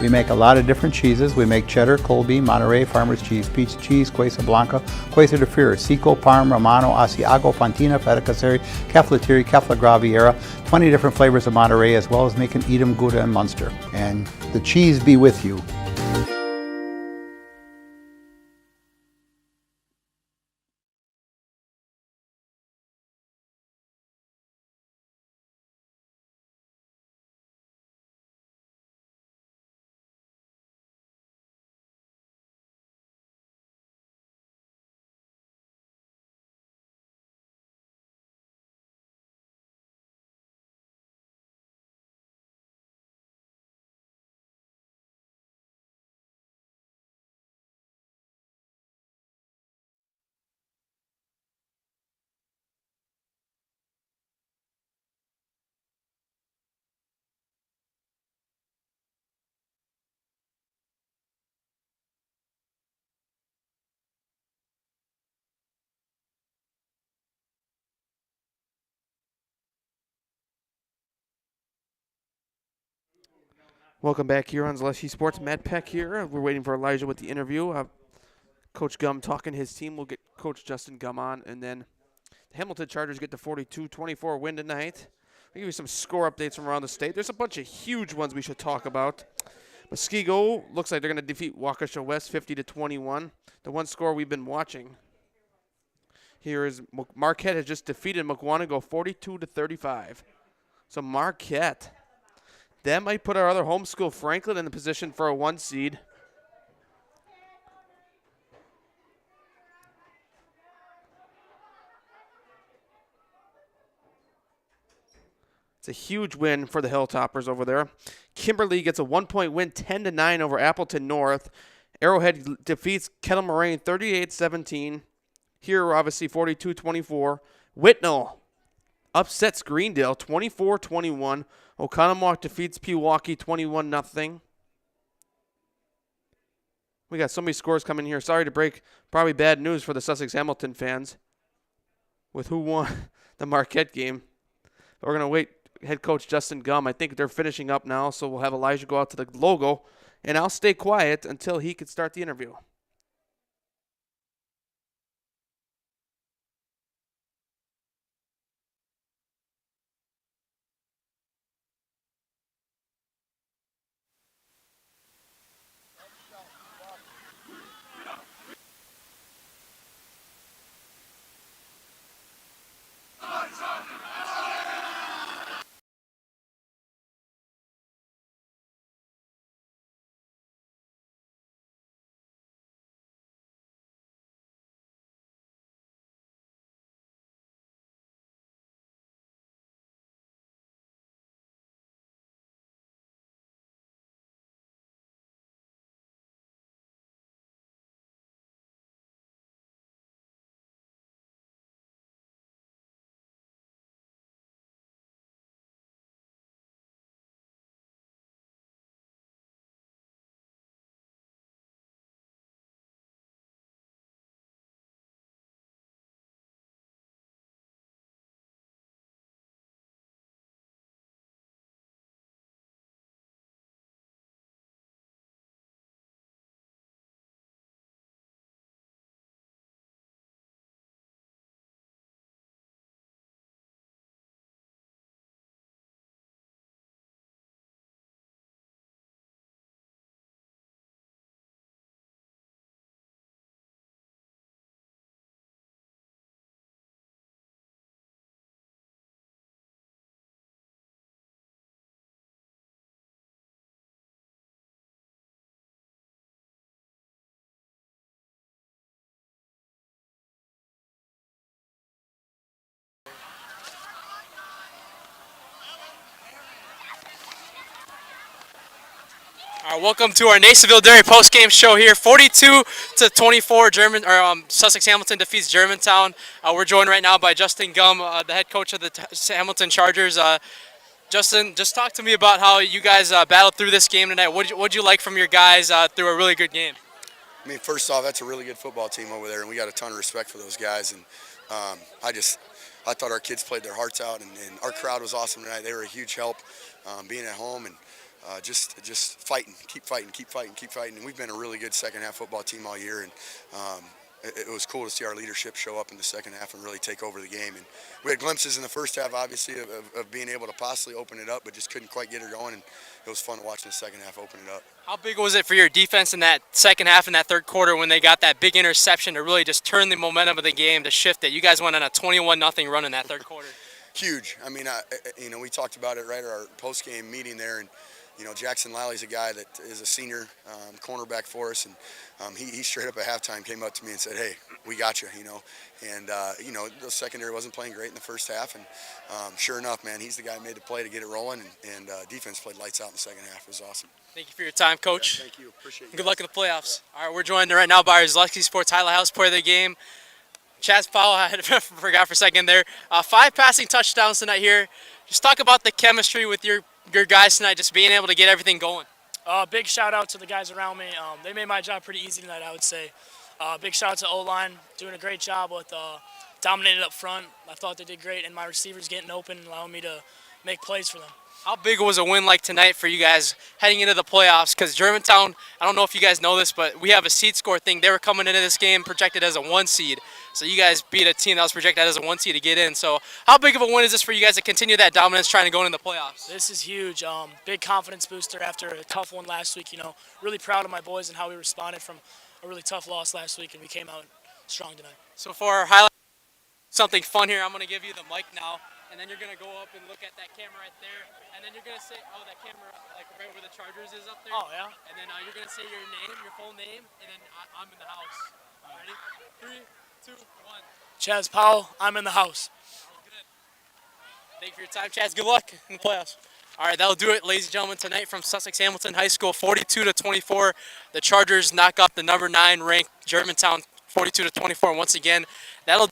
We make a lot of different cheeses. We make cheddar, Colby, Monterey, Farmer's cheese, pizza cheese, Quesa Blanca, Quesa de Fir, Seco, Parm, Romano, Asiago, Fontina, Feta Caseri, Caflatiri, Cafla Graviera, 20 different flavors of Monterey, as well as making Edam, Gouda, and Munster. And the cheese be with you. Welcome back here on Zaleski Sports. Matt Peck here. We're waiting for Elijah with the interview. Coach Gum talking his team. We'll get Coach Justin Gum on, and then the Hamilton Chargers get the 42-24 win tonight. I'll give you some score updates from around the state. There's a bunch of huge ones we should talk about. Muskego looks like they're going to defeat Waukesha West 50-21. The one score we've been watching here is Marquette has just defeated Mukwonago 42-35. So Marquette. That might put our other home school, Franklin, in the position for a 1 seed. It's a huge win for the Hilltoppers over there. Kimberly gets a 1-point win, 10-9 over Appleton North. Arrowhead defeats Kettle Moraine 38-17. Here, obviously, 42-24. Whitnall upsets Greendale 24-21. Oconomowoc defeats Pewaukee 21-0. We got so many scores coming here. Sorry to break probably bad news for the Sussex Hamilton fans with who won the Marquette game. But we're going to wait. Head coach Justin Gum, I think they're finishing up now, so we'll have Elijah go out to the logo, and I'll stay quiet until he can start the interview. All right, welcome to our Nasonville Dairy post-game show here. 42-24, Sussex Hamilton defeats Germantown. We're joined right now by Justin Gum, the head coach of the Hamilton Chargers. Justin, just talk to me about how you guys battled through this game tonight. What'd you like from your guys through a really good game? I mean, first off, that's a really good football team over there, and we got a ton of respect for those guys. And I thought our kids played their hearts out, and our crowd was awesome tonight. They were a huge help being at home, and just fighting, keep fighting. And we've been a really good second half football team all year, and it was cool to see our leadership show up in the second half and really take over the game. And we had glimpses in the first half, obviously, of being able to possibly open it up, but just couldn't quite get it going. And it was fun to watch in the second half open it up. How big was it for your defense in that second half and that third quarter when they got that big interception to really just turn the momentum of the game, to shift it? You guys went on a 21-0 run in that third quarter. Huge. I mean, we talked about it right at our post-game meeting there, and Jackson Lalley's a guy that is a senior cornerback for us, and he straight up at halftime came up to me and said, "Hey, we got you," And the secondary wasn't playing great in the first half, and sure enough, man, he's the guy who made the play to get it rolling, and defense played lights out in the second half. It was awesome. Thank you for your time, Coach. Yeah, thank you. Appreciate it. Good luck in the playoffs. Yeah. All right, we're joined right now by our Zaleski Sports Highlight House player of the game, Chaz Powell. I forgot for a second there. 5 passing touchdowns tonight here. Just talk about the chemistry with your guys tonight, just being able to get everything going. Big shout out to the guys around me. They made my job pretty easy tonight, I would say. Big shout out to O-line, doing a great job with dominating up front. I thought they did great, and my receivers getting open and allowing me to make plays for them. How big was a win like tonight for you guys heading into the playoffs? Because Germantown, I don't know if you guys know this, but we have a seed score thing. They were coming into this game projected as a 1 seed. So you guys beat a team that was projected as a 1 seed to get in. So how big of a win is this for you guys to continue that dominance trying to go into the playoffs? This is huge. Big confidence booster after a tough one last week. Really proud of my boys and how we responded from a really tough loss last week, and we came out strong tonight. So for our highlight, something fun here, I'm going to give you the mic now. And then you're going to go up and look at that camera right there. And then you're going to say, oh, that camera, like right where the Chargers is up there. Oh, yeah? And then you're going to say your name, your full name, and then I'm in the house. Ready? 3, 2, 1. Chaz Powell, I'm in the house. Good. Thank you for your time, Chaz. Good luck in the playoffs. All right, that'll do it, ladies and gentlemen, tonight from Sussex Hamilton High School, 42-24. The Chargers knock off the number 9 ranked Germantown, 42-24. Once again, that'll.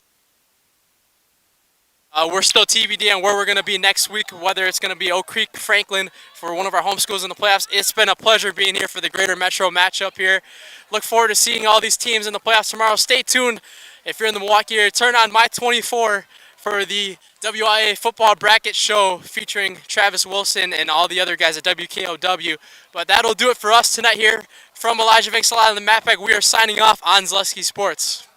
We're still TBD on where we're going to be next week, whether it's going to be Oak Creek, Franklin for one of our home schools in the playoffs. It's been a pleasure being here for the Greater Metro matchup here. Look forward to seeing all these teams in the playoffs tomorrow. Stay tuned. If you're in the Milwaukee area, turn on My 24 for the WIAA football bracket show featuring Travis Wilson and all the other guys at WKOW. But that'll do it for us tonight here from Elijah Vinksala and the Map Pack. We are signing off on Zaleski Sports.